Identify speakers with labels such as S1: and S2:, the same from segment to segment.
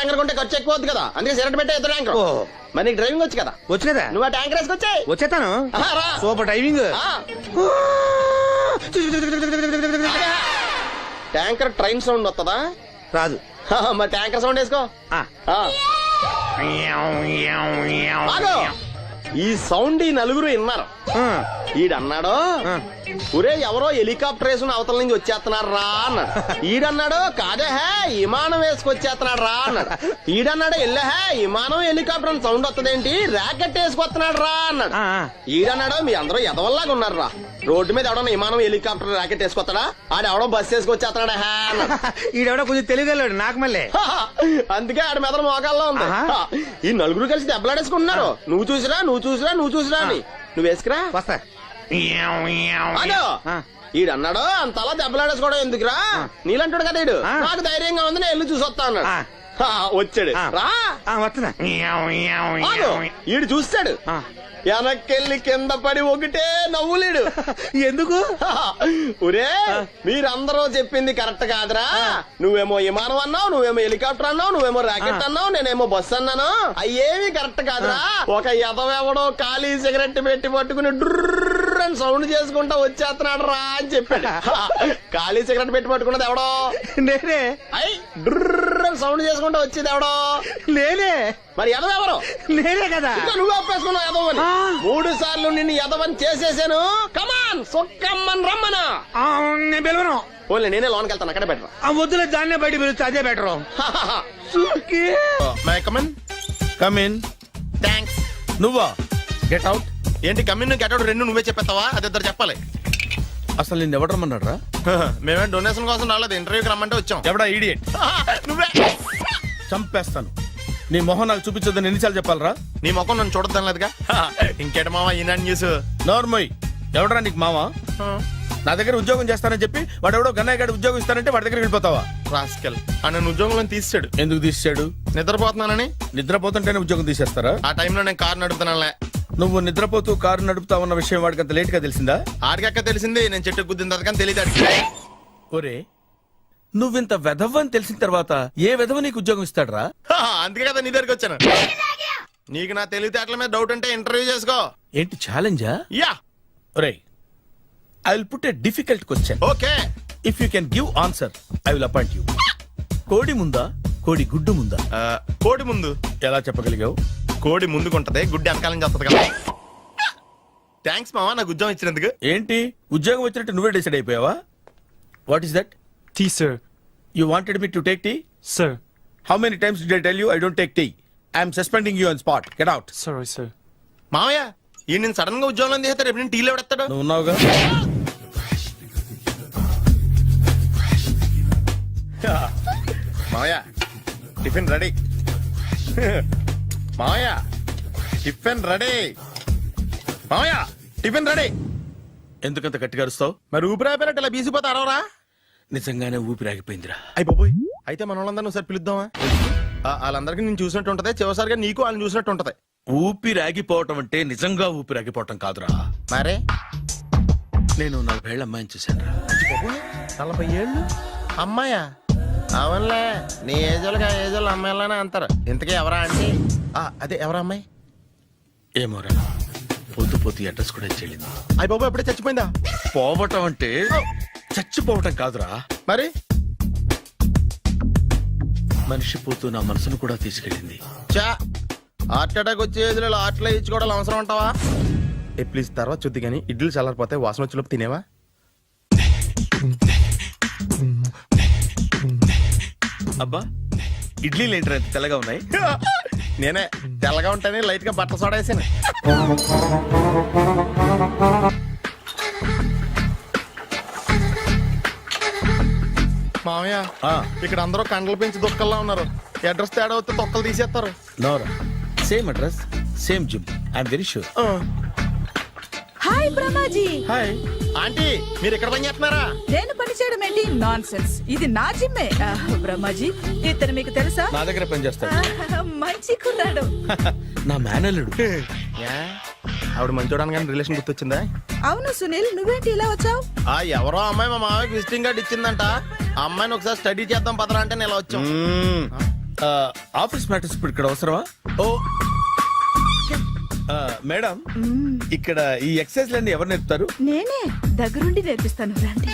S1: Tanker కొంటే ఖర్చు ఎక్కువ అవుతుంది కదా, అందుకే సిగరెట్ పెట్టే ఇద్దరు ట్యాంకర్. మరి నీకు డ్రైవింగ్ వచ్చు కదా?
S2: వచ్చు కదా.
S1: నువ్వు ఆ ట్యాంకర్ వేసుకొచ్చాయి.
S2: వచ్చేతాను. Super driving.
S1: Tanker train sound వస్తుందా?
S2: రాదు.
S1: మరి ట్యాంకర్ సౌండ్ వేసుకో. ఈ సౌండ్ ఈ నలుగురు విన్నారు. ఈడన్నాడు, ఒరే ఎవరో హెలికాప్టర్ వేసుకుని అవతల నుంచి వచ్చేస్తున్నాడు రా అన్నాడు. ఈడన్నాడు, కాదే హే విమానం వేసుకొచ్చేస్తున్నాడు రా అన్నాడు. ఈడన్నాడు, ఎల్లహే విమానం హెలికాప్టర్ అని సౌండ్ వస్తుందేంటి, ర్యాకెట్ వేసుకొస్తున్నాడు రా అన్నాడు. ఈడన్నాడు, మీ అందరూ ఎదవల్లాగా ఉన్నారు రా, రోడ్డు మీద ఎవడన్నా విమానం హెలికాప్టర్ ర్యాకెట్ వేసుకొస్తాడా, ఆడెవడో బస్సు వేసుకొచ్చేస్తున్నాడు హే అన్నాడు.
S2: ఈడెవడో కొంచెం తెలియగలడు నాకు మళ్ళీ.
S1: అందుకే ఆడ మెదడు మోకాల్లో ఉంది. ఈ నలుగురు కలిసి దెబ్బలాడేసుకుంటున్నారు. నువ్వు చూసిరా అని. నువ్వు వేసుకురా.
S2: వస్తా.
S1: ఈడన్నాడు, అంతలా దెబ్బలాడేసుకోవడం ఎందుకురా, నీలంటాడు కదా ఈడు, నాకు ధైర్యంగా ఉంది నేను వెళ్ళి చూసొస్తా అన్నాడు. వచ్చాడు రా.
S2: వస్తున్నా.
S1: ఈడు చూస్తాడు, వెనక్కెళ్ళి కింద పడి ఒకటే నవ్వులేడు.
S2: ఎందుకు?
S1: ఒరే మీరందరూ చెప్పింది కరెక్ట్ కాదురా, నువ్వేమో విమానం అన్నావు, నువ్వేమో హెలికాప్టర్ అన్నావు, నువ్వేమో రాకెట్ అన్నావు, నేనేమో బస్సు అన్నాను, అయ్యేమి కరెక్ట్ కాదురా. ఒక ఎదవెవడో ఖాళీ సిగరెట్ పెట్టి పట్టుకుని డుర్ర్ అని సౌండ్ చేసుకుంటా వచ్చేస్తున్నాడు రా అని చెప్పాడు. ఖాళీ సిగరెట్ పెట్టి పట్టుకున్నది ఎవడో?
S2: నేనే.
S1: అయ్యి డుర్ర్ అని సౌండ్ చేసుకుంటా వచ్చేది ఎవడో?
S2: నేనే.
S1: మరి ఎదవెవరు?
S2: నేనే కదా.
S1: నువ్వు ఒప్పేసుకున్నావు ఎదవని. 3 సార్లు నిన్ను ఎదవని చేసేసాను. కమాన్ సొక్కమ్మని రమ్మనా.
S2: నేను పిలవను.
S1: ఓన్లీ నేనే లోన్కి వెళ్తాను, అక్కడే బెటర్.
S2: వద్దులే, దాన్నే బయట పిలుస్తా, అదే బెటర్.
S3: కమిన్.
S1: థ్యాంక్స్.
S3: నువ్వా? Get out.
S1: ఏంటి కమిన్ గెట్ అవుట్ రెండు నువ్వే చెప్పేస్తావా? అది ఇద్దరు చెప్పాలి.
S3: అసలు నిన్ను ఎవడు రమ్మన్నాడు రా?
S1: మేమే డొనేషన్ కోసం రాలేదు, ఇంటర్వ్యూకి రమ్మంటే వచ్చాం.
S3: ఎవడా ఈడియట్?
S1: నువ్వే.
S3: చంపేస్తాను. నీ మొహం నాకు చూపించొద్దని ఎన్నిసార్లు చెప్పాలరా?
S1: నీ ముఖం నన్ను చూడద్దాం లేదుగా. ఇంకేట మావా ఈనాడు న్యూస్.
S3: నోర్మోయ్, ఎవడరా నీకు మావా? నా దగ్గర ఉద్యోగం చేస్తానని చెప్పి వాడు ఎవడో గన్నయ్య గారి ఉద్యోగం ఇస్తానంటే వాడి దగ్గర వెళ్ళిపోతావా?
S1: రాస్కెల్, నన్ను ఉద్యోగంలో తీసాడు.
S3: ఎందుకు తీసాడు?
S1: నిద్రపోతున్నానని.
S3: నిద్రపోతుంటేనే ఉద్యోగం తీసేస్తారా?
S1: ఆ టైంలో నేను కారు నడుపుతున్నానులే.
S3: నువ్వు నిద్రపోతూ కారు నడుపుతావన్న విషయం వాడికి అంత లేట్ గా తెలిసిందా?
S1: ఆడికక్క తెలిసింది, నేను చెట్టు గుద్దిన తర్వాత కానీ తెలియదు.
S3: ఒరే, నువ్వింత వెధవని తెలిసిన తర్వాత ఏ వెధవ నీకు ఉద్యోగం ఇస్తాడరా?
S1: అందుకే కదా నీ దగ్గరికి వచ్చాను. నీకు నా తెలివితేటల మీద డౌట్ ఉంటే ఇంటర్వ్యూ చేసుకో.
S3: ఏంటి ఛాలెంజా?
S1: యా.
S3: ఒరే, I will put a difficult question.
S1: Okay.
S3: If you can give answer I will appoint you. కోడి ముందా, కోడి గుడ్డు ముందా?
S1: కోడి ముందు.
S3: ఎలా చెప్పగలిగావు?
S1: కోడి ముందుకుంటది, గుడ్డి వెనకాలం చేస్తుంది కదా. థ్యాంక్స్ మావా నాకు ఉద్యోగం ఇచ్చినందుకు.
S3: ఏంటి ఉద్యోగం వచ్చినట్టు నువ్వే డిసైడ్ అయిపోయావా? What is that?
S4: Tea, sir.
S3: You wanted me to take tea?
S4: Sir.
S3: How many times did I tell you I don't take tea? I am suspending you on spot. Get out.
S4: Sorry, sir.
S1: మావయ్య ఈ నేను sudden గా ఉద్యోగంలో తీస్తాడు, రేపు నేను టీలో పెడతాడు.
S3: నువ్వు ఉన్నావుగా.
S1: మావయ్య టిఫిన్ రెడీ. మావయ్య టిఫిన్ రెడీ. మావయ్య టిఫిన్ రెడీ.
S3: ఎందుకంత గట్టిగా అరుస్తావు?
S1: మరి ఊపిరాయిపోయినట్టు ఇలా బీసిపోతే అరవరా?
S3: నిజంగానే ఊపిరాగిపోయిందిరా.
S1: అయిపోయి అయితే మన వాళ్ళందరినీ ఒకసారి పిలుద్దామా? వాళ్ళందరికీ నేను చూసినట్టు ఉంటది, చివరిసారిగా నీకు వాళ్ళని చూసినట్టు ఉంటది.
S3: ఊపిరాగిపోవటం అంటే నిజంగా ఊపిరాగిపోవటం కాదురా.
S1: మరే
S3: నేను 40 ఏళ్ల అమ్మాయిని చూశాను రా.
S1: 40 ఏళ్ళు అమ్మాయా? అవునులే, నీ ఏజోళ్ళకి ఆ ఏజోళ్ళు అమ్మాయిలానే అంటారు. ఇంతకీ ఎవరా అంటే? అదే ఎవరా అమ్మాయి?
S3: ఏమోరా, పొద్దు పొద్దు అడ్రస్ కూడా చెల్లింది.
S1: అయ్యి బాబు ఎప్పుడే చచ్చిపోయిందా?
S3: పోవటం అంటే చచ్చిపోవటం కాదురా,
S1: మరి
S3: మనిషి పోతూ నా మనసును కూడా తీసుకెళ్ళింది.
S1: చా హార్ట్ అటాక్ వచ్చే ఏజ్లో ఆటలో ఇచ్చుకోవడం అవసరం అంటావా? ప్లీజ్ తర్వాత చూద్ది కానీ ఇడ్లీ చల్లారిపోతే వాసన వచ్చేలోపు తినేవా?
S3: అబ్బా, ఇడ్లీలు ఏంట్రా ఇంత తెల్లగా ఉన్నాయి?
S1: నేనే తెల్లగా ఉంటానే లైట్ గా బట్టలు సోడా వేసాను. మామయ్య ఇక్కడ అందరూ కండలు పెంచి దుక్కల్లా ఉన్నారు. అడ్రస్ తేడా వస్తే తొక్కలు తీసేస్తారు.
S3: నోరా, same address same gym. I'm very sure.
S5: Hi Brahmaji.
S3: Hi
S1: aunty, మీరు ఇక్కడ పని చేస్తున్నారా?
S5: నేను పని చేయడం ఏంటి? నాన్ సెన్స్, ఇది నా జిమ్మే. బ్రహ్మాజీ ఇతను మీకు తెలుసా?
S3: నా దగ్గర పని చేస్తాడు.
S5: మంచి కుర్రాడు.
S3: నా మేనల్లుడు.
S1: ఆవిడ మంచోడానికి కానీ రిలేషన్ గుర్తొచ్చిందా?
S5: అవును సునీల్, నువ్వేంటి ఇలా వచ్చావు?
S1: ఎవరో అమ్మాయి మా మామయ్యకి విజిటింగ్ కార్డు ఇచ్చిందంట. ఆ అమ్మాయిని ఒకసారి స్టడీ చేద్దాం పదరా అంటే నేను ఇలా వచ్చాం.
S3: ఆఫీస్ మ్యాటర్స్ ఇప్పుడు ఇక్కడ అవసరమా? ఓ మేడం, ఇక్కడ ఈ ఎక్సర్సైజ్ లన్నీ ఎవరు నేర్పుతారు?
S5: నేనే దగ్గరుండి నేర్పిస్తాను రండి.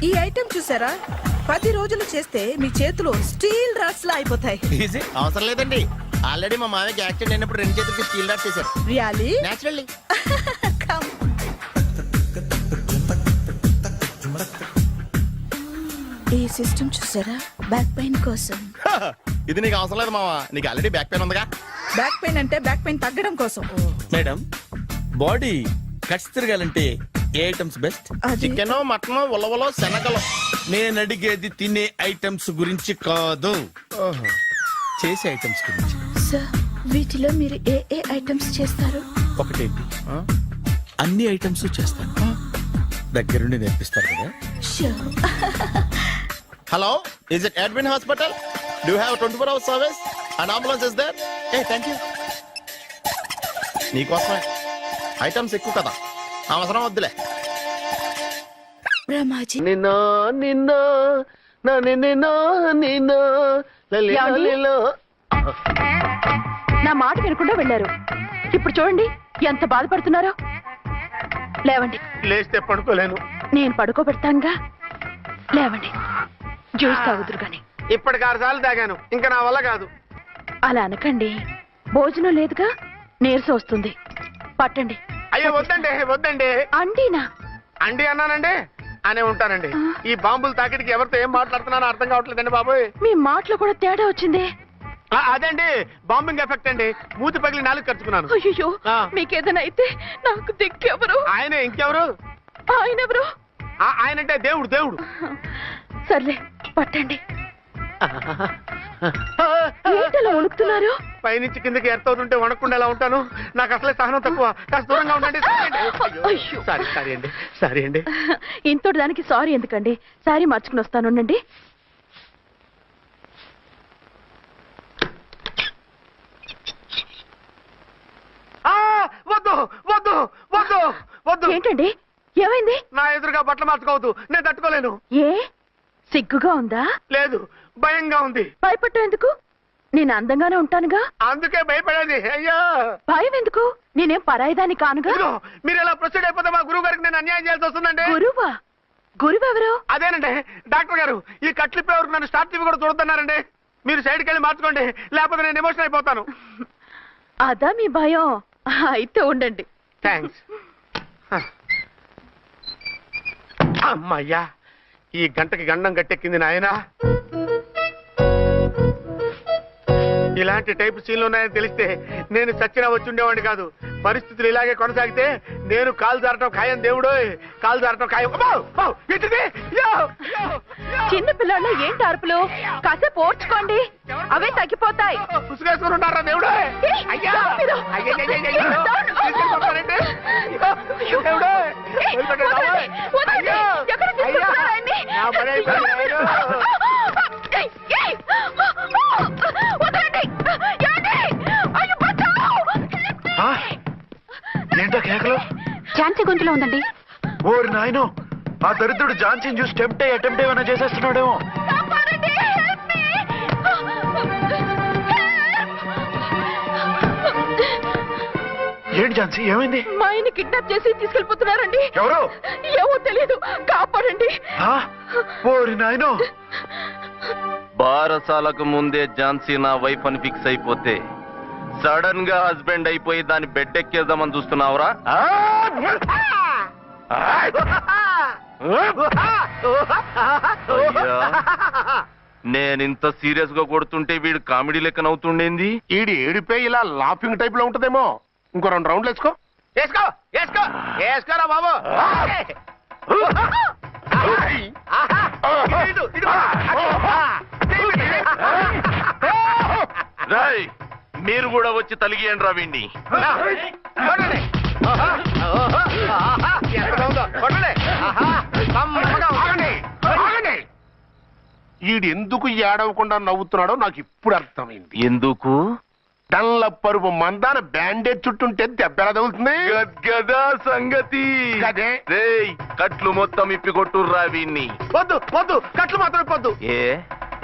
S5: ఈ ఐటెం చూసారా, 10 రోజులు చేస్తే మీ చేతులు స్టీల్ రాట్స్ లా అయిపోతాయి.
S3: ఈజీ.
S1: అవసరం లేదండి, ఆల్రెడీ మా మామయ్యకి యాక్సిడెంట్ అయినప్పుడు 2 చేతులకి స్టీల్ డాట్ చేశారు.
S5: రియాలీ?
S1: నేచురల్లీ.
S5: Come. ఈ సిస్టమ్ చూసారా, బ్యాక్ పెయిన్ కోసం.
S1: ఇది నీకు అవసరం లేదు మావా, నీకు ఆల్రెడీ బ్యాక్ పెయిన్ ఉందిగా.
S5: బ్యాక్ పెయిన్ అంటే బ్యాక్ పెయిన్ తగ్గడం కోసం.
S3: మేడం, బాడీ కట్స్ తిరగాలంటే ఏ ఐటమ్స్ బెస్ట్?
S5: అది
S1: చికెన్, మటన్, ఉలవలో, శనగలు.
S3: నేను అడిగేది తినే ఐటమ్స్ గురించి కాదు, చేసే ఐటమ్స్ గురించి.
S5: సార్, వీటిలో మీరు ఏ ఏ ఐటమ్స్ చేస్తారు?
S3: ఒకటేంటి, అన్ని ఐటమ్స్ చేస్తాను. దగ్గరుండి నేర్పిస్తారు కదా.
S5: Sure.
S1: Hello, is it admin hospital? Do have 24 hours service and ambulance is there? ఏ థ్యాంక్ యూ. నీకోసమే ఐటమ్స్ ఎక్కువ కదా, అవసరం వద్దులే.
S5: రమాజీ,
S1: నిన్న నిన్న నిన్న నిన్న
S4: నా మాట వినకుండా వెళ్ళారు. ఇప్పుడు చూడండి ఎంత బాధపడుతున్నారో. లేవండి.
S1: లేస్తే పడుకోలేను.
S4: నేను పడుకోబెడతానుగా. లేవండి, జ్యూస్ తాగుదురు గాని.
S2: ఇప్పటికి 6 సార్లు తాగాను, ఇంకా నా వల్ల కాదు.
S4: అలా అనకండి, భోజనం లేదుగా, నీరసం వస్తుంది. పట్టండి.
S2: అయ్యో వద్దండి, వద్దండి.
S4: అండినా?
S2: అండి అన్నానండి, అనే ఉంటానండి. ఈ బాంబులు తాకిడికి ఎవరితో ఏం మాట్లాడుతున్నానో అర్థం కావట్లేదండి బాబోయ్.
S4: మీ మాటలో కూడా తేడా వచ్చింది.
S2: అదండి బాంబింగ్ ఎఫెక్ట్ అండి, మూతి పగిలి 4 ఖర్చుకున్నాను.
S4: అయ్యో, మీకేదైనా అయితే నాకు దిక్కెవరు?
S2: ఆయనే, ఇంకెవరు?
S4: ఆయనెవరు?
S2: ఆయనంటే దేవుడు, దేవుడు.
S4: సర్లే, పట్టండి. ఏంటలా వణుకుతున్నారు?
S2: పైనుంచి కిందకి ఎర్తవుతుంటే వణకుండా ఎలా ఉంటాను? నాకు అసలే సహనం తక్కువ, కాస్త దూరంగా ఉండండి.
S4: అయ్యో.
S2: సారీ అండి, సారీ అండి.
S4: ఇంతటి దానికి సారీ ఎందుకండి? సారీ మార్చుకుని వస్తాను, ఉండండి.
S2: వద్దు వద్దు వద్దు వద్దు.
S4: ఏంటండి, ఏమైంది?
S2: నా ఎదురుగా బట్టలు మార్చుకోవద్దు, నేను తట్టుకోలేను.
S4: ఏ సిగ్గుగా ఉందా?
S2: లేదు, భయంగా ఉంది.
S4: భయపట్టు ఎందుకు? నేను అందంగానే ఉంటానుగా.
S2: అందుకే భయపడేది. అయ్యో,
S4: భయం ఎందుకు? నేనేం పరాయిదాన్ని కానుగా.
S2: ఇదిగో, మీరు ఇలా ప్రొసీడ్ అయిపోతే మా గురువు గారికి నేను అన్యాయం చేయాల్సి వస్తుందండి.
S4: గురువా? గురువెవరు?
S2: అదేనండి డాక్టర్ గారు, ఈ కట్లిప్పే వరకు నన్ను స్టార్ట్ టీవీ కూడా చూడొద్దన్నారండి. మీరు సైడ్కి వెళ్ళి మార్చుకోండి, లేకపోతే నేను ఎమోషన్ అయిపోతాను.
S4: అదా మీ భయం? అయితే ఉండండి.
S2: థ్యాంక్స్. అమ్మయ్యా, ఈ గంటకి గండం గట్టెక్కింది నాయనా. ఇలాంటి టైప్ సీన్లు ఉన్నాయని తెలిస్తే నేను చచ్చినా వచ్చి ఉండేవాడిని కాదు. పరిస్థితులు ఇలాగే కొనసాగితే నేను కాలు జారటం ఖాయం. దేవుడు, కాలు జారటం ఖాయం.
S4: చిన్న పిల్లలు ఏంటి అరుపులు? కాసేపు ఓర్చుకోండి, అవే తగ్గిపోతాయి.
S2: పుసుగేసుకుని ఉంటారా దేవుడు? అయ్యా, ఏంటో కేకలు?
S4: ఝాన్సీ గొంతులో ఉందండి.
S6: ఓరి నాయనో, ఆ దరిద్రుడు ఝాన్సీని చూసి అటెంప్ట్ ఏమైనా చేసేస్తున్నాడేమో. ఏంటి ఝాన్సీ, ఏమైంది?
S4: మా ఆయన కిడ్నాప్ చేసి తీసుకెళ్లిపోతున్నారండి.
S6: ఎవరు?
S4: ఏమో తెలియదు, కాపాడండి.
S6: ఓరి నాయనో.
S7: బారసాలకు ముందే ఝాన్సీ నా వైఫ్ అని ఫిక్స్ అయిపోతే సడన్ గా హస్బెండ్ అయిపోయి దాన్ని బెడ్ ఎక్కేద్దామని చూస్తున్నావురా? నేనింత సీరియస్ గా కొడుతుంటే వీడు కామెడీ లెక్క నవ్వుతుండేంది?
S2: ఈడి ఏడిపోయి ఇలా లాఫింగ్ టైప్ లో ఉంటదేమో. ఇంకో 2 రౌండ్లు వేసుకో. వేసుకో వేసుకో వేసుకోరా బాబు.
S7: రాయ్, మీరు కూడా వచ్చి తలిగియండి రా వీణ్ణి.
S2: ఈడు ఎందుకు ఏడవకుండా నవ్వుతున్నాడో నాకు ఇప్పుడు అర్థమైంది.
S7: ఎందుకు?
S2: డల్ల పరుపు మందాన బ్యాండేజ్ చుట్టుంటే దెబ్బ ఎలా తగులుతుంది
S7: గద్గదా సంగతి
S2: అదే
S7: రేయ్ కట్లు మొత్తం ఇప్పికొట్టుర్రా వీణ్ణి.
S2: వద్దు వద్దు కట్లు మాత్రం ఇప్పొద్దు.
S7: ఏ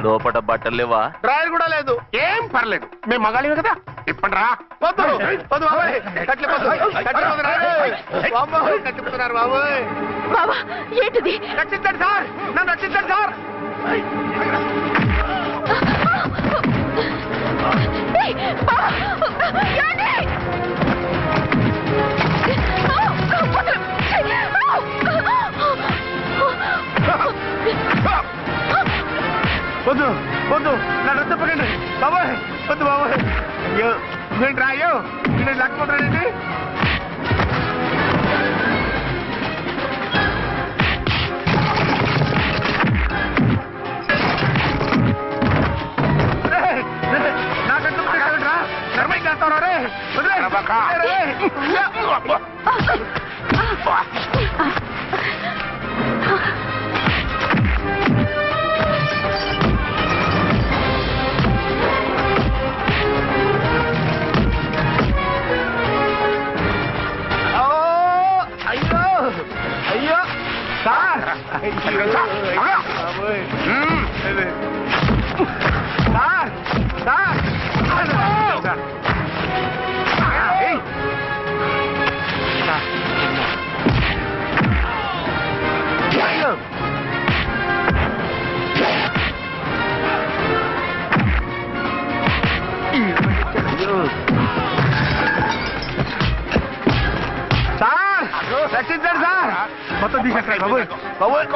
S7: లోపట బట్టలు లేవా?
S2: డ్రాయర్ కూడా లేదు. ఏం పర్లేదు, మేము మగాళ్ళమే కదా. ఇప్పండి రా. వద్దు వద్దు బాబాయ్, కట్లు ఇప్పొద్దు. కట్లు ఇప్పొద్దు రా. బాబోయ్, కట్లు ఇప్పుతున్నారు బాబోయ్.
S4: బావా ఏంటిది?
S2: రక్షించండి సార్, నన్ను రక్షించండి సార్.
S4: ఏయ్, బావా, ఏంటి?
S2: వద్దు వద్దు, నన్ను రచ్చపకండి బాబాయ్. వద్దు బాబాయ్. అయ్యో నేను రాయో, నేను లేకపోతానండి. అయ్యో సార్, రక్షించండి సార్. మొత్తం తీసేస్తాయి బాబోయ్. బాబోయ్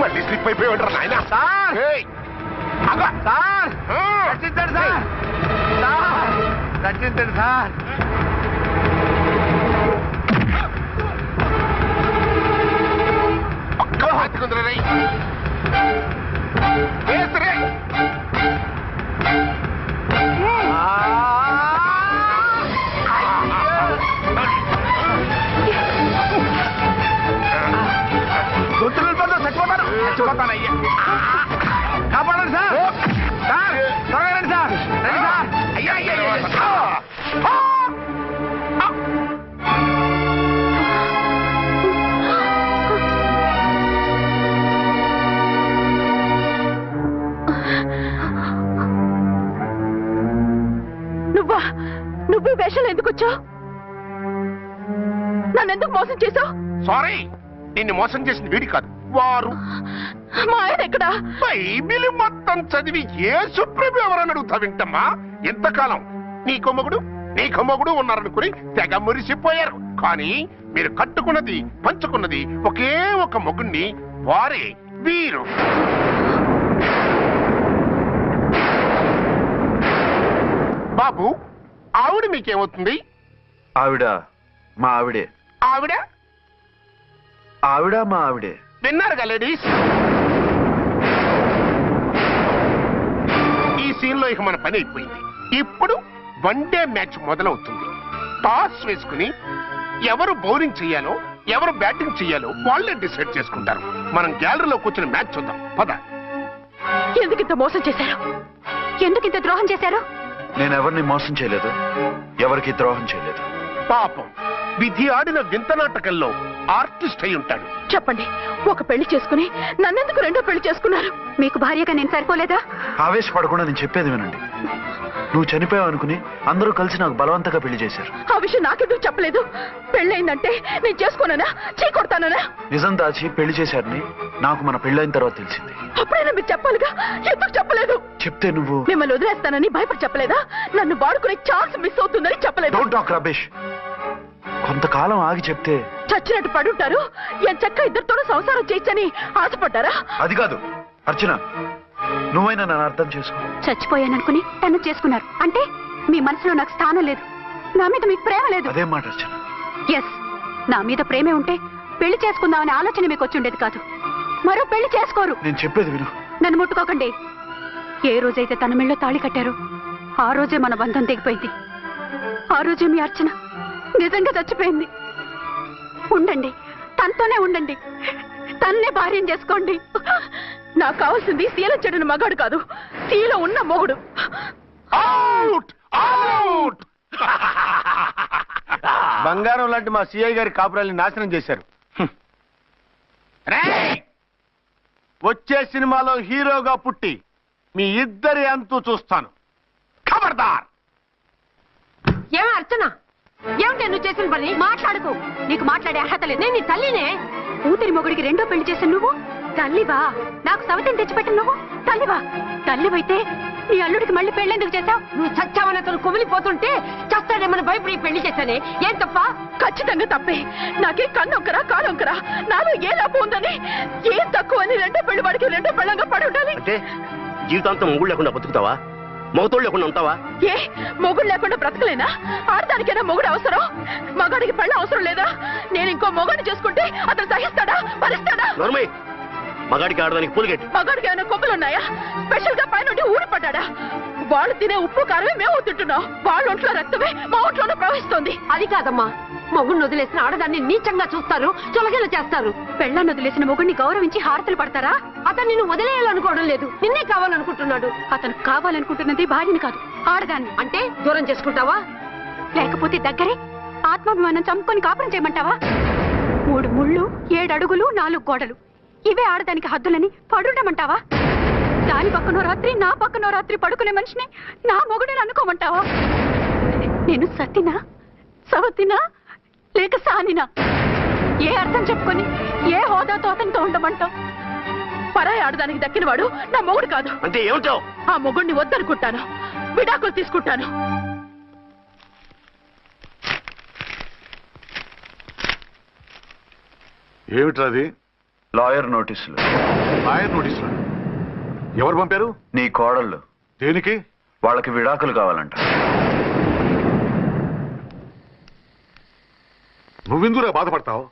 S2: మళ్ళీ స్లిప్ అయిపోయి ఉంటారు నాయన. సార్ సార్, రక్షించండి సార్. సార్ రక్షించండి సార్. ఒక్క హాతికుందరై చచ్చిపోతానయ్యా. కాపాడండి సార్. సార్ త్వరగా రండి సార్. రండి సార్. అయ్యా అయ్యా
S4: నువ్వు ఈ వేషాలు ఎందుకు వచ్చావు? నన్నెందుకు మోసం చేశావు?
S2: సారీ, నిన్ను మోసం చేసింది వీడి కాదు, వారు.
S4: మా ఆయన ఎక్కడా?
S2: బైబిల్ మొత్తం చదివి యేసు ప్రభు ఎవరని అడుగుతా వింటమ్మా. ఎంతకాలం నీ కొమ్మగుడు ఉన్నారనుకుని తెగ మురిసిపోయారు. కానీ మీరు కట్టుకున్నది పంచుకున్నది ఒకే ఒక మొగుణ్ణి, వారే వీరు. బాబు, ఆవిడ మీకేమవుతుంది?
S6: ఆవిడ మా ఆవిడే.
S2: ఆవిడ
S6: ఆవిడ మా ఆవిడే.
S2: విన్నారుగా లేడీస్, ఈ సీన్ లో ఇక మన పని అయిపోయింది. ఇప్పుడు వన్ డే మ్యాచ్ మొదలవుతుంది. టాస్ వేసుకుని ఎవరు బౌలింగ్ చెయ్యాలో ఎవరు బ్యాటింగ్ చెయ్యాలో వాళ్ళే డిసైడ్ చేసుకుంటారు. మనం గ్యాలరీలో కూర్చుని మ్యాచ్ చూద్దాం. పద.
S4: ఎందుకింత మోసం చేశారు? ఎందుకింత ద్రోహం చేశారు?
S6: నేను ఎవరిని మోసం చేయలేదు, ఎవరికి ద్రోహం చేయలేదు.
S2: పాపం, విధి ఆడిన వింత నాటకంలో ఆర్టిస్ట్ అయి ఉంటాడు.
S4: చెప్పండి, ఒక పెళ్లి చేసుకుని నన్నెందుకు రెండో పెళ్లి చేసుకున్నారు? మీకు భార్యగా నేను సరిపోలేదా?
S6: ఆవేశపడకుండా నేను చెప్పేది వినండి. నువ్వు చనిపోయావు అనుకుని అందరూ కలిసి నాకు బలవంతంగా పెళ్లి చేశారు.
S4: ఆ విషయం నాకెందుకు చెప్పలేదు? పెళ్ళయిందంటే నేను చేసుకోనన్నా, చీకొడతానన్నా?
S6: నిజం దాచి పెళ్లి చేశారని నాకు మన పెళ్ళైన తర్వాత తెలిసింది.
S4: అప్పుడైనా మీరు చెప్పాలిగా, ఎందుకు చెప్పలేదు?
S6: చెప్తే నువ్వు
S4: మిమ్మల్ని వదిలేస్తానని భయపడి చెప్పలేదా? నన్ను వాడుకునే ఛాన్స్ మిస్ అవుతుందని చెప్పలేదు?
S6: Don't talk రబేష్. కొంతకాలం ఆగి చెప్తే
S4: చచ్చినట్టు పడుంటారు. ఎంచక్క ఇద్దరితోనూ సంసారం చేయొచ్చని ఆశపడ్డారా?
S6: అది కాదు అర్చన, నువ్వైనా నన్ను అర్థం చేసుకో.
S4: చచ్చిపోయాననుకుని తను చేసుకున్నారు అంటే మీ మనసులో నాకు స్థానం లేదు, నా మీద మీకు ప్రేమ లేదు.
S6: అదే మాట అర్చన.
S4: ఎస్, నా మీద ప్రేమే ఉంటే పెళ్లి చేసుకుందామనే ఆలోచన మీకు వచ్చి ఉండేది కాదు. మరో పెళ్లి చేసుకోరు.
S6: నేను చెప్పేది విను.
S4: నన్ను ముట్టుకోకండి. ఏ రోజైతే తన మెళ్ళో తాళి కట్టారో ఆ రోజే మన బంధం తెగిపోయింది. ఆ రోజే మీ అర్చన నిజంగా చచ్చిపోయింది. ఉండండి, తనతోనే ఉండండి, తన్నే భార్యం చేసుకోండి.
S5: నాకు కావాల్సింది శీలం చెడిన మగాడు కాదు, శీలం ఉన్న మొగుడు.
S2: Out out.
S1: బంగారం లాంటి మా సిఐ గారి కాపురాల్ని నాశనం చేశారు.
S2: రేయ్!
S1: వచ్చే సినిమాలో హీరోగా పుట్టి మీ ఇద్దరి అంతు చూస్తాను.
S2: ఖబర్దార్.
S8: ఏమే అర్చన, ఏమిటి నువ్వు చేసిన పని? మాట్లాడుకో. నీకు మాట్లాడే అర్హత లేదు. నేను నీ తల్లినే.
S4: కూతురి మొగుడికి రెండో పెళ్లి చేసిన నువ్వు తల్లివా? నాకు సవతిని తెచ్చిపెట్టిన నువ్వు తల్లివా? తల్లివైతే నీ అల్లుడికి మళ్ళీ పెళ్ళెందుకు చేశావు?
S8: నువ్వు చచ్చావని అతను కుమిలిపోతుంటే చస్తాడేమని భయపడి పెళ్లి చేశానే. ఏం తప్ప?
S5: ఖచ్చితంగా తప్పే. నాకే కన్నొక్కరా కాలొక్కరా, నాలో ఏ లాభం ఉందని, ఏం తక్కువ అని రెండో పెళ్లి వాడికి రెండో పెళ్ళంగా పడి ఉండాలి.
S1: అంటే జీవితాంతం మొగుడు లేకుండా బతుకుతావా? మొగతోడు లేకుండా ఉంటావా?
S5: ఏ మొగుడు లేకుండా బ్రతకలేనా? ఆడదానికైనా మొగుడు అవసరం, మగాడికి పెళ్ళ అవసరం లేదా? నేను ఇంకో మొగాడిని చేసుకుంటే అతను సహిస్తాడా, భరిస్తాడా?
S1: నోర్మై, మగాడికి ఆడదానికి పూలిగెట్.
S5: మగాడికి ఏమైనా కొమ్ములున్నాయా? స్పెషల్ గా పైనుండి ఊరి పడ్డాడా? వాళ్ళు తినే ఉప్పు కారమే మేము తింటున్నాం. వాళ్ళ ఒంట్లో రక్తమే మా ఒంట్లోనే ప్రవహిస్తోంది.
S8: అది కాదమ్మా, మొగుడిని వదిలేసిన ఆడదాన్ని నీచంగా చూస్తారు, చులకన చేస్తారు.
S4: పెళ్ళాన్ని వదిలేసిన మొగుడిని గౌరవించి హారతలు పడతారా?
S8: అతను నిన్ను వదిలేయాలనుకోవడం లేదు, నిన్నే కావాలనుకుంటున్నాడు.
S4: అతను కావాలనుకుంటున్నది భార్యని కాదు, ఆడదాన్ని.
S8: అంటే దూరం చేసుకుంటావా?
S4: లేకపోతే దగ్గరే ఆత్మాభిమానం చంపుకొని కాపురం చేయమంటావా? 3 ముళ్ళు 7 అడుగులు 4 గోడలు, ఇవే ఆడదానికి హద్దులని పడుండమంటావా? దాని పక్కనో రాత్రి నా పక్కనో రాత్రి పడుకునే మనిషిని నా మొగుడిని అనుకోమంటావా? నేను సతినా, సవతినా, లేక సానినా? ఏ అర్థం చెప్పుకొని ఏ హోదాతో అతనితో ఉండమంటావు?
S5: పరాయి ఆడదానికి దక్కినవాడు నా మొగుడు కాదు.
S1: అంటే ఏమిటావు?
S5: ఆ మొగుడిని వద్దనుకుంటాను, విడాకులు తీసుకుంటాను.
S2: ఏమిట్రది?
S6: లాయర్ నోటీసులు.
S2: లాయర్ నోటీసులు ఎవరు పంపారు?
S6: నీ కోడళ్ళు.
S2: దేనికి?
S6: వాళ్ళకి విడాకులు కావాలంట.
S2: నువ్వెందుకురా బాధపడతావు?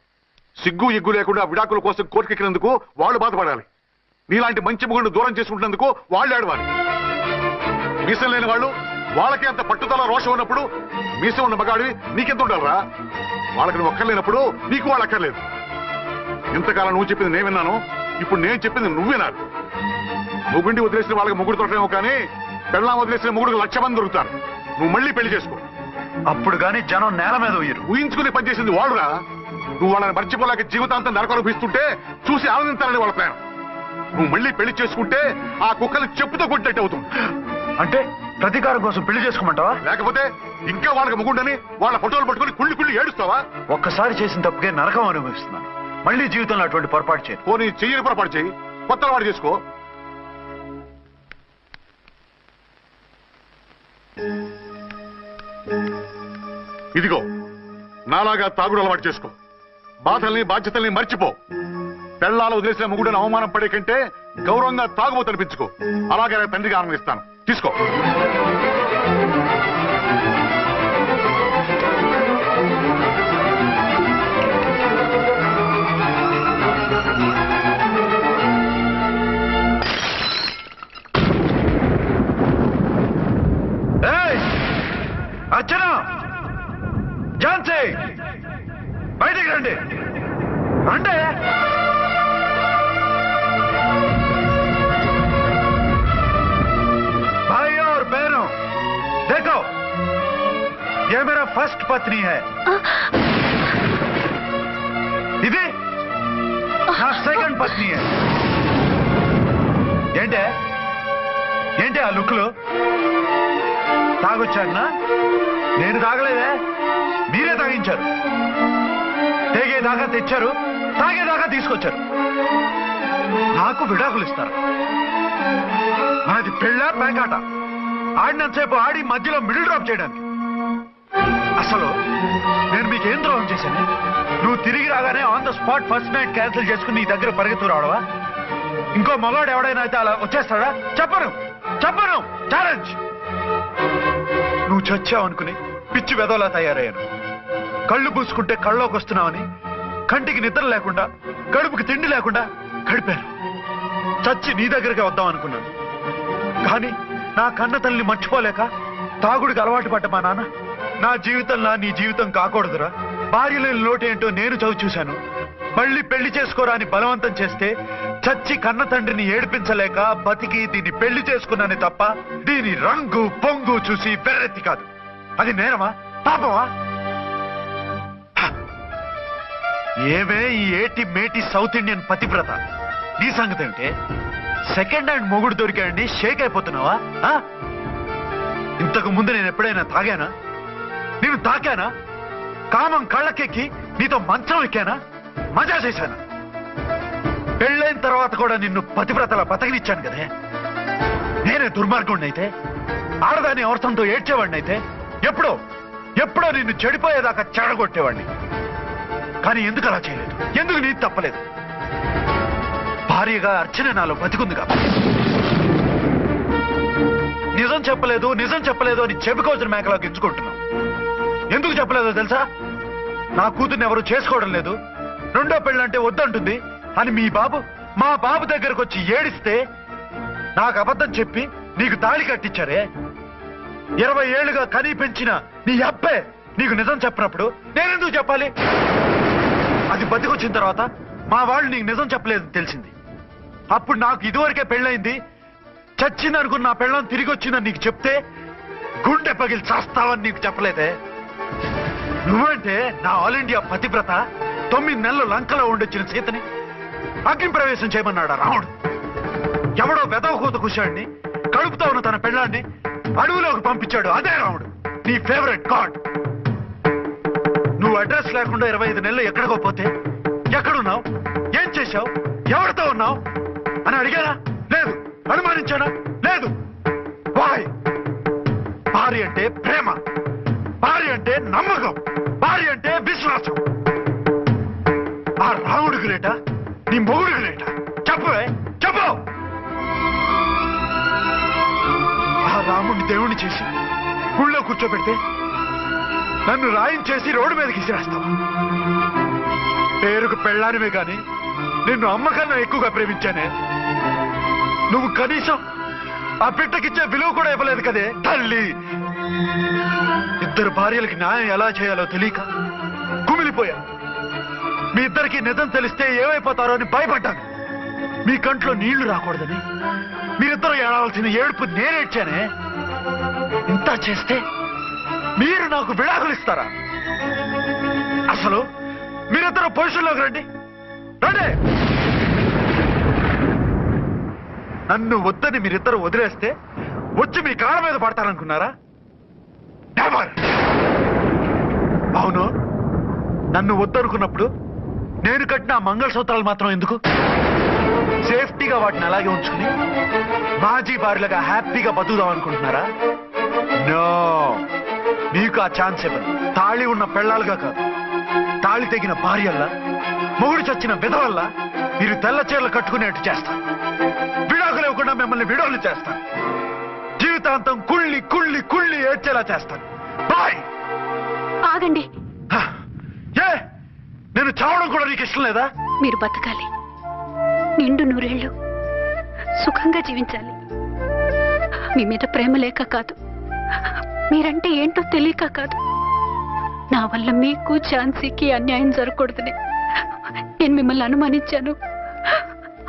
S2: సిగ్గు ఎగ్గు లేకుండా విడాకుల కోసం కోర్టుకెక్కినందుకు వాళ్ళు బాధపడాలి. నీలాంటి మంచి మొగుడిని దూరం చేసుకుంటున్నందుకు వాళ్ళు ఏడవాలి. మీసం లేని వాళ్ళు, వాళ్ళకి అంత పట్టుదల రోషం ఉన్నప్పుడు మీసం ఉన్న మగాడివి నీకెంత ఉండాలరా? వాళ్ళకి నువ్వు ఒక్కర్లేనప్పుడు నీకు వాళ్ళు అక్కర్లేదు. ఇంతకాలం నువ్వు చెప్పింది నేను విన్నాను, ఇప్పుడు నేను చెప్పింది నువ్వు వినాలి. మొగుడిని వదిలేసిన వాళ్ళకి మొగుడు తోటేమో కానీ పెళ్ళాం వదిలేసిన మొగుడికి 1,00,000 మంది దొరుకుతారు. నువ్వు మళ్ళీ పెళ్లి చేసుకో.
S6: అప్పుడు గాని జనం నేల మీద ఉయ్యరు.
S2: ఊహించుకుని పనిచేసింది వాళ్ళురా. నువ్వు వాళ్ళని మర్చిపోలేక జీవితాంతం నరకనుభవిస్తుంటే చూసి ఆనందించాలని వాళ్ళ ప్లాన్. నువ్వు మళ్ళీ పెళ్లి చేసుకుంటే ఆ కుక్కలు చెప్పుతో కొట్టినట్టు అవుతుంది.
S6: అంటే ప్రతీకారం కోసం పెళ్లి చేసుకోమంటావా?
S2: లేకపోతే ఇంకా వాళ్ళకి మొగుండని వాళ్ళ ఫోటోలు పట్టుకుని కుళ్ళి కుళ్ళి ఏడుస్తావా?
S6: ఒక్కసారి చేసిన తప్పుకే నరకం అనుభవిస్తున్నాను. మళ్ళీ జీవితంలో అటువంటి పొరపాటు చేయను.
S2: పోనీ చెయ్యని పొరపాటు చెయ్యి, కొత్త వాడు చేసుకో. ఇదిగో నాలాగా తాగుడు అలవాటు చేసుకో. బాధల్ని బాధ్యతల్ని మర్చిపో. పెళ్ళాలు వదిలేసిన మొగుడని అవమానం పడే కంటే గౌరవంగా తాగుబోతు అనిపించుకో. అలాగే తండ్రికి ఆనందిస్తాను. తీసుకో.
S6: అర్చన, ఝాన్సీ, బయటికి రండి. అంటే भाई और बहनों, देखो, ये मेरा फर्स्ट पत्नी है. ఇది నా సెకండ్ పత్ని. ఏంటి ఆ లుక్లు? తాగొచ్చానా? నేను తాగలేదే, మీరే తాగించారు. తేగేదాకా తెచ్చారు, తాగేదాకా తీసుకొచ్చారు. నాకు విడాకులు ఇస్తారు. నాది పెళ్ళ పేకాట. ఆడినంతసేపు ఆడి మధ్యలో మిడిల్ డ్రాప్ చేయడానికి. అసలు నేను మీకేం ద్రోహం చేశాను? నువ్వు తిరిగి రాగానే on the spot first night cancel చేసుకుని నీ దగ్గర పరిగెత్తు రావడవా? ఇంకో మగాడు ఎవడైనా అయితే అలా వచ్చేస్తాడా? చెప్పను, ఛాలెంజ్. నువ్వు చచ్చావు అనుకుని పిచ్చి వెదవలా తయారయ్యాను. కళ్ళు పూసుకుంటే కళ్ళలోకి వస్తున్నావని కంటికి నిద్ర లేకుండా, కడుపుకి తిండి లేకుండా గడిపాను. చచ్చి నీ దగ్గరికి వద్దాం అనుకున్నాను. కానీ నా కన్న తల్లిని మర్చిపోలేక తాగుడికి అలవాటు పడ్డ మా నాన్న, నా జీవితంలా నీ జీవితం కాకూడదురా, భార్య లేని లోటు ఏంటో నేను చవి చూశాను. మళ్ళీ పెళ్లి చేసుకోరా అని బలవంతం చేస్తే చచ్చి కన్న తండ్రిని ఏడిపించలేక బతికి దీన్ని పెళ్లి చేసుకున్నానే తప్ప దీని రంగు పొంగు చూసి వెర్రెత్తి కాదు. అది నేరమా, పాపమా? ఏవే ఈ ఏటి మేటి సౌత్ ఇండియన్ పతివ్రత, నీ సంగతి ఏంటే? సెకండ్ హ్యాండ్ మొగుడు దొరికాడండి షేక్ అయిపోతున్నావా? ఇంతకు ముందు నేను ఎప్పుడైనా తాగానా? నేను తాకానా? కామం కళ్ళకెక్కి నీతో మంచం ఎక్కానా? మజా చేశానా? పెళ్ళైన తర్వాత కూడా నిన్ను పతివ్రతలా బతకనిచ్చాను కదే. నేనే దుర్మార్గుడిని అయితే, ఆడదాన్ని అవసరంతో ఏడ్చేవాడిని అయితే, ఎప్పుడో నిన్ను చెడిపోయేదాకా చెడగొట్టేవాడిని. కానీ ఎందుకు అలా చేయలేదు? ఎందుకు నీది తప్పలేదు? భార్యగా అర్చన నాలో బతికుంది కాబట్టి. నిజం చెప్పలేదు అని చెప్పుకోవచ్చిన మేకలాగా ఇచ్చుకుంటున్నావు. ఎందుకు చెప్పలేదో తెలుసా? నా కూతుర్ని ఎవరు చేసుకోవడం లేదు, రెండో పెళ్ళంటే వద్దంటుంది అని మా బాబు దగ్గరకు వచ్చి ఏడిస్తే నాకు అబద్ధం చెప్పి నీకు తాళి కట్టించారే. 20 ఏళ్లుగా కనీ పెంచిన నీ అబ్బే నీకు నిజం చెప్పినప్పుడు నేనెందుకు చెప్పాలి? అది బతికొచ్చిన తర్వాత మా వాళ్ళు నీకు నిజం చెప్పలేదని తెలిసింది. అప్పుడు నాకు ఇదివరకే పెళ్ళయింది, చచ్చిందనుకున్న నా పెళ్ళం తిరిగి వచ్చిందని నీకు చెప్తే గుండె పగిలి చేస్తావని నీకు చెప్పలేదే. నువ్వంటే నా ఆల్ ఇండియా పతివ్రత 9 నెలలు లంకలో ఉండొచ్చిన సీతని అగ్ని ప్రవేశం చేయమన్నాడు రాముడు. ఎవడో వెదవ కూత కుషాడిని కడుపుతో ఉన్న తన పెళ్ళాన్ని అడవిలోకి పంపించాడు అదే రాముడు, నీ ఫేవరెట్ గాడ్. నువ్వు అడ్రస్ లేకుండా 25 నెలలు ఎక్కడికో పోతే ఎక్కడున్నావు, ఏం చేశావు, ఎవరితో ఉన్నావు అని అడిగానా? లేదు. అనుమానించానా? లేదు. వాయ్? భార్య అంటే ప్రేమ, భార్య అంటే నమ్మకం, భార్య అంటే విశ్వాసం. ఆ రాముడు గ్రేటా, నీ మొగుడు గ్రేటా? చెప్పవే, చెప్పు. ఆ రాముడిని దేవుణ్ణి చేసి గుళ్ళో కూర్చోబెడితే నన్ను రాయించేసి రోడ్డు మీదకి విసిరేస్తావా? పేరుకు పెళ్ళానివే కాని నిన్ను అమ్మకన్నా ఎక్కువగా ప్రేమించానే. నువ్వు కనీసం ఆ బిడ్డకిచ్చే విలువ కూడా ఇవ్వలేదు కదే తల్లి. 2 భార్యలకి న్యాయం ఎలా చేయాలో తెలియక కుమిలిపోయా. మీ ఇద్దరికి నిజం తెలిస్తే ఏమైపోతారో అని భయపడ్డాను. మీ కంట్లో నీళ్లు రాకూడదని మీరిద్దరూ ఏడవలసిన ఏడుపు నేనేడ్చానే. ఇంత చేస్తే మీరు నాకు విడాకులు ఇస్తారా? అసలు మీరిద్దరూ పొజిషన్లోకి రండి. నన్ను వద్దని మీరిద్దరు వదిలేస్తే వచ్చి మీ కాళ్ళ మీద పడతారనుకున్నారా? నెవర్. అవును, నన్ను వద్దనుకున్నప్పుడు నేను కట్టిన మంగళసూత్రాలు మాత్రం ఎందుకు? సేఫ్టీగా వాటిని అలాగే ఉంచుకుని మాజీ భార్యలుగా హ్యాపీగా బతుకుదాం అనుకుంటున్నారా? నో, మీకు ఆ ఛాన్స్ ఇవ్వను. తాళి ఉన్న పెళ్ళాలుగా కాదు, తాళి తెగిన భార్యల్లా, మొగుడు చచ్చిన విధవల్లా మీరు తెల్ల చీరలు కట్టుకునేట్టు చేస్తాను. విడాకులు ఇవ్వకుండా మిమ్మల్ని విడాకులు చేస్తాను. జీవితాంతం కుళ్ళి కుళ్ళి కుళ్ళి ఏడ్చేలా చేస్తాను. బాయ్.
S4: ఆగండి.
S6: ఏ, నేను చావడం కూడా నీకు ఇష్టం లేదా?
S4: మీరు బతకాలి, నిండు 100 ఏళ్ళు సుఖంగా జీవించాలి. మీ మీద ప్రేమ లేక కాదు, మీరంటే ఏంటో తెలియక కాదు. నా వల్ల మీకు ఝాన్సీకి అన్యాయం జరగకూడదని నేను మిమ్మల్ని అనుమానించాను,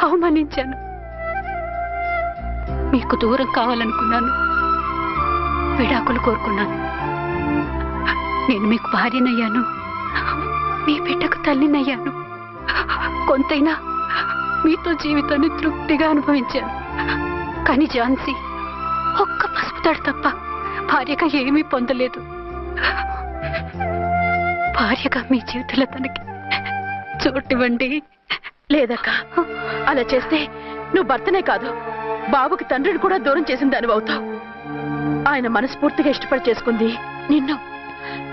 S4: అవమానించాను. మీకు దూరం కావాలనుకున్నాను, విడాకులు కోరుకున్నాను. నేను మీకు భార్యనయ్యాను, మీ బిడ్డకు తల్లినయ్యాను. కొంతైనా మీతో జీవితాన్ని తృప్తిగా అనుభవించాను. కానీ ఝాన్సీ ఒక్క పసుపుతాడు తప్ప భార్యగా ఏమీ పొందలేదు. భార్యగా మీ జీవితంలో తనకి చోటివ్వండి.
S5: లేదక్క, అలా చేస్తే నువ్వు భర్తనే కాదు, బాబుకి తండ్రిని కూడా దూరం చేసిన దానివి అవుతావు. ఆయన మనస్ఫూర్తిగా ఇష్టపడి చేసుకుంది నిన్ను,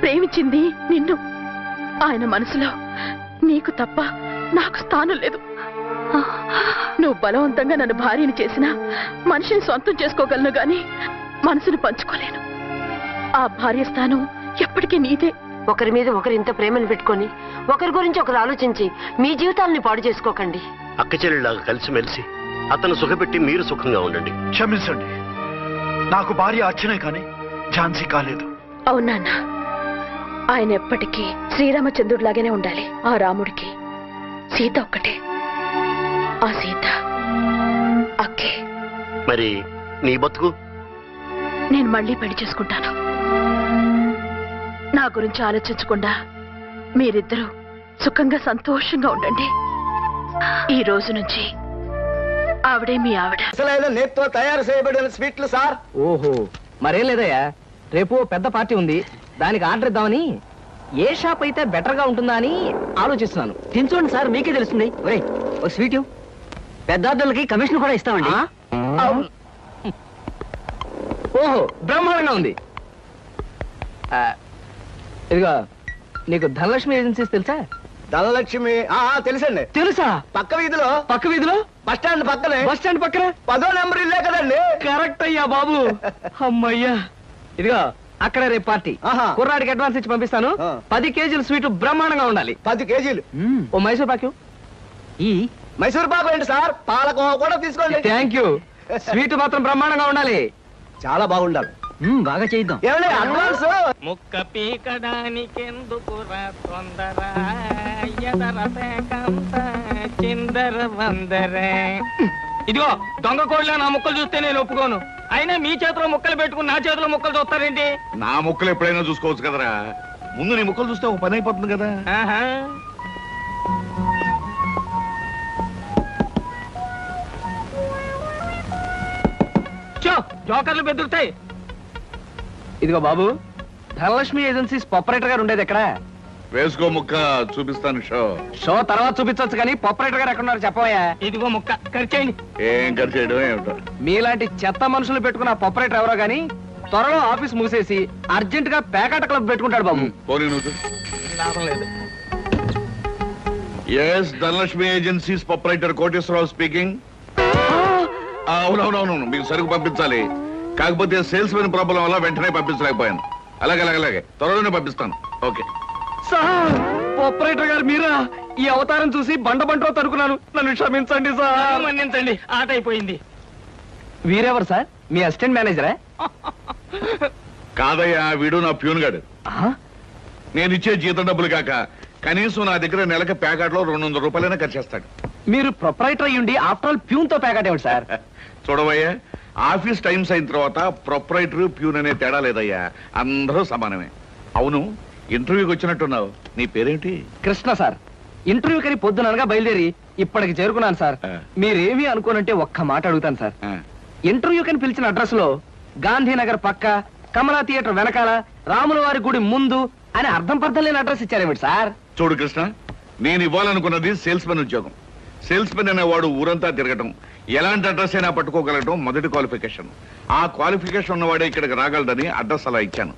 S5: ప్రేమించింది నిన్ను. ఆయన మనసులో నీకు తప్ప నాకు స్థానం లేదు. నువ్వు బలవంతంగా నన్ను భార్యని చేసినా మనిషిని సొంతం చేసుకోగలను గాని మనసుని పంచుకోలేను. ఆ భార్య స్థానం ఎప్పటికీ నీదే.
S8: ఒకరి మీద ఒకరు ఇంత ప్రేమను పెట్టుకొని ఒకరి గురించి ఒకరు ఆలోచించి మీ జీవితాలని పాడు చేసుకోకండి.
S9: అక్క చెల్లెళ్ళలాగా కలిసిమెలిసి అతను సుఖపెట్టి మీరు సుఖంగా ఉండండి.
S6: క్షమించండి, నాకు భార్య అర్చనే కానీ ఝాన్సీ కాలేదు.
S5: అవునా? ఆయన ఎప్పటికీ శ్రీరామచంద్రుడిలాగానే ఉండాలి. ఆ రాముడికి సీత ఒక్కటే. ఆ సీత అక్కే.
S9: మరి నీ బతుకు?
S5: నేను మళ్ళీ పెళ్లి చేసుకుంటాను. నా గురించి ఆలోచించకుండా మీరిద్దరూ సుఖంగా సంతోషంగా ఉండండి. ఈ రోజు నుంచి ఆవిడే మీ ఆవిడ.
S1: నేతితో తయారు చేయబడిన స్వీట్లు సార్.
S10: ఓహో, మరేం లేదయ్యా, రేపు పెద్ద పార్టీ ఉంది, దానికి ఆర్డర్ ఇద్దామని. ఏ షాప్ అయితే బెటర్ గా ఉంటుందా అని ఆలోచిస్తున్నాను. తినచూడండి సార్, మీకే తెలుస్తుంది. ఒరేయ్, ఒక స్వీట్ పెద్ద ఆర్డర్లకి కమిషన్ కూడా ఇస్తామండి. ఓహో, బ్రహ్మాండంగా ఉంది. ఇదిగో, నీకు ధనలక్ష్మి ఏజెన్సీస్ తెలుసా?
S1: ధనలక్ష్మి తెలుసండి.
S10: తెలుసా?
S1: పక్క వీధిలో బస్ స్టాండ్ పక్కనే 10వ నెంబర్ ఇల్లే కదండి.
S10: కరెక్ట్ అయ్యా బాబు. అమ్మయ్యా. ఇదిగో, అక్కడ రేపు పార్టీ. కుర్రాడికి అడ్వాన్స్ ఇచ్చి పంపిస్తాను. 10 కేజీల స్వీట్ బ్రహ్మాండంగా ఉండాలి.
S1: 10 కేజీలు.
S10: ఓ మైసూర్ పాకు. ఈ
S1: మైసూర్ పాకు ఏంటి సార్, పాలకోవా కూడా తీసుకోండి.
S10: Thank you. స్వీట్ మాత్రం బ్రహ్మాండంగా ఉండాలి.
S1: చాలా బాగుండాలి.
S10: బాగా చేద్దాం.
S1: ఏమండి అడ్వాన్స్?
S10: ముక్క పీకడానికెందుకురా తొందర, ఎదరసేకంత చిందర వందర. ఇదిగో, దొంగ కోళ్ళ నా ముక్కలు చూస్తే నేను ఒప్పుకోను. అయినా మీ చేతిలో ముక్కలు పెట్టుకుని నా చేతిలో ముక్కలు చూస్తారేంటి?
S6: నా ముక్కలు ఎప్పుడైనా చూసుకోవచ్చు కదరా. ముందు నీ ముక్కలు చూస్తే ఒక పని అయిపోతుంది కదా.
S10: జోకర్లు బెదురుతాయి. ఇదిగో బాబు, ధనలక్ష్మి ఏజెన్సీస్ ఆపరేటర్ గారు ఉండేది ఎక్కడ?
S6: వేసుకో ముక్క, చూపిస్తాను.
S10: షో తర్వాత చూపించవచ్చు కానీ ఆపరేటర్ గారు ఎక్కడున్నారు చెప్పవయ్యా. ఇదిగో ముక్క, ఖర్చేయండి.
S6: ఏం ఖర్చు చేయడం ఏమిటో.
S10: మీలాంటి చెత్త మనుషులు పెట్టుకున్న ఆపరేటర్ ఎవరో గానీ త్వరలో ఆఫీస్ మూసేసి అర్జెంట్ గా పేకాట క్లబ్ పెట్టుకుంటాడు బాబు.
S6: పోనీ నువ్వు.
S10: లాభం లేదు.
S6: Yes, Dhanalakshmi agencies proprietor Koteswara Rao speaking. అవునవునవును, మీకు సరుకు పంపించాలి. కాకపోతే సేల్స్ మెన్ ప్రాబ్లం వల్ల వెంటనే పంపించలేకపోయాను. అలాగే త్వరలోనే పంపిస్తాను. Okay
S10: sir. ఆపరేటర్ గారు మీరా? ఈ అవతారం చూసి బండలో తరుకున్నాను. నన్ను క్షమించండి సార్. మన్నించండి, ఆట అయిపోయింది. వీరెవరు సార్? మీ అసిస్టెంట్ మేనేజరా?
S6: కాదయ్యా, వీడు నా ప్యూన్ గాడు. నేను ఇచ్చే జీతం డబ్బులు కాక కనీసం నా దగ్గర నెలకి ప్యాకెట్లో 200 రూపాయలైనా ఖర్చు చేస్తాడు.
S10: మీరు ప్రొపరైటర్ అయ్యుండి ఆఫ్టర్ ఆల్ ప్యూన్ తో ప్యాకెట్ ఏమిటి సార్?
S6: చూడవయ్యా, ఆఫీస్ టైమ్స్ అయిన తర్వాత ప్రొపరైటర్ ప్యూన్ అనే తేడా లేదయ్యా, అందరూ సమానమే. అవును, ఇంటర్వ్యూకి వచ్చినట్టున్నావు. నీ పేరేంటి?
S10: కృష్ణ సార్. ఇంటర్వ్యూ కని పొద్దుననగా బయలుదేరి ఇప్పటికి చేరుకున్నాను సార్. మీరేమీ అనుకోనంటే ఒక్క మాట అడుగుతాను సార్. ఇంటర్వ్యూ కని పిలిచిన అడ్రస్ లో గాంధీనగర్ పక్క, కమలా థియేటర్ వెనకాల, రాముల వారి గుడి ముందు అని అర్థం పర్థం లేని అడ్రస్ ఇచ్చారేమిటి సార్?
S6: చూడు కృష్ణ, నేను ఇవ్వాలనుకున్నది సేల్స్ మెన్ ఉద్యోగం. సేల్స్ మెన్ అనేవాడు ఊరంతా తిరగటం, ఎలాంటి అడ్రస్ అయినా పట్టుకోగలగటం మొదటి క్వాలిఫికేషన్. ఆ క్వాలిఫికేషన్ ఉన్నవాడే ఇక్కడికి రాగలడని అడ్రస్ అలా ఇచ్చాను.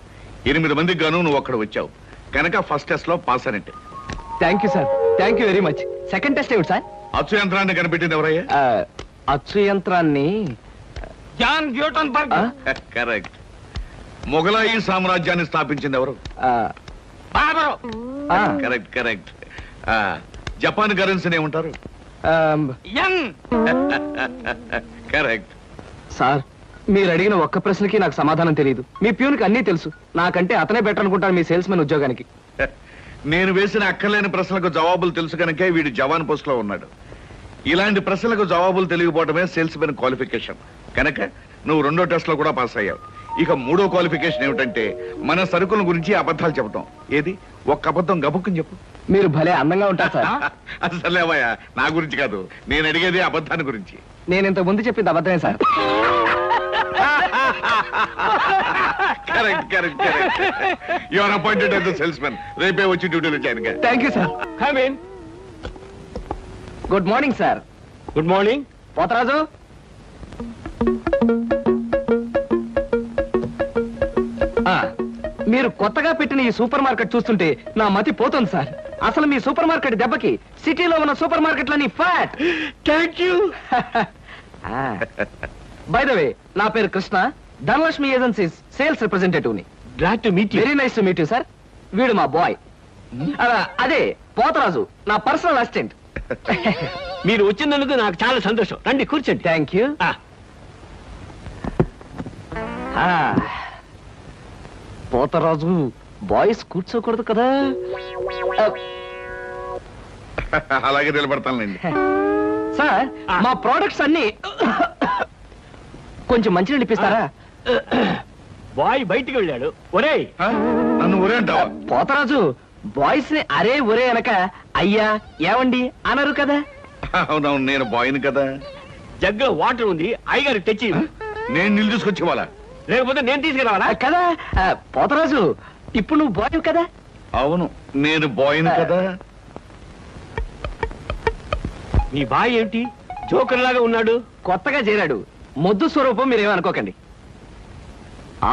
S6: 8 మందికి గాను నువ్వు అక్కడ వచ్చావు కనుక ఫస్ట్ టెస్ట్ లో పాస్ అనేట్టు.
S10: Thank you sir, thank you very much. Second test ఏమిటి సార్?
S6: అచ్చు యంత్రాన్ని కనిపెట్టింది ఎవరయ్యా?
S10: అచ్చు యంత్రాన్ని జాన్ న్యూటన్ బర్గ్.
S6: కరెక్ట్. మొఘలాయి సామ్రాజ్యాన్ని స్థాపించింది ఎవరు? కరెక్ట్. జపాన్ కరెన్సీని ఏమంటారు? కరెక్ట్.
S10: సార్, మీరు అడిగిన ఒక్క ప్రశ్నకి నాకు సమాధానం తెలియదు. మీ ప్యూన్కి అన్నీ తెలుసు. నాకంటే అతనే బెటర్ అనుకుంటాను మీ సేల్స్ మెన్ ఉద్యోగానికి.
S6: నేను వేసిన అక్కర్లేని ప్రశ్నలకు జవాబులు తెలుసు కనుకే వీడు జవాన్ పోస్ట్ లో ఉన్నాడు. ఇలాంటి ప్రశ్నలకు జవాబులు తెలియకపోవడమే సేల్స్ మెన్ క్వాలిఫికేషన్. కనుక నువ్వు 2వ టెస్ట్ లో కూడా పాస్ అయ్యావు. ఇక 3వ క్వాలిఫికేషన్ ఏమిటంటే మన సరుకుల గురించి అబద్ధాలు చెప్పడం. ఏది, ఒక్క అబద్ధం గబుక్కుని చెప్పు.
S10: మీరు భలే అందంగా ఉంటారు సార్.
S6: అసలేవయ్యా, నా గురించి కాదు, నేను అడిగేది అబద్ధాన్ని గురించి.
S10: నేను ఇంతకు ముందు చెప్పింది అబద్ధమే sir.
S6: Correct. You are appointed as the salesmen. రేపే వచ్చి డ్యూటీలో జాయిన్ గా.
S10: Thank you sir. Good morning sir.
S1: Good morning.
S10: Potharaju, మీరు కొత్తగా పెట్టిన ఈ సూపర్ మార్కెట్ చూస్తుంటే నా మతి పోతుంది సార్. అసలు మీ సూపర్ మార్కెట్ దెబ్బకి సిటీలో ఉన్న సూపర్ మార్కెట్లన్నీ fat.
S1: Thank you.
S10: By the way, నా పేరు Krishna, Dhanalakshmi agencies sales representative ని.
S1: Glad to meet you.
S10: Very nice to meet you sir. వీడు మా బాయ్. అదే పోతరాజు, నా పర్సనల్ అసిస్టెంట్.
S1: మీరు వచ్చినందుకు నాకు చాలా సంతోషం. రండి కూర్చోండి.
S10: Thank you. పోతరాజు, బాయ్స్ కూర్చోకూడదు కదా.
S6: అలాగే నిలబడతానులేండి.
S10: సార్ మా ప్రోడక్ట్స్ అన్ని కొంచెం మంచినీళ్ళు ఇప్పిస్తారా?
S11: బాయ్ బయటికి వెళ్ళాడు. ఒరేయ్,
S6: నన్ను ఊరే అంటావా?
S10: పోతరాజు బాయ్స్ ని అరే ఒరే అనక అయ్యా ఏవండి అనరు కదా.
S6: అవునవును, నేను బాయ్ని కదా.
S11: జగ్గులో వాటర్ ఉంది, అయ్యగారు తెచ్చి.
S6: నేను నీళ్ళు తీసుకొచ్చి ఇవ్వాలా?
S11: లేకపోతే నేను తీసుకురావాలా?
S10: కదా పోతరాజు, ఇప్పుడు నువ్వు బాయ్ కదా.
S6: అవును, నేను బాయ్ని కదా.
S11: మీ బాయ్ ఏంటి జోకర్ లాగా ఉన్నాడు?
S10: కొత్తగా చేరాడు, మొద్దు స్వరూపం మీరేమనుకోకండి.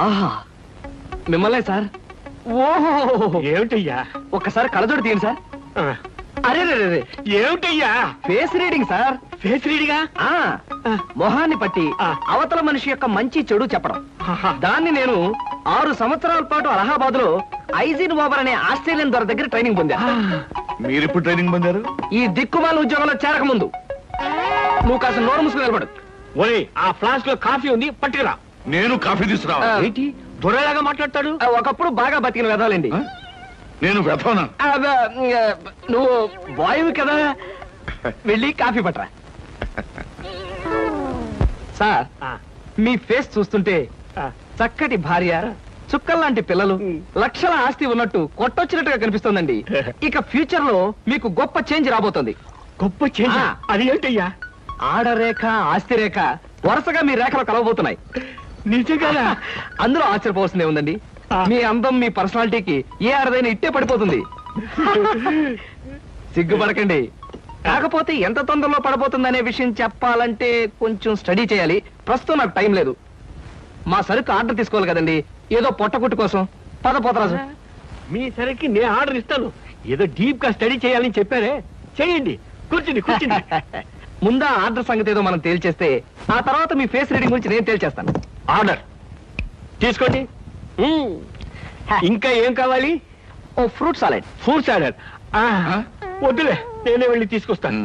S10: ఆహా, మిమ్మల్నే సార్. ఓహో,
S11: ఏమిటయ్యా?
S10: ఒక్కసారి కళ్ళజోడు తీయండి సార్. అరే రే,
S11: ఏమిటయ్యా?
S10: Face reading sir.
S11: ఫేస్ రీడింగా?
S10: మొహాన్ని పట్టి అవతల మనిషి యొక్క మంచి చెడు చెప్పడం. దాన్ని నేను 6 సంవత్సరాల పాటు అలహాబాద్ లో ఐజిన్ ఓవర్ అనే ఆస్ట్రేలియన్ దొర దగ్గర ట్రైనింగ్ పొందా.
S6: మీరెప్పుడు ట్రైనింగ్ పొందారు?
S10: ఈ దిక్కుమాల ఉద్యోగంలో చేరక ముందు. నువ్వు కాస్త నోరు మూసుకుని నిలబడు.
S11: ఒరే, ఆ ఫ్లాస్క్ లో కాఫీ ఉంది, పట్టుకురా.
S6: నేను కాఫీ తీసుకురా.
S11: ఏంటి దొరలాగా మాట్లాడతాడు?
S10: ఒకప్పుడు బాగా బతికిన వెదాలండి.
S6: నేను వెతవనా?
S10: నువ్వు బాయ్ కదా, వెళ్ళి కాఫీ పట్టరా. సార్, మీ ఫేస్ చూస్తుంటే చక్కటి భార్య, చుక్కల్లాంటి పిల్లలు, లక్షల ఆస్తి ఉన్నట్టు కొట్టొచ్చినట్టుగా కనిపిస్తోందండి. ఇక ఫ్యూచర్ లో మీకు గొప్ప చేంజ్ రాబోతుంది.
S11: గొప్ప చేంజ్? అది ఏంటయ్యా?
S10: ఆడరేఖ, ఆస్తి రేఖ వరుసగా మీ రేఖలు కలవబోతున్నాయి.
S11: నిజంగా?
S10: అందులో ఆశ్చర్యపోవాల్సిందే ఉందండి. మీ అందం, మీ పర్సనాలిటీకి ఏ ఆడదైనా ఇట్టే పడిపోతుంది. సిగ్గుపడకండి. కాకపోతే ఎంత తొందరలో పడబోతుందనే విషయం చెప్పాలంటే కొంచెం స్టడీ చేయాలి. ప్రస్తుతం నాకు టైం లేదు. మా సరుకు ఆర్డర్ తీసుకోవాలి కదండి, ఏదో పొట్టకుట్టు కోసం. పోతరాజు,
S11: మీ సరికి నేను ఆర్డర్ ఇస్తాను. ఏదో డీప్ గా స్టడీ చేయాలని చెప్పారే, చేయండి. కూర్చుని కూర్చుని.
S10: ముందా ఆర్డర్ సంగతి ఏదో మనం తేల్చేస్తే ఆ తర్వాత మీ ఫేస్ రీడింగ్ గురించి నేను తేల్చేస్తాను.
S11: ఆర్డర్ తీసుకోండి. ఇంకా ఏం కావాలి?
S10: ఓ ఫ్రూట్ సాలెడ్.
S11: ఫ్రూట్ సాలెడ్ వద్దులే, నేనే వెళ్ళి తీసుకొస్తాను.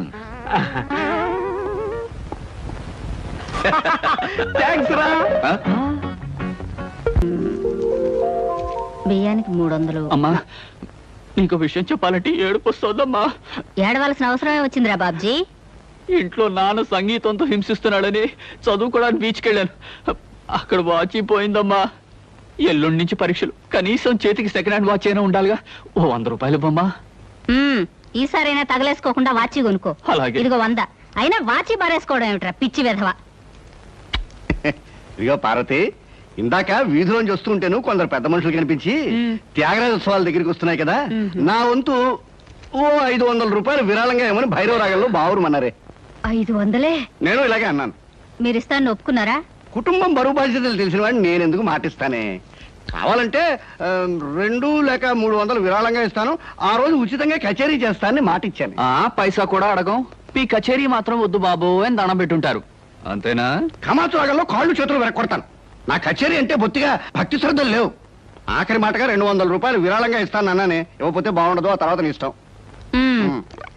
S10: థ్యాంక్స్ రా.
S12: బియ్యానికి 300.
S11: అమ్మా, నీకు విషయం చెప్పాలంటే ఏడుపు వస్తుందమ్మా.
S12: ఏడవలసిన అవసరమే వచ్చిందిరా బాబ్జీ.
S11: ఇంట్లో నాన్న సంగీతంతో హింసిస్తున్నాడని చదువుకోవడానికి బీచ్కి వెళ్ళాను. అక్కడ వాచ్ పోయిందమ్మా. ఎల్లుండి నుంచి పరీక్షలు, కనీసం చేతికి సెకండ్ హ్యాండ్ వాచ్ అయినా ఉండాలిగా. ఓ 100 రూపాయలు బొమ్మా.
S12: ఈసారైనా తగలేసుకోకుండా వాచి కొనుక్కో.
S11: అలాగే.
S12: ఇదిగో 100. అయినా వాచి బారేసుకోవడం ఏమిట్రా పిచ్చి వెధవ.
S9: ఇదిగో పార్వతి, ఇందాక వీధిలోంచి వస్తుంటేను కొందరు పెద్ద మనుషులు కనిపించి త్యాగరాజోత్సవాల దగ్గరికి వస్తున్నాయి కదా, నా వంతు ఓ 500 రూపాయలు విరాళంగా ఏమని భైరవ రాగంలో బావురమన్నారే.
S12: 500?
S9: నేను ఇలాగే అన్నాను.
S12: మీరిస్తాను ఒప్పుకున్నారా?
S9: కుటుంబం బరువు బాధ్యతలు తెలిసిన వాడిని నేను ఎందుకు మాటిస్తానే. కావాలంటే 2 లేక 300 విరాళంగా ఇస్తాను. ఆ రోజు ఉచితంగా కచేరీ చేస్తానని మాటిచ్చాను.
S10: పైసా కూడా అడగం. మీ కచేరీ మాత్రం వద్దు బాబు అని దండం పెట్టుంటారు, అంతేనా?
S9: కమాతు రాగంలో కాళ్ళు చేతులు వెరకొడతాను. నా కచేరీ అంటే బొత్తిగా భక్తి శ్రద్ధలు లేవు. ఆఖరి మాటగా 200 రూపాయలు విరాళంగా ఇస్తాను అన్నానే. ఇవ్వకపోతే బాగుండదు, ఆ తర్వాత నీ ఇష్టం.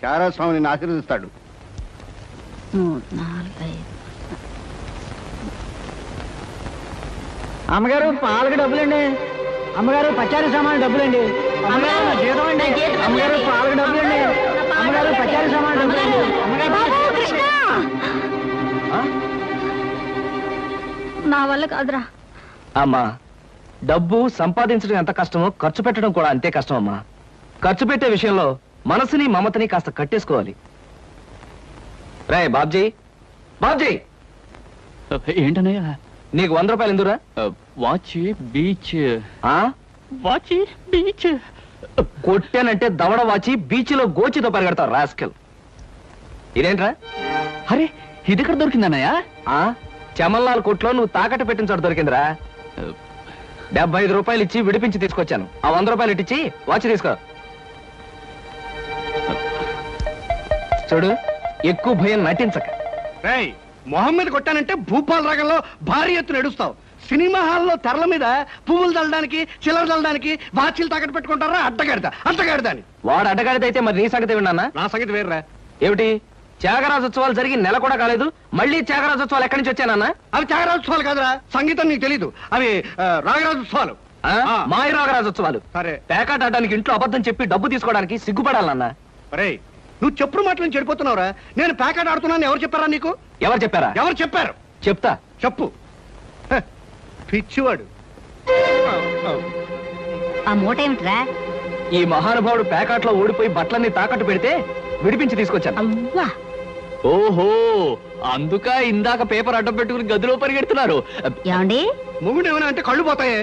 S9: చారాస్వామి నిన్ను ఆశీర్వదిస్తాడు.
S12: 3, 4, 5.
S10: అమ్మగారు పాలకు డబ్బులండి. అమ్మగారు పచారీ సామాన్ డబ్బులండి. అమ్మగారు నా జీతం అండి. అమ్మగారు పాలకు డబ్బులండి. అమ్మగారు పచారీ సామాన్ డబ్బులండి.
S12: నా వల్ల కాదురా.
S10: అమ్మా, డబ్బు సంపాదించడం ఎంత కష్టమో ఖర్చు పెట్టడం కూడా అంతే కష్టం అమ్మా. ఖర్చు పెట్టే విషయంలో మనసుని మమతని కాస్త కట్టేసుకోవాలి. రే బాబ్జీ, బాబ్జీ,
S11: ఏంటనయ్యా?
S10: నీకు 100 రూపాయలు ఎందురా?
S11: Watch beach.
S10: వాచ్ బీచ్ కొట్టానంటే దవడ వాచి బీచ్ లో గోచితో పరిగెడతావు రాస్కెల్. ఇదేంట్రా?
S11: అరే, ఇది ఎక్కడ దొరికిందన్నయ్యా?
S10: చమల్లాల్ కొట్లో నువ్వు తాకట్టు పెట్టిన చోట దొరికిందిరా. 75 రూపాయలు ఇచ్చి విడిపించి తీసుకొచ్చాను. ఆ 100 రూపాయలు ఇట్టించి వాచ్ తీసుకో. చూడు, ఎక్కువ భయం నటించక.
S9: మొహం మీద కొట్టానంటే భూపాల్ రాగంలో భారీ ఎత్తున ఎడుస్తావు. సినిమా హాల్లో తెరల మీద పువ్వులు చల్లడానికి, చిల్లర చల్లడానికి వాచీలు తాకట్టు పెట్టుకుంటారా? అడ్డగాడిదా అని.
S10: వాడు అడ్డగాడిదైతే మరి నీ సంగతి విన్నా?
S9: నా సంగతి వేర్రా.
S10: ఏమిటి, త్యాగరాజోత్సవాలు జరిగి నెల కూడా కాలేదు, మళ్ళీ త్యాగరాజోత్సవాలు ఎక్కడి నుంచి వచ్చానన్నా?
S9: అవి త్యాగరాజోత్సవాలు కాదురా, సంగీతం నీకు తెలీదు. అవి రాగరాజోత్సవాలు.
S10: మాయ రాగరాజోత్సవాలు.
S9: సరే,
S10: పేకాట ఆడడానికి ఇంట్లో అబద్ధం చెప్పి డబ్బు తీసుకోవడానికి సిగ్గుపడాలన్నా?
S9: అరే, నువ్వు చెప్పుడు మాటలు చెడిపోతున్నావురా. నేను ప్యాకెట్ ఆడుతున్నాను ఎవరు చెప్పారా నీకు?
S10: ఎవరు చెప్పారా?
S9: ఎవరు చెప్పారు?
S10: చెప్తా.
S9: చెప్పు. హ, పిచ్చివాడు.
S12: ఆ మూట ఏమిట్రా?
S10: ఈ మహానుభావుడు ప్యాకెట్లో ఓడిపోయి బట్టలన్నీ తాకట్టు పెడితే విడిపించి తీసుకొచ్చాను.
S12: అవ్వా,
S11: ఓహో, అందుక ఇందాక పేపర్ అడ్డం పెట్టుకుని గదిలో పరిగెడుతున్నారు.
S12: ఏమండి?
S9: మొగుడు ఏమైనా అంటే కళ్ళు పోతాయే.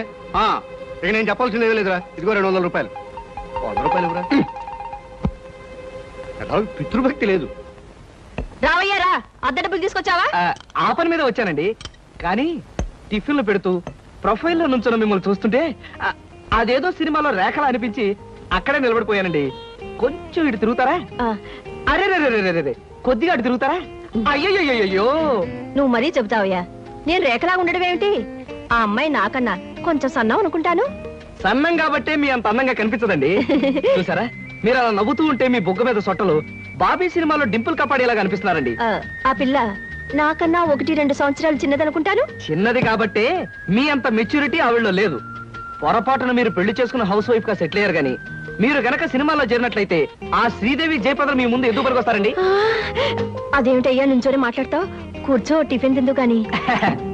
S9: ఇక నేను చెప్పాల్సింది ఏమీ లేదురా. ఇదిగో 200 రూపాయలు. 100 రూపాయలు ఇవ్వరా. పితృభక్తి లేదు.
S8: రావయ్యారా, అద్దె డబ్బులు తీసుకొచ్చావా?
S10: ఆ పని మీద వచ్చానండి. కానీ టిఫిన్లు పెడుతూ ప్రొఫైల్లో నుంచున్న మిమ్మల్ని చూస్తుంటే అదేదో సినిమాలో రేఖలా అనిపించి అక్కడే నిలబడిపోయానండి. కొంచెం ఇటు తిరుగుతారా? అరే రే, కొద్దిగా అటు తిరుగుతారా? అయ్యయ్యో,
S8: నువ్వు మరీ చెబుతావయ్యా. నేను రేఖలా ఉండడం ఏమిటి? ఆ అమ్మాయి నాకన్నా కొంచెం సన్నం అనుకుంటాను.
S10: సన్నం కాబట్టే మీ అంత అందంగా కనిపించదండి. చూసారా, మీరు అలా నవ్వుతూ ఉంటే మీ బొగ్గ మీద సొట్టలు బాబీ సినిమాలో డింపుల్ కపాడేలా కనిపిస్తున్నారండి.
S8: ఆ పిల్ల నాకన్నా 1-2 సంవత్సరాలు చిన్నదనుకుంటాను.
S10: చిన్నది కాబట్టే మీ అంత మెచ్యూరిటీ ఆవిడలో లేదు. పొరపాటున మీరు పెళ్లి చేసుకున్న హౌస్ వైఫ్ గా సెటిల్ అయ్యారు గానీ మీరు గనక సినిమాలో చేరినట్లయితే ఆ శ్రీదేవి జయప్రద మీ ముందు ఎందుకు వస్తారండి?
S8: అదేమిటయ్యా నుంచోనే మాట్లాడతావు? కూర్చో, టిఫిన్ తిందు గాని.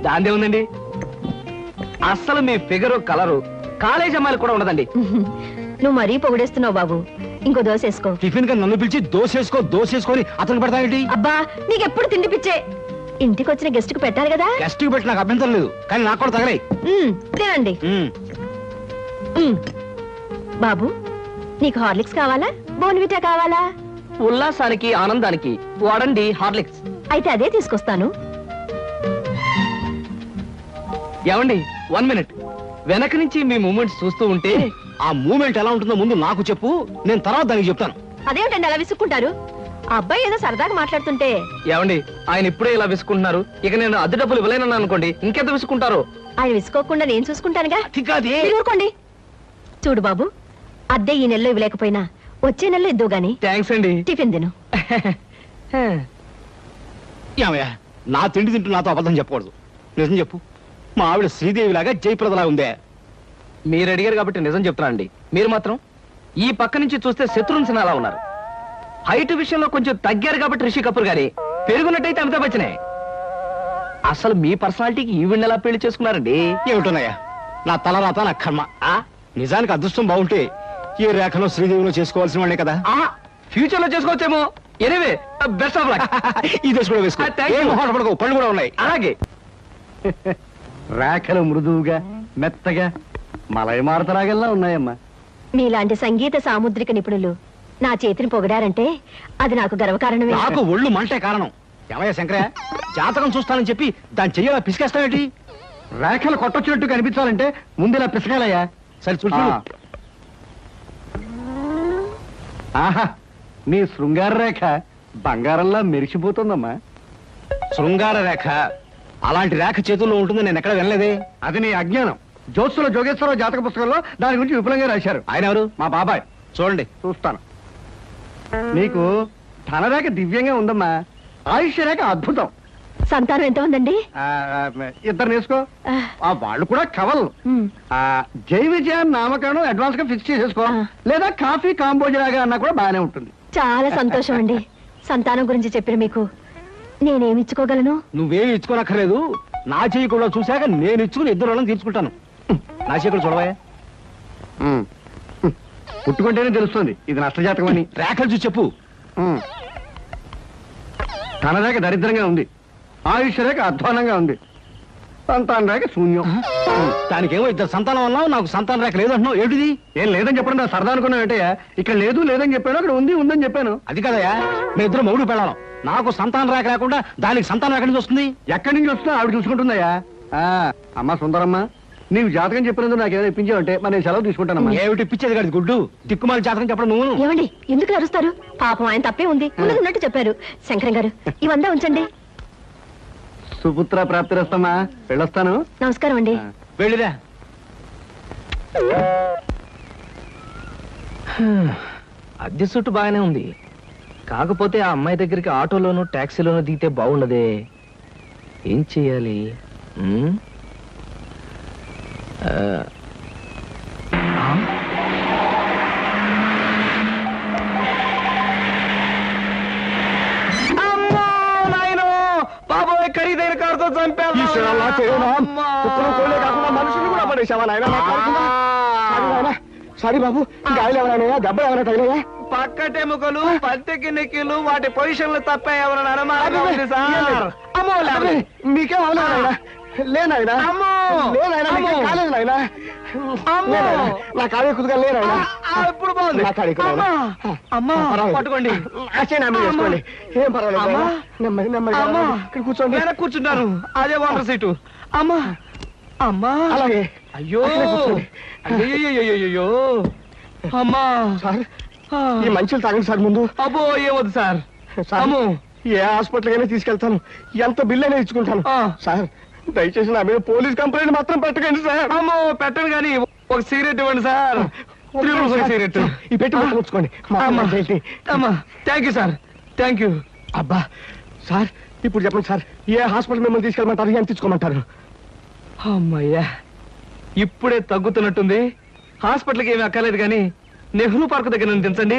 S10: దాందే ఉందండి. అస్సలు మీ ఫిగరు కలరు కాలేజ్ అమ్మాయిలు కూడా ఉండదండి.
S8: నువ్వు మరీ పొగిడేస్తున్నావు బాబు. ఇంకో దోశ వేసుకో.
S9: టిఫిన్ గా నన్ను పిలిచి దోసేసుకొని అతను పెడతానండి.
S8: అబ్బా, నీకెప్పుడు తిండి పిచ్చే. ఇంటికి వచ్చిన గెస్ట్ కు పెట్టాలి కదా.
S9: గెస్ట్ కి పెట్టి నాకు అభ్యంతరం లేదు, కానీ నాకు కూడా తగలే.
S8: తినండి. బాబు, నీకు హార్లిక్స్ కావాలా, బోన్విటా కావాలా?
S10: ఉల్లాసానికి ఆనందానికి వాడండి హార్లిక్స్.
S8: అయితే అదే తీసుకొస్తాను.
S10: ఏమండి, 1 మినిట్. వెనక నుంచి మీ మూమెంట్స్ చూస్తూ ఉంటే
S9: ఆ మూమెంట్ ఎలా ఉంటుందో ముందు నాకు చెప్పు, నేను తర్వాత దానికి చెప్తాను.
S8: అదేమిటండి అలా విసుక్కుంటారు? ఆ అబ్బాయి ఏదో సరదాగా మాట్లాడుతుంటే.
S10: ఏమండి, ఆయన ఇప్పుడే ఇలా విసుకుంటున్నారు. ఇక నేను అద్దె డబ్బులు ఇవ్వలేనన్నా అనుకోండి, ఇంకెంత విసుకుంటారు?
S8: ఆయన విసుకోకుండా నేను చూసుకుంటానుగా. మీరు ఊరుకోండి. చూడు బాబు, అద్దె ఈ నెలలో ఇవ్వలేకపోయినా వచ్చే నెలలో ఇద్దు గాని.
S10: థ్యాంక్స్ అండి.
S8: టిఫిన్ తిను.
S9: ఏమయ్యా, నా తిండి తింటూ నాతో అబద్ధం చెప్పకూడదు. నిజం చెప్పు, మా ఆవిడ శ్రీదేవి లాగా జయప్రదలా ఉందే?
S10: మీరు అడిగారు కాబట్టి నిజం చెప్తున్నా అండి. మీరు మాత్రం ఈ పక్క నుంచి చూస్తే శత్రుఘ్న సిన్హా ఉన్నారు. హైట్ విషయంలో కొంచెం తగ్గారు కాబట్టి రిషి కపూర్ గారి, పెరుగున్నట్టయితే అమితాబ్ బచ్చనే. అసలు మీ పర్సనాలిటీకి ఈవిడ ఎలా పెళ్లి చేసుకున్నారండి?
S9: ఏమిటోనయ్యా, నా తలరాత నా కర్మ. నిజానికి అదృష్టం బాగుంటే ఏ రేఖలో శ్రీదేవిలో చేసుకోవాల్సిన వాళ్ళే కదా.
S10: ఫ్యూచర్ లో చేసుకోవచ్చేమో. Anyway, best of luck.
S9: ఈ దశ కూడా వేసుకో. పళ్ళు కూడా ఉన్నాయి.
S10: అలాగే.
S9: రేఖలు మృదువుగా మెత్తగా మలయమారతరాగల్లా ఉన్నాయమ్మా.
S8: మీలాంటి సంగీత సాముద్రిక నిపుణులు నా చేతిని పొగిడారంటే అది నాకు గర్వకారణమే.
S9: నాకు ఒళ్ళు మంటే కారణం. ఏమయ్యా శంకరయ్య, జాతకం చూస్తానని చెప్పి దాని చెయ్యాలా పిసికేస్తావేంటి? రేఖలు కొట్టొచ్చినట్టు కనిపించాలంటే ముందులా పిసకాలయ్యా. సరే చూడు. ఆహా, నీ శృంగార రేఖ బంగారంలా మెరిసిపోతుందమ్మా. శృంగార రేఖ అలాంటి రేఖ చేతుల్లో ఉంటుంది నేను ఎక్కడ వినలేదే. అది నీ అజ్ఞానం. జ్యోత్సుల జోగేశ్వరరావు జాతక పుస్తకంలో దాని గురించి విపులంగా రాశారు. ఆయన ఎవరు? మా బాబాయ్. చూడండి, చూస్తాను. నీకు ధనరేఖ దివ్యంగా ఉందమ్మా. ఆయుష్య రేఖ అద్భుతం.
S8: సంతానం ఎంత ఉందండి?
S9: 2 నేర్చుకో. వాళ్ళు కూడా కవల్. జై విజయాన్ని నామకరణం అడ్వాన్స్ గా ఫిక్స్ చేసేసుకో. లేదా కాఫీ కాంబోజరాగా అన్నా కూడా బాగానే ఉంటుంది.
S8: చాలా సంతోషం అండి. సంతానం గురించి చెప్పిన మీకు నేనేమి ఇచ్చుకోగలను?
S9: నువ్వేమి ఇచ్చుకోనక్కర్లేదు. నా చెయ్యి కూడా చూశాక నేను ఇచ్చుకుని 2 వాళ్ళని తీర్చుకుంటాను. నా చెయ్యి కూడా చూడవా. పుట్టుకుంటేనే తెలుస్తుంది ఇది నష్టజాతకం అని. రేఖలు చూసి చెప్పు. ధనరేఖ దరిద్రంగా ఉంది, ఆయుష్ రేఖ అధ్వానంగా ఉంది, సంతాన రేఖ శూన్యం. దానికేమో 2 సంతానం అన్నావు, నాకు సంతాన రేఖ లేదంటున్నావు. ఏమిటిది? ఏం లేదని చెప్పడం నా సరదా అనుకున్నావు ఏంటయ్యా? ఇక్కడ లేదు లేదని చెప్పాను, అక్కడ ఉంది ఉందని చెప్పాను. అది కదయ్యా, మీ ఇద్దరు మొగుడు పెళ్ళాం. నాకు సంతాన రేఖ లేకుండా దానికి సంతానం ఎక్కడి నుంచి వస్తుంది? ఎక్కడి నుంచి వస్తుందో ఆవిడ చూసుకుంటుందయ్యా. అమ్మా సుందరమ్మ, నీవు జాతకం చెప్పినందుకు నాకు ఏమైనా ఇప్పించావంటే మరి నేను సెలవు తీసుకుంటానమ్మా. ఏమిటి ఇప్పించేది కాదు గుడ్డు, దిక్కుమాలి జాతకం చెప్పడం నువ్వు.
S8: ఏమండి, ఎందుకు అరుస్తారు? పాపం ఆయన తప్పే ఉంది, ఉన్నట్టు చెప్పారు. శంకరం గారు, ఇవంతా ఉంచండి.
S9: సుపుత్ర ప్రాప్తిరస్తమ్మా, వెళ్ళొస్తాను.
S8: నమస్కారం అండి.
S9: వెళ్ళిరా.
S10: అద్దె సుట్టు బాగానే ఉంది, కాకపోతే ఆ అమ్మాయి దగ్గరికి ఆటోలోనూ టాక్సీలోనూ దిగితే బాగుండదే. ఏం చెయ్యాలి?
S9: మనుషులు కూడా పడేసావా నాయన? సారీ బాబు, గాయలు ఎవరైనా దెబ్బ ఎవరైనా తగిలాయా?
S10: పక్కటెముకలు పత్తికి నెక్కిలు వాటి పొజిషన్లు తప్ప ఎవరైనా అనుమానం ఉంది సార్.
S9: మీకేం అవలేదా? లేనాయనా కాలేదు నాయన, నా కాళీ కుదుగా లేనాయన.
S10: ఇప్పుడు బాగుంది.
S9: నా కాళీ
S10: అమ్మా పట్టుకోండి.
S9: చేసుకోండి, ఏం పర్వాలేదు. నెమ్మది నెమ్మది ఇక్కడ కూర్చోండి.
S10: కూర్చుంటాను, అదే వాటర్ సీటు. అమ్మా అమ్మా
S9: అలాగే.
S10: అయ్యో అయ్యో అమ్మా
S9: సార్, ఈ మంచులు తాగండి సార్ ముందు.
S10: అబ్బో ఏమొద్దు సార్.
S9: అమ్మో, ఏ హాస్పిటల్ అయినా తీసుకెళ్తాను, ఎంత బిల్ అయినా ఇచ్చుకుంటాను. సార్ దయచేసి నా మీద పోలీస్ కంప్లైంట్ మాత్రం పెట్టకండి సార్.
S10: అమ్మో పెట్టను కానీ ఒక సిగరెట్ ఇవ్వండి సార్. సిగరెట్
S9: ఈ పెట్టి ఉంచుకోండి.
S10: అమ్మా thank you sir, thank you.
S9: అబ్బా సార్, ఇప్పుడు చెప్పండి సార్, ఏ హాస్పిటల్ మిమ్మల్ని తీసుకెళ్ళమంటారు, ఎంత తీసుకోమంటారు?
S10: అమ్మయ్యా ఇప్పుడే తగ్గుతున్నట్టుంది. హాస్పిటల్కి ఏమీ అక్కర్లేదు కానీ నెహ్రూ పార్క్ దగ్గర నన్ను దించండి.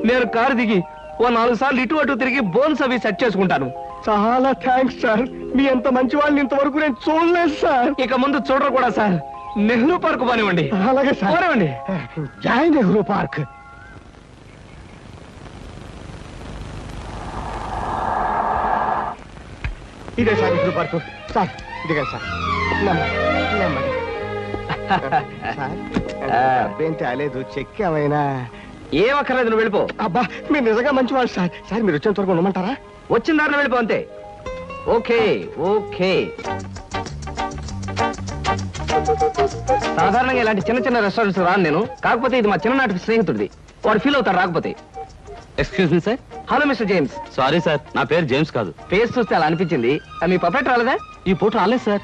S10: నేను కారు దిగి ఓ 4 సార్లు ఇటు అటు తిరిగి బోన్స్ అవి సెట్ చేసుకుంటాను.
S9: చాలా థ్యాంక్స్ సార్, మీ ఎంత మంచి వాళ్ళని ఇంతవరకు నేను చూడలేదు సార్.
S10: ఇక ముందు చూడరు కూడా సార్. నెహ్రూ పార్క్ పోనివ్వండి.
S9: అలాగే సార్,
S10: పోనివ్వండి.
S9: జై నెహ్రూ పార్క్. ఇదే సార్ నెహ్రూ పార్క్. సార్ ఇదిగా సార్, నెమ్మది. సార్ అబ్బేం తేలేదు, చెక్ ఏమైనా?
S10: ఏం అక్కర్లేదు, నువ్వు వెళ్ళిపో.
S9: అబ్బా మీరు నిజంగా మంచివాడు సార్. సార్ మీరు వచ్చేంత వరకు ఉండమంటారా?
S10: వచ్చిన దారిలో వెళ్ళిపో అంతే. Okay okay. సాధారణంగా ఇలాంటి చిన్న చిన్న రెస్టారెంట్స్ రాను నేను. కాకపోతే ఇది మా చిన్ననాటి స్నేహితుడిది, వాడు ఫీల్ అవుతాడు రాకపోతే.
S11: Excuse me sir.
S10: Hello mister James.
S11: Sorry sir, నా పేరు జేమ్స్ కాదు.
S10: ఫేస్ చూస్తే అలా అనిపించింది. మీ పర్ఫెక్ట్ రాలేదా?
S11: ఈ పూట రాలేదు సార్.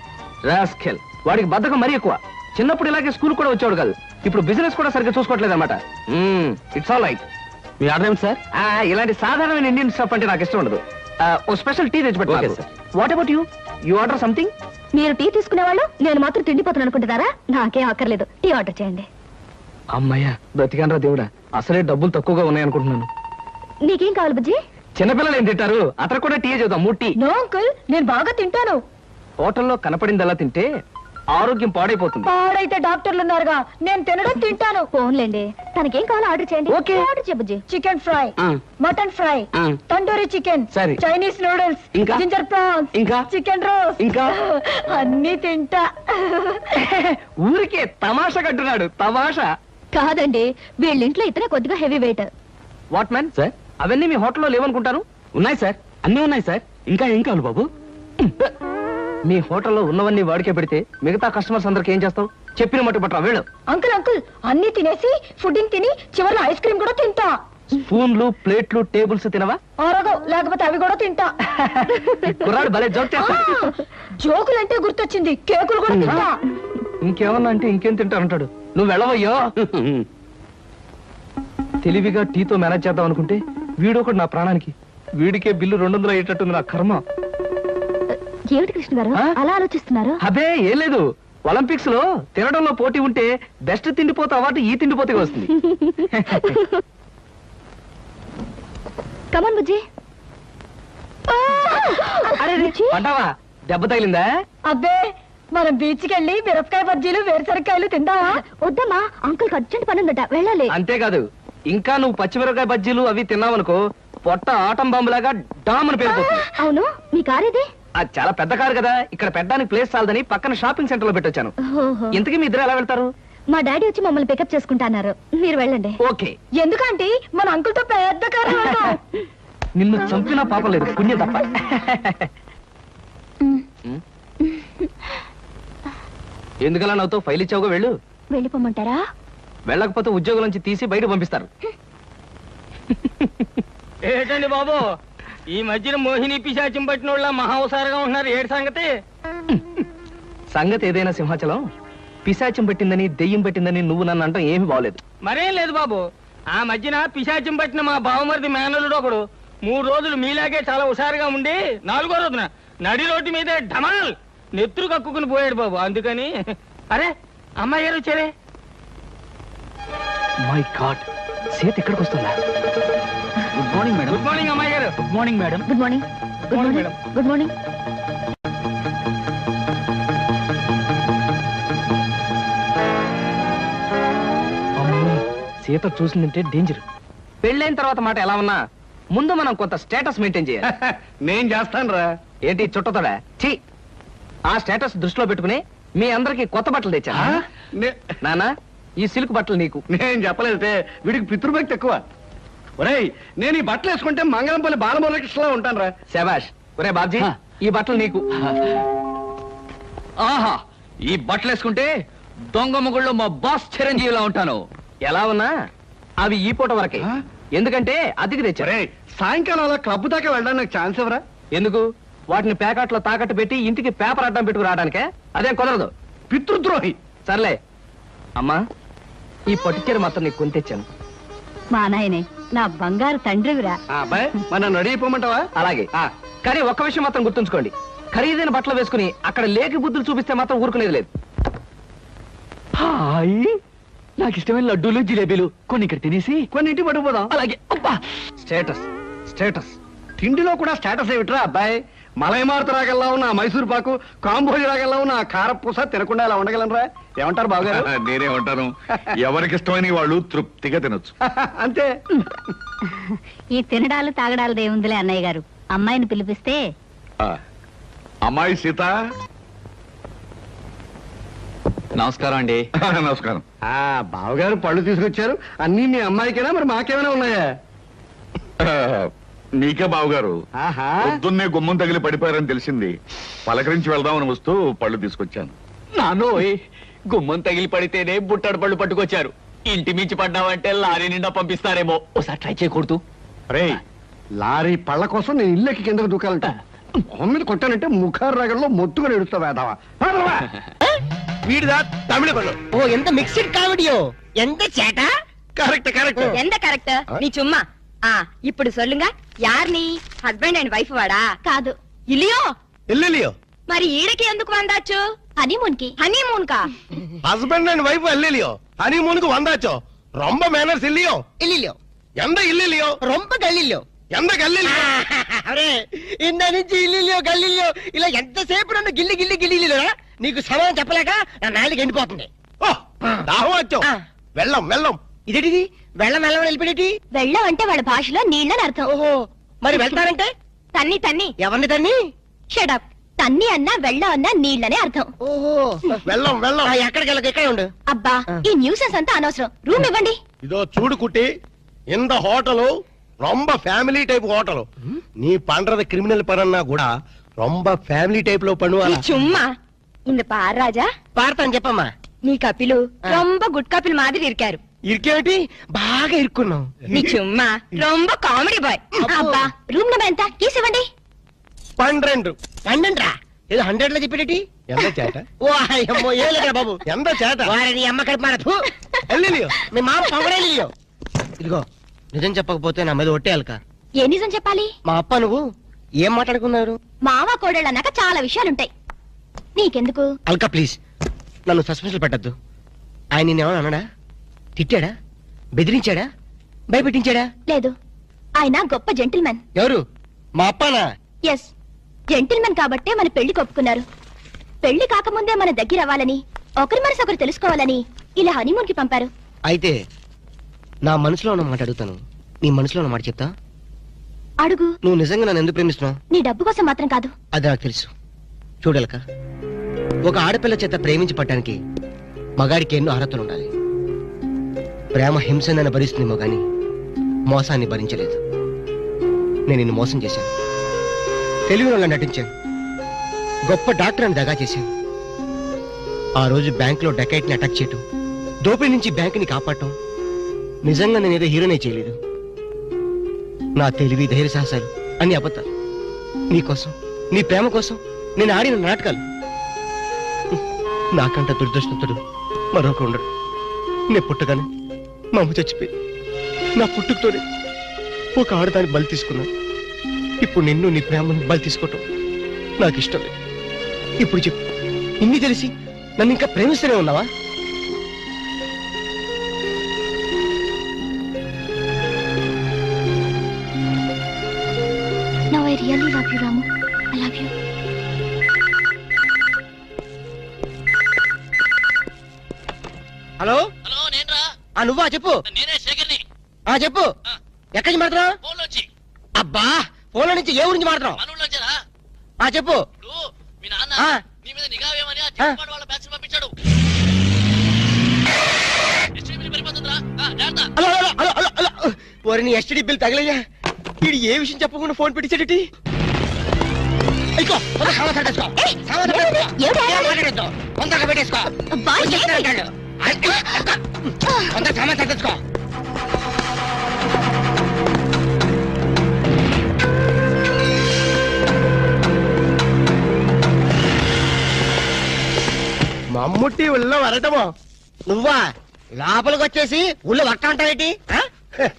S10: రాస్కెల్, వాడికి బద్ధకం మరీ ఎక్కువ. చిన్నప్పుడు ఇలాగే స్కూల్ కూడా వచ్చాడు కాదు, ఇప్పుడు బిజినెస్ కూడా సరిగ్గా చూసుకోవట్లేదు అనమాట. It's all right.
S11: Me order ఏమిటి సార్?
S10: ఇలాంటి సాధారణమైన ఇండియన్ స్టఫ్ అంటే నాకు ఇష్టం ఉండదు. ఓ స్పెషల్ టీ తెచ్చి
S11: Okay,
S10: పెట్టారు.
S11: sir.
S10: What about you order something?
S8: మీరు టీ తీసుకునేవాళ్ళు, నేను మాత్రం తిండిపోతాను అనుకుంటున్నారా? నాకేం అక్కర్లేదు, టీ ఆర్డర్ చేయండి.
S10: అమ్మయ్యా బ్రతికానరా దేవుడా, అసలే డబ్బులు తక్కువగా ఉన్నాయనుకుంటున్నాను.
S8: నీకేం కావాలి బుజ్జి?
S10: చిన్నపిల్లలు ఏం తింటారు, అతను కూడా టీ చేద్దాం. 3 టీ.
S8: నో అంకుల్, నేను బాగా తింటాను.
S10: హోటల్లో కనపడిందలా తింటే ఆరోగ్యం పాడైపోతుంది.
S8: పాడైతే డాక్టర్లు ఉన్నారుగా, నేను తినడం తింటాను. ఫోన్లేండి, తనకేం కావాలో ఆర్డర్ చేయండి.
S10: ఓకే.
S8: ఆర్డర్ చేయ బుజ్జి. Chicken fry, mutton fry, tandoori chicken,
S10: సరే.
S8: చైనీస్ నూడిల్స్,
S10: ఇంకా?
S8: జింజర్ ప్రాన్స్,
S10: ఇంకా?
S8: చికెన్ రోస్,
S10: ఇంకా?
S8: అన్ని తింటా.
S10: ఊరికే తమాషా కట్టున్నాడు. తమాషా
S8: కాదండి, వీళ్ళింట్లో ఇతనే కొద్దిగా heavy weight.
S10: What man sir, అవన్నీ మీ హోటల్లో లేవనుకుంటాను.
S11: ఉన్నాయి సార్, అన్నీ ఉన్నాయి సార్. ఇంకా ఏం కావాలి బాబు?
S10: మీ హోటల్లో ఉన్నవన్నీ వాడికే పెడితే మిగతా కస్టమర్స్ అందరికి ఏం చేస్తావు? చెప్పిన మట్టు పట్టరా వెళ్ళు.
S8: అంకుల్ అంకుల్, అన్ని తినేసి ఫుడ్డింగ్ తిని చివరిలో ఐస్ క్రీమ్ కూడా తింటా.
S10: స్పూన్లు ప్లేట్లు టేబుల్స్ తినవా?
S8: ఆరగో, లేకపోతే అవి కూడా తింటా.
S10: కుర్రాడు భలే జోక్ చేస్తాడు.
S8: జోకులంటే గుర్తొచ్చింది, కేకులు కూడా తింటా.
S10: ఇంకేమన్నా అంటే ఇంకేం తింటానంటాడు. నువ్వు వెళ్ళవయ్యో. తెలివిగా టీతో మేనేజ్ చేద్దాం అనుకుంటే వీడొకడు నా ప్రాణానికి. వీడికే బిల్లు 200 అయ్యేటట్టుంది నా కర్మ.
S8: ఏమిటి కృష్ణ గారు అలా ఆలోచిస్తున్నారు?
S10: అదే ఏం లేదు, ఒలింపిక్స్ లో తినడంలో పోటీ ఉంటే బెస్ట్ తిండిపోతే అవార్డు ఈ తిండిపోతే వస్తుంది.
S8: కమన్ బుజ్జి.
S10: అరే అంటావా, దెబ్బ తగిలిందా?
S8: అబ్బే, మనం బీచ్ కి వెళ్ళి మిరపకాయ బజ్జీలు వేరుసరికాయలు తిందామా? వద్దమ్మా, అంకుల్ అర్జెంట్ పని ఉందట, వెళ్ళాలి.
S10: అంతేకాదు, ఇంకా నువ్వు పచ్చిమిరపకాయ బజ్జీలు అవి తిన్నావనుకో పొట్ట ఆటం బాంబులాగా డామ్ అని పేరుపోతుంది.
S8: అవును, మీ కారేది?
S10: అది చాలా పెద్ద కారు కదా, ఇక్కడ పెట్టడానికి ప్లేస్ చాలదని పక్కన షాపింగ్ సెంటర్ లో పెట్టొచ్చాను. ఇంతకీ మీ ఇద్దరు ఎలా వెళ్తారు?
S8: మా డాడీ వచ్చి మమ్మల్ని పికప్ చేసుకుంటున్నారు, మీరు వెళ్ళండి.
S10: ఓకే.
S8: ఎందుకంటే మన అంకుల్ తో పెద్ద కారు.
S10: నిన్ను చంపినా పాపం లేదు, పుణ్యం తప్ప. ఎందుకలా నవ్వుతో ఫైల్ ఇచ్చావుగా, వెళ్ళు.
S8: వెళ్ళిపోమంటారా?
S10: వెళ్ళకపోతే ఉద్యోగం నుంచి తీసి బయట పంపిస్తారు.
S11: ఏంటండి బాబు, ఈ మధ్యన మోహిని పిశాచం పట్టిన వాళ్ళ మహావసారగా ఉంటున్నారు, ఏడు సంగతి?
S10: సంగతి ఏదైనా సింహాచలం, పిశాచం పట్టిందని దెయ్యం పట్టిందని నువ్వు నన్ను అంటాం ఏమి బాగలేదు.
S11: మరేం లేదు బాబు, ఆ మధ్యన పిశాచం పట్టిన మా బావమరిది మేనల్లుడు ఒకడు 3 రోజులు మీలాగే చాలా హుషారుగా ఉండి 4వ రోజున నడి రోడ్డు మీదే ఢమాల్ నెత్తురు కక్కుకుని పోయాడు బాబు. అందుకని అరే అమ్మాయి గారు వచ్చారే.
S10: మై గాడ్, సీత ఎక్కడికి వస్తుందా?
S11: Good morning madam. Good morning అమ్మాయి గారు. Good morning madam.
S8: Good morning. Good morning. Good morning.
S10: Sita చూసిందంటే డేంజర్. పెళ్ళైన తర్వాత మాట ఎలా ఉన్నా ముందు మనం కొంత స్టేటస్ మెయింటైన్ చేయాలి.
S9: నేను చేస్తాను రా.
S10: ఏంటి చుట్టతోడా? ఛీ! ఆ స్టేటస్ దృష్టిలో పెట్టుకుని మీ అందరికి కొత్త బట్టలు తెచ్చా. నానా, ఈ సిల్క్ బట్టలు నీకు.
S9: నేను చెప్పలేదే, వీడికి పితృభక్తి ఎక్కువ. ఒరేయ్, నేను ఈ బట్టలు వేసుకుంటే మంగళంపల్లి బాలమురకృష్ణలా ఉంటాను రా.
S10: శబాష్. ఒరే బాబ్జీ, ఈ బట్టలు నీకు.
S11: ఆహా, ఈ బట్టలు వేసుకుంటే దొంగ మొగుళ్ళో మా బాస్ చిరంజీవిలా ఉంటాను.
S10: ఎలా ఉన్నా అవి ఈ పూట వరకే. ఎందుకంటే అద్దెకి తెచ్చా.
S9: ఒరేయ్, సాయంకాలం అలా క్లబ్ దాకా వెళ్ళడానికి నాకు ఛాన్స్ ఇవ్వరా?
S10: ఎందుకు? వాటిని ప్యాకెట్లో తాకట్టు పెట్టి ఇంటికి పేపర్ అడ్డం పెట్టుకు రావడానికే? అదేం కుదరదు.
S9: పితృద్రోహి.
S10: సర్లే అమ్మా, ఈ పట్టుచీర మాత్రం నీకు కొని తెచ్చాను.
S12: మా నాయనే నా బంగారు తండ్రివిరా.
S9: అబ్బాయి, మన నడిపోమంటావా?
S10: అలాగే. కానీ ఒక్క విషయం మాత్రం గుర్తుంచుకోండి, ఖరీదైన బట్టలు వేసుకుని అక్కడ లేకి బుద్ధులు చూపిస్తే మాత్రం ఊరుకునేది లేదు.
S11: హాయ్, నాకు ఇష్టమైన లడ్డూలు జిలేబీలు కొన్ని ఇక్కడ తినేసి
S9: కొన్ని ఇంటికి పట్టుకుపోదాం.
S11: అలాగే. అబ్బా,
S10: స్టేటస్ స్టేటస్.
S9: తిండిలో కూడా స్టేటస్ ఏమిట్రా అబ్బాయి? మలైమారుత రాగల్లా ఉన్న ఆ మైసూర్ పాకు, కాంబోజి రాగల్లా ఉన్న ఆ కారపూస తినకుండా ఇలా ఉండగలనరా? ఏమంటారు బావగారు?
S6: నేనే ఉంటాను. ఎవరికి ఇష్టమైన వాళ్ళు తృప్తిగా తినొచ్చు.
S9: అంతే.
S12: ఈ తినడాలు తాగడాలు దేవుందిలే అన్నయ్య గారు. అమ్మాయిని పిలిపిస్తే
S6: అమ్మాయి సీత.
S11: నమస్కారం అండి.
S6: నమస్కారం.
S9: బావగారు పళ్ళు తీసుకొచ్చారు. అన్నీ మీ అమ్మాయికేనా, మరి మాకేమైనా ఉన్నాయా?
S6: నీకే బావగారు. పొద్దున్నే గుమ్మం తగిలి పడిపోయారని తెలిసింది. పలకరించి వెళ్దామని వస్తూ పళ్ళు తీసుకొచ్చాను.
S11: నానోయ్, గుమ్మం తగిలి పడితేనే బుట్టడు పళ్ళు పట్టుకొచ్చారు. ఇంటి మించి పడ్డావంటే లారీ నిండా పంపిస్తారేమో. ఒకసారి ట్రై చేయకూడదు.
S9: రే, లారీ పళ్ళ కోసం నేను ఇల్లెక్కి కిందకు దూకాలంట. మొహం మీద కొట్టానంటే ముఖారు రాగంలో మొత్తుగా ఎడుస్తావు వేదావా.
S1: వీడిదా తమిళ పళ్ళు.
S13: ఓ ఎంత మిక్స్డ్ కామెడియో. ఎంత చేట.
S1: Correct correct.
S8: ఎంత కరెక్ట్ నీ చుమ్మా. ఇప్పుడు சொல்லுங்க, யார் நீ? హస్బెండ్ అండ్ వైఫ్ వాడా? కాదు, ఇలియో.
S1: ఎల్లిలియో.
S8: మరి ఈడకి ఎందుకు వందాచ్చు? హనీమూన్ కి. హనీమూన్ కా?
S1: హస్బెండ్ అండ్ వైఫ్ ఎల్లిలియో. హనీమూన్ కు వందాచో. రొంబ మేనర్స్ ఇల్లియో.
S13: ఇల్లియో.
S1: ఎంత ఇల్లిలియో.
S13: రొంబ గల్లియో.
S1: ఎంత గల్లిలియో.
S13: అరే, ఇంద నుంచి ఇల్లియో గల్లియో ఇలా ఎంతసేపు నన్ను గిల్లి గిల్లి గిల్లిలోరా? నీకు సమయం చెప్పలేక నా నాలుగు ఎండిపోతుంది.
S1: దాహం వచ్చో. వెళ్ళం వెళ్ళం.
S13: ఇదేటిది? వెళ్ళం వెళ్ళం వెళ్ళిపోయేటి?
S8: వెళ్ళం అంటే వాళ్ళ భాషలో నీళ్ళని అర్థం.
S13: ఓహో, మరి వెళ్తారంటే?
S8: తన్ని తన్ని.
S13: ఎవరిని తన్ని?
S8: షడప్. తన్ని అన్నా వెళ్ళం అన్నా నీళ్ళనే అర్థం.
S13: ఓహో,
S1: వెళ్ళం వెళ్ళం.
S13: ఎక్కడికి వెళ్ళక ఎక్కడ ఉండు.
S8: అబ్బా, ఈ న్యూసెన్స్ అంతా అనవసరం. రూమ్ ఇవ్వండి.
S1: ఇదో చూడు కుట్టి, இந்த ஹோட்டலு ரொம்ப ஃபேமிலி டைப் ஹோட்டலு. நீ பண்றது கிரிமினல் பரன்னா கூட ரொம்ப ஃபேமிலி டைப்ல பண்ணுவாங்க.
S8: சும்மா இந்த பார் ராஜா.
S13: పాడతాను చెప్పమ్మా.
S8: నీ కపిలు రొంబ గుడ్ కపిల్ మాదిరి ఇరికారు.
S13: ఇరికేటి? బాగా ఇరుక్కున్నావు.
S8: నీ చుమ్మా రొంబ కామెడీ బాయ్. అబ్బా, రూమ్ నెంబర్ ఎంత? కీస్ ఇవ్వండి.
S1: 12.
S13: 12 ఏదో 100 లో చెప్పేటి?
S1: ఎంత చేట?
S13: ఓ అమ్మో, ఏ లేదా బాబు.
S1: ఎంత చేట?
S13: వారిని అమ్మ కడుపు మారదు.
S1: ఎల్లిలియో.
S13: మీ మామ పొగడేలియో. ఇదిగో, నిజం చెప్పకపోతే నా మీద ఒట్టేయాలక.
S8: ఏ నిజం చెప్పాలి?
S13: మా అప్ప నువ్వు ఏం మాట్లాడుకున్నారు?
S8: మావ కోడళ్ళు అన్నాక చాలా విషయాలుంటాయి. నీకెందుకు?
S13: అల్కా ప్లీజ్, నన్ను సస్పెన్షన్ పెట్టద్దు. ఆయన నిన్నేమన్నా అన్నాడా? తిట్టాడా? బెదిరించాడా? భయపెట్టించాడా?
S8: లేదు, ఆయన గొప్ప జెంటిల్మెన్.
S13: ఎవరు? మా అప్పనా?
S8: ఎస్, జెంటిల్మెన్ కాబట్టే మన పెళ్లి కొప్పుకున్నారు. పెళ్లి కాకముందే మన దగ్గర అవ్వాలని, ఒకరి మనసు ఒకరు తెలుసుకోవాలని ఇలా హనీమూన్ కి పంపారు.
S13: అయితే నా మనసులో ఉన్న మాట అడుగుతాను, నీ మనసులో ఉన్న మాట చెప్తా.
S8: అడుగు.
S13: నువ్వు నిజంగా నన్ను ఎందుకు ప్రేమిస్తున్నావు?
S8: నీ డబ్బు కోసం మాత్రం కాదు.
S13: అది నాకు తెలుసు. చూడలక, ఒక ఆడపిల్ల చేత ప్రేమించి పట్టడానికి మగాడికి ఎన్నో అర్హతలు ఉండాలి. ప్రేమ హింసనని భరిస్తుందేమో గాని మోసాన్ని భరించలేదు. నేను నిన్ను మోసం చేశాను, తెలివిగా నటించాను, గొప్ప డాక్టర్ అని దగా చేశాను. ఆ రోజు బ్యాంకులో డకైట్ ని అటాక్ చేయటం, దోపిడీ నుంచి బ్యాంకుని కాపాడటం, నిజంగా నేనేదో హీరోనే చేయలేదు. నా తెలివి, ధైర్య సాహసాలు అన్ని అబద్ధాలు. నీకోసం, నీ ప్రేమ కోసం నేను ఆడిన నాటకాలు. నాకంట దురదృష్టంతుడు మరొక ఉండడు. నేను పుట్టగానే మా అమ్మ చచ్చిపోయి నా పుట్టుకతోనే ఒక ఆడదాన్ని బలి తీసుకున్నాను. ఇప్పుడు నిన్ను, నీ ప్రేమను బలి తీసుకోవటం నాకు ఇష్టం లేదు. ఇప్పుడు చెప్పు, ఇన్ని తెలిసి నన్ను ఇంకా ప్రేమిస్తూనే ఉన్నావా?
S8: Now I really love you, Ramu. I love you.
S13: Hello, నువ్వా? చెప్పు. చెప్పు ఎక్కడి నుంచి మాట్లాడుతున్నావు? అబ్బా ఫోన్ నుంచి ఏ ఊరించి మాట్లాడుతున్నావు? చెప్పు. ఆ. Hello, hello, hello, hello, hello. ఓరి నీ ఎస్టీడీ బిల్ తగలయ్యా. వీడు ఏ విషయం చెప్పకుండా ఫోన్ పెట్టించాడటి. తొందరగా పెట్టేసుకో. తొందరగా సామాన్ సర్దేసుకో.
S1: మమ్ముట్టి ఉళ్ళో వరటమో
S13: నువ్వా లోపలికి వచ్చేసి ఊళ్ళో వక్క అంటావేటి?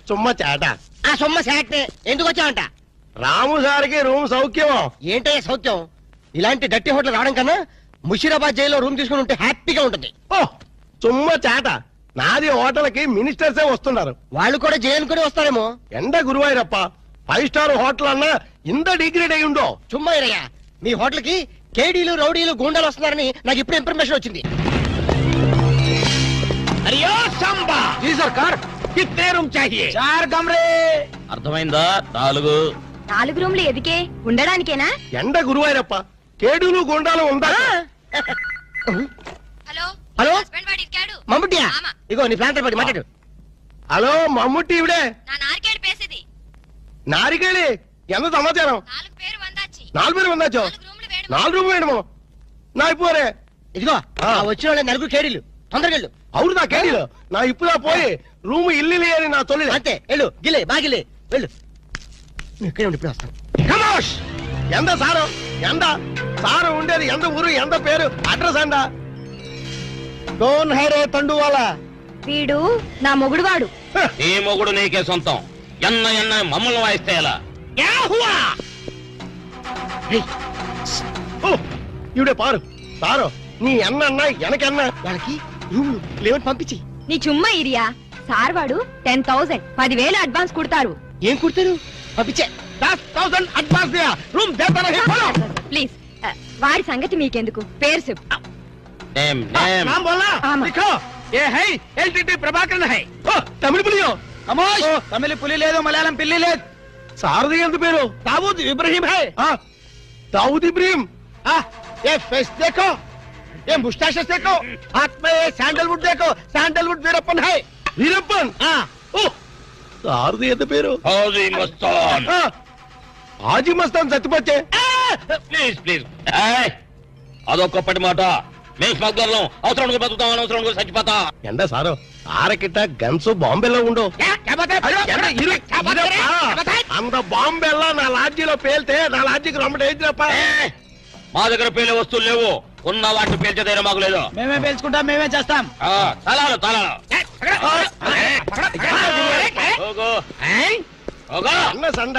S1: చుమ్మ చేట.
S13: ఆ సొమ్మ శాట్ ఎందుకు వచ్చావంట?
S1: రాము సార్కి రూమ్ సౌఖ్యమో?
S13: ఏంటయ్యా సౌఖ్యం? ఇలాంటి డట్టి హోటల్ రావడం కన్నా ముషీరాబాద్ జైల్లో రూమ్ తీసుకుని ఉంటే హ్యాపీగా ఉంటుంది.
S1: ఓ చుమ్మ చేట. నాది హోటల్కి మినిస్టర్సే వస్తున్నారు.
S13: వాళ్ళు కూడా జైలుకుని వస్తారేమో.
S1: ఎండ గురువాయూరప్ప 5 స్టార్ హోటల్ అన్నా ఇంత డిగ్రేడ్ అయి ఉండో.
S13: చుమ్మా ఇరయ్యా, మీ హోటల్ కి కేడీలు రౌడీలు గూండాలు వస్తున్నారని నాకు ఇప్పుడు ఇన్ఫర్మేషన్ వచ్చింది.
S1: అయ్యో సంబా జీ సర్కార్ కిత్నే రూమ్ చాహియే? 4 కమరే.
S7: అర్థమైందా? 4.
S8: 4 రూమ్లు ఎదికే ఉండడానికేనా?
S1: ఎండ గురువాయూరప్ప కేడులు గుండాలు ఉందా?
S8: Hello
S13: hello మమ్ముట్టియా? ఇగో నీ ప్లాంటర్ పడి మాట్లాడు.
S1: హలో మమ్ముట్టి ఇవిడే
S8: నా నారికేడు పేసేది.
S1: నారికేళి ఎంత సమాచారం? 4 పేరు వందాచో. 4 రూమ్ వేయడమో నా ఇప్పుడే.
S13: ఇదిగో వచ్చిన వాళ్ళ 4 కేడీలు. తొందరగా వెళ్ళు.
S1: అవును నా కేడీలు నా ఇప్పుడా పోయి రూమ్ ఇల్లు అని నా తొలి.
S13: అంతే వెళ్ళు. గిలే బాగిలే వెళ్ళు. ఇక్కడే ఉండి ఇప్పుడు వస్తాను.
S1: కమోష్ ఎంత సారు ఎంత సారు ఉండేది ఎంత ఊరు ఎంత పేరు అడ్రస్ అండ? డోన్ హైరే తండు వాళ్ళ.
S8: వీడు నా మొగుడు వాడు.
S7: ఈ మొగుడు నీకే సొంతం. ఎన్న మమ్మల్ని వాయిస్తే ఎలా?
S1: ఇవిడే పారు సారు నీ అన్న ఎనకన్నా
S13: వాళ్ళకి రూమ్ లేవని పంపించి.
S8: నీ చుమ్మా ఇరియా. సార్ వాడు 10,000 10,000 అడ్వాన్స్ కుడతారు.
S13: ఏం కుడతారు? పంపించే.
S1: 10,000 అడ్వాన్స్ దియా రూమ్ దేతా నహీ బోలో.
S8: ప్లీజ్ వాడి సంగతి మీకెందుకు? పేరు చెప్పు.
S1: नाम बोलना लिखो. ये है एलटीटी प्रभाकर है. तमिल पुलियो कमोश. तमिल पुली ले दो मलयालम पिल्ली ले. सारदी ఎంత పేరు? दाऊद इब्राहिम है. दाऊद इब्राहिम. ये फेस देखो, ये मुस्टैचेस देखो, हाथ में ये सैंडलवुड देखो. सैंडलवुड वीरप्पन है. वीरप्पन సారది ఎంత పేరు?
S7: హాజీ మస్తాన్.
S1: హాజీ మస్తాన్ చచ్చిపోతే.
S7: ప్లీజ్ ప్లీజ్ అదొక్కప్పటి మాట. మేము స్మగ్లర్లం. అవసరం బతుకుతాం, అనవసరం చచ్చిపోతా.
S1: ఎండ సారు ఆరకిట్ట గన్స్ బాంబేలో ఉండు. అంత బాంబేలా నా లాడ్జీలో పేల్తే నా లాడ్జీకి రమ్మట ఏంటిరప్ప?
S7: మా దగ్గర పేలే వస్తువులు లేవు. ఉన్న వాటిని పేల్చే ధైర్యం మాకు లేదు.
S10: మేమే పేల్చుకుంటాం, మేమే చేస్తాం.
S7: తలాలు
S1: అన్న సండ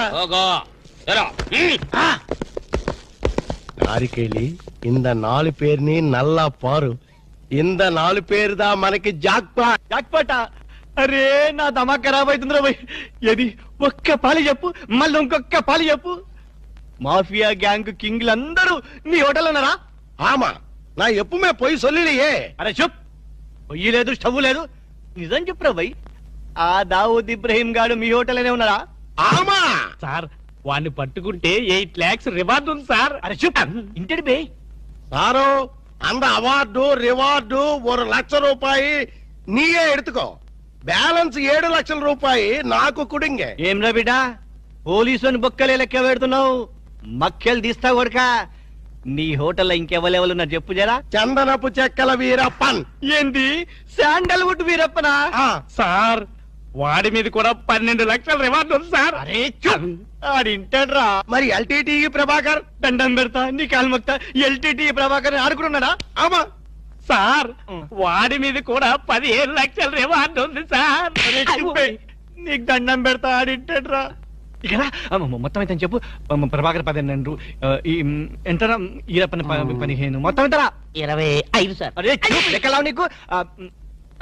S1: నారికేళి இந்த 4 பேர்ని నల్లా పారు. ఇంద 4 పేరుదా మనకి
S10: జాక్పాటా? అరే నా దమా ఖరాబ్ అవుతుందిరా భయ్. ఏది ఒక్క పాలి చెప్పు, మళ్ళీ ఇంకొక్క పాలి చెప్పు. మాఫియా గ్యాంగ్ కింగ్లందరూ నీ హోటల్ ఉన్నారా?
S1: ఆమా నా ఎప్పుమే పోయి సొల్లియే.
S10: అరే చెప్. పొయ్యి లేదు, స్టవ్ లేదు. నిజం చెప్పురా భయ్. ఆ దావూద్ ఇబ్రహీం గాడు మీ హోటల్లోనే ఉన్నారా?
S1: ఆమా
S10: సార్ వాడిని పట్టుకుంటే 8 lakhs రివార్డు ఉంది సార్. అరే చెప్ ఇంటి బే.
S1: సారు அந்த అవార్డు రివార్డు 1 లక్ష రూపాయి నీయే ఎడుతుకో. బ్యాలెన్స్ 7 లక్షల రూపాయి నాకు కుడింగే.
S10: ఏం రా బిడ్డ, పోలీసుని బొక్కలే లెక్క పెడుతున్నావు. మక్కెలు తీస్తా కొడక. నీ హోటల్లో ఇంకెవరెవరున్నారు చెప్పు జరా.
S1: చందనపు చెక్కల వీరప్పన్.
S10: ఏంది శాండల్వుడ్ వీరప్పనా? సార్ వాడి మీద కూడా 12 లక్షల రివార్డు ఉంది సార్. అరే ఆడింటాడ్రా.
S1: మరి ఎల్టీటీ ప్రభాకర్
S10: దండం పెడతా, నీ కాలు మొక్తా. ఎల్టీటీ ప్రభాకర్ ఆడుకున్నాడా?
S1: ఆమా
S10: సార్ వాడి మీద కూడా 15 లక్షల రివార్డు ఉంది సార్. నీకు దండం పెడతా, ఆడింటాడ్రా. ఇక్కడ మొత్తం అయితే చెప్పు. ప్రభాకర్ 12, ఎంతరా ఈరప్పని 15, మొత్తం ఎంతరా?
S13: 25 సార్.
S10: అరే లెక్కలావు నీకు.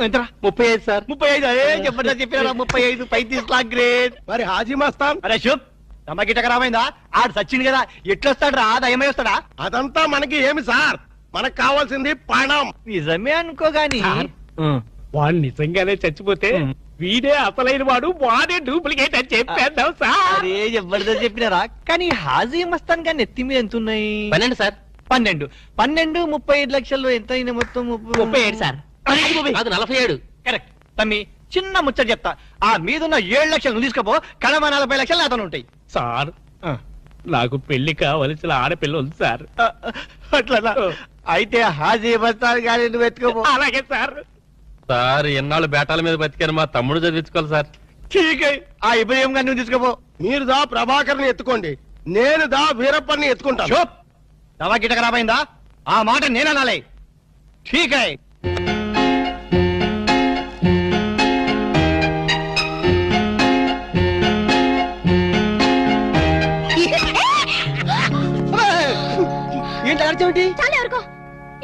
S10: ఎంతరా? 35 సార్. 35. అరే చెప్పండి చెప్పినారా? 35. 35 లాక్ గ్రేట్.
S1: మరి హాజీ మస్తాన్.
S10: అరే శుభ్ తమకిట ఖరాబైందా? ఆడు సచ్చింది కదా, ఎట్లొస్తాడు రా? దయమై వస్తాడా?
S1: అదంతా మనకి ఏమి సార్, మనకు కావాల్సింది పణం.
S10: నిజమే అనుకో గాని వాడు నిజంగానే చచ్చిపోతే
S11: వీడే అసలైన వాడు, వాడే డూప్లికేట్ అని చెప్పేద్దాం సార్.
S10: జబర్దస్త్ చెప్పినారా? కానీ హాజీ మస్తాన్ గాని ఎత్తి మీద ఎంత ఉన్నాయి?
S11: 12 సార్.
S10: 12 35 లక్షల్లో ఎంత అయినా మొత్తం
S11: 37 సార్. అది 47.
S10: కరెక్ట్. తమ్మి చిన్న ముచ్చట చెప్తా, ఆ మీదున్న 7 లక్షలు నువ్వు తీసుకోపో, కడమ 40 లక్షలు అతను ఉంటాయి.
S11: సార్ నాకు పెళ్లి కావలసిన ఆడపిల్ల ఉంది సార్.
S10: అట్లా అయితే హాజీ మస్తాన్ గాని నువ్వు ఎత్తుకోపో.
S11: అలాగే సార్.
S7: సార్ ఎన్నాళ్ళు బేటాల మీద బతికాను, మా తమ్ముడు చదివించుకోవాలి సార్.
S10: ఠీక్ హై, ఆ ఇబ్రహీం గారిని నువ్వు తీసుకోపో.
S1: మీరు దా ప్రభాకర్ని ఎత్తుకోండి, నేను దా వీరప్పని ఎత్తుకుంటాను.
S10: చూప్, దవా గిట ఖరాబైందా? ఆ మాట నేననాలే. ఠీక్ హై.
S13: ఏంటి అర్చమేంటి?
S8: చాలా ఎవరికో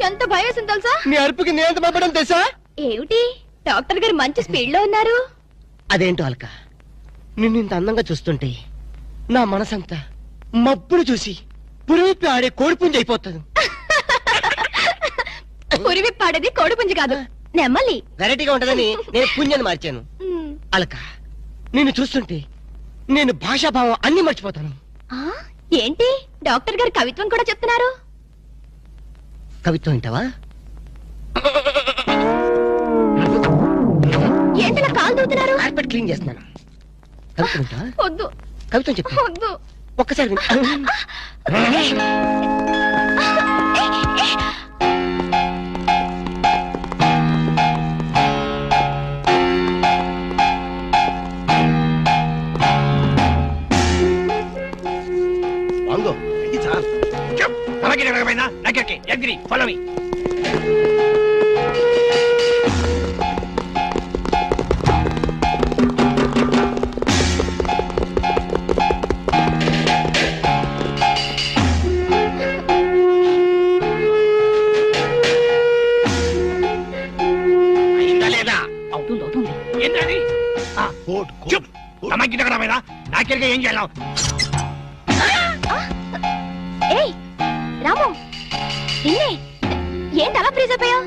S8: ఎంత భయం వేసింది తెలుసా?
S13: నీ అరుపుకి నేను ఎంత భయపడడం తెలుసా?
S8: ఏమిటి డాక్టర్ గారు మంచి స్పీడ్ లో ఉన్నారు?
S13: అదేంటో అల్క, నిన్ను ఇంత అందంగా చూస్తుంటే నా మనసంతా మబ్బులు చూసి పురిపి ఆడే కోడిపుంజి అయిపోతుంది.
S8: పురివి పాడేది కోడిపుంజి కాదు, నెమ్మలి.
S13: వెరైటీగా ఉంటదని నేను పుంజని మార్చాను. అల్క, నిన్ను చూస్తుంటే నేను భాషాభావం అన్ని మర్చిపోతాను.
S8: ఆ, ఏంటి డాక్టర్ గారు కవిత్వం కూడా చెప్తున్నారు?
S13: కవిత్వం వింటావా?
S8: ఏంటలా కాలు దూతున్నారు?
S13: కార్పెట్ క్లీన్ చేస్తున్నాను. కవిత్వం వింటావా?
S8: వద్దు
S13: కవిత్వం చెప్పు.
S8: వద్దు.
S13: ఒక్కసారి విను.
S1: వాంగో
S10: ఫాలో మీ.
S11: అవుతుంది అవుతుంది.
S10: ఏంటది? గిట ఖరాబైందా? నాకెరగా ఏం చేయాలి?
S8: ఏయ్ రాము, నిన్నే. ఏంటి అలా ఫ్రీజ్ అయిపోయావు?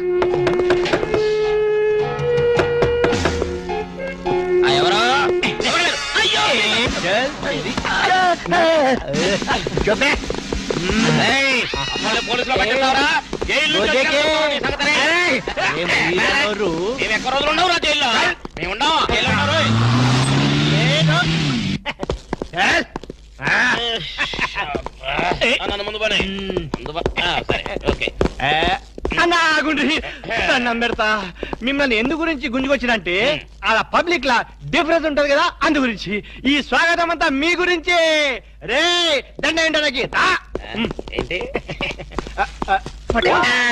S10: దండం పెడతా. మిమ్మల్ని ఎందు గురించి గుంజుకొచ్చినంటే అలా పబ్లిక్ లా డిఫరెన్స్ ఉంటది కదా, అందు గురించి. ఈ స్వాగతం అంతా మీ గురించే. రే దండ ఏంటనకి
S11: ఏంటి?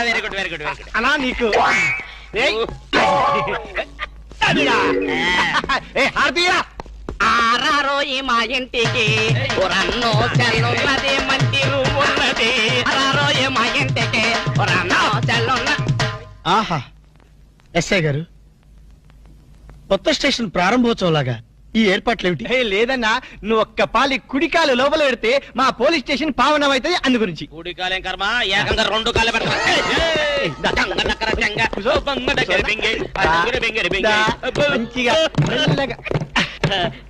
S11: Very good very good.
S10: అలా నీకు హార్దియా
S11: ఆరారో ఈ మా ఇంటికి రన్నో చెల్లున్నది, మంచి రూమ్ ఉన్నది. ఆరారో ఈ మా ఇంటికి రన్నో చెల్లున్న.
S10: ఆహా, ఎస్ఐ గారు, కొత్త స్టేషన్ ప్రారంభోత్సవం లాగా ఈ ఏర్పాట్లు ఏమిటి? లేదన్నా, నువ్వు ఒక్క పాలి కుడికాలు లోపల పెడితే మా పోలీస్ స్టేషన్ పావనం అవుతుంది, అందు గురించి.
S11: కూడికాలేం కర్మ, ఏకంగా 2 కాళ్ళు
S10: మంచిగా మెల్లగా.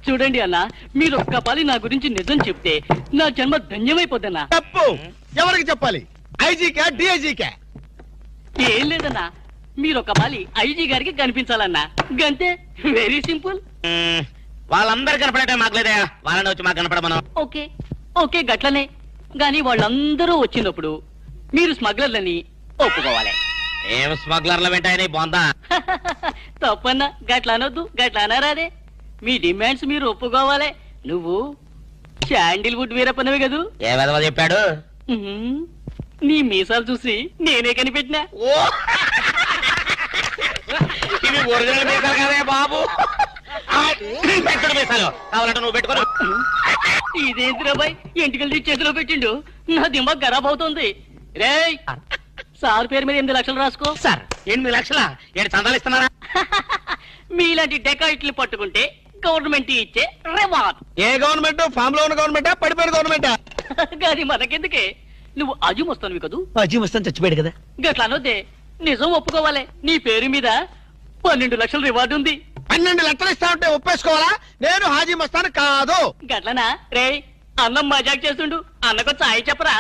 S11: చూడండి అన్న, మీరు ఒక్క పాలి నా గురించి నిజం చెప్తే నా జన్మ ధన్యమైపోద్దన్నా.
S10: తప్పు. ఎవరికి చెప్పాలి? ఐజీకా డిఐజీకా?
S11: ఏం లేదన్నా, మీరు ఒక పాలి ఐజీ గారికి కనిపించాలన్నా, గంతే. Very simple. వాళ్ళందరూ కనపడటం మాకు లేదా, వాళ్ళని వచ్చి మాకు కనపడమను. ఓకే ఓకే గట్లనే. గాని వాళ్ళందరూ వచ్చినప్పుడు మీరు స్మగ్లర్లని ఒప్పుకోవాలి. ఏం స్మగ్లర్ల వెంటాయని బొందా? తప్పన్నా, గట్ల అనొద్దు, గట్ల అనరాదే. మీ డిమాండ్స్ మీరు ఒప్పుకోవాలి. నువ్వు శాండిల్వుడ్ వీరప్పనవి కదూ? ఏ విధవ చెప్పాడు? నీ మీసాలు చూసి నేనే కనిపెట్టినా. ఇవి ఒరిజినల్ మీసాలు కదే బాబు. కావాలంటే నువ్వు పెట్టుకో. ఇదేంటి బాయ్, ఎంటికలు తీసి చేతిలో పెట్టిండు. నా దిమాగ్ ఖరాబ్ అవుతుంది. రేయ్, సార్ పేరు మీద 8 లక్షలు రాసుకో. సార్ 8 లక్షలా? 7 చందాలు ఇస్తున్నారా? మీలాంటి డెకాయిట్లు పట్టుకుంటే గవర్నమెంట్ ఇచ్చే రివార్డ్.
S10: ఏ గవర్నమెంట్? ఫామ్ లో ఉన్న గవర్నమెంటా, పడిపోయిన గవర్నమెంటా?
S11: అది మనకెందుకే, నువ్వు అజీ వస్తాను కదూ.
S10: అజీ వస్తాను చచ్చిపోయాడు కదా.
S11: గట్లా అనొద్దే, నిజం ఒప్పుకోవాలి. నీ పేరు మీద 12 లక్షల రివార్డు ఉంది.
S1: 12 లెక్కలు ఇస్తా ఉంటే ఒప్పేసుకోవాలా? నేను హాజీ మస్తాను కాదు.
S14: గట్లనా రే అన్నం మజాక్ చేస్తుండు అన్నకు చాయ్ చెప్పరా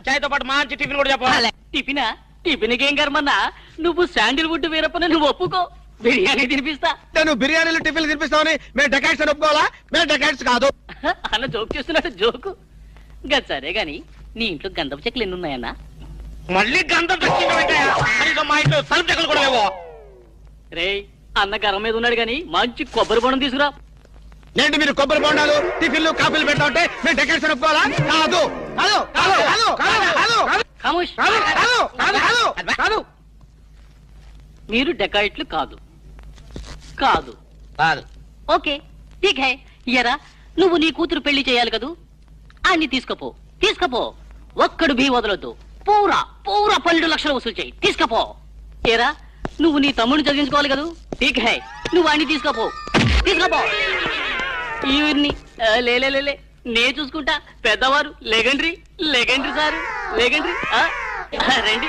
S10: చాయ్తో పాటు మంచి టిఫిన్ కూడా చెప్పాలి.
S14: టిఫినా టిఫిన్కి ఏం కర్మన్నా నువ్వు శాండిల్వుడ్ వీరప్పని నువ్వు ఒప్పుకో బిర్యానీ తినిపిస్తా.
S1: నేను బిర్యానీలు టిఫిన్లు తినిపిస్తామని మేము డెకాట్స్ అని ఒప్పుకోవాలా? మేము డెకాట్స్ కాదు.
S14: అన్న జోక్ చేస్తున్నాడు జోకు. గది సరే గాని నీ ఇంట్లో గంధపు చెక్కలు ఎన్ని ఉన్నాయన్నా?
S10: మళ్ళీ గంధం మా ఇంట్లో తలుపు చెక్కలు కూడా లేవో.
S14: రే అన్న గరం మీద ఉన్నాడు గాని మంచి కొబ్బరి బొండం తీసుకురా.
S1: ఏంటి మీరు కొబ్బరి బొండాలు టిఫిన్లు కాఫీలు పెడతా ఉంటే మేము డెకాట్స్ అని ఒప్పుకోవాలా? కాదు కాదు కాదు కాదు కాదు కాదు
S14: ఖమోష్.
S1: కాదు.
S14: మీరు డెకాయిట్లు కాదు కాదు
S10: కాదు.
S14: ఓకే ఠీక్ హై. ఎరా నువ్వు నీ కూతురు పెళ్లి చేయాలి కదూ, అన్ని తీసుకపో ఒక్కడు భీ వదలొద్దు. పూరా 12 లక్షలు వసూలు చేయి, తీసుకపో. ఏరా నువ్వు నీ తమ్ముడిని చదివించుకోవాలి కదూ, ఠీక్ హై నువ్వు అన్ని తీసుకపో. ఈవిడ్ని లే నే చూసుకుంటా. పెద్దవారు లెగండ్రీ సార్ లెగండ్రీ. రండి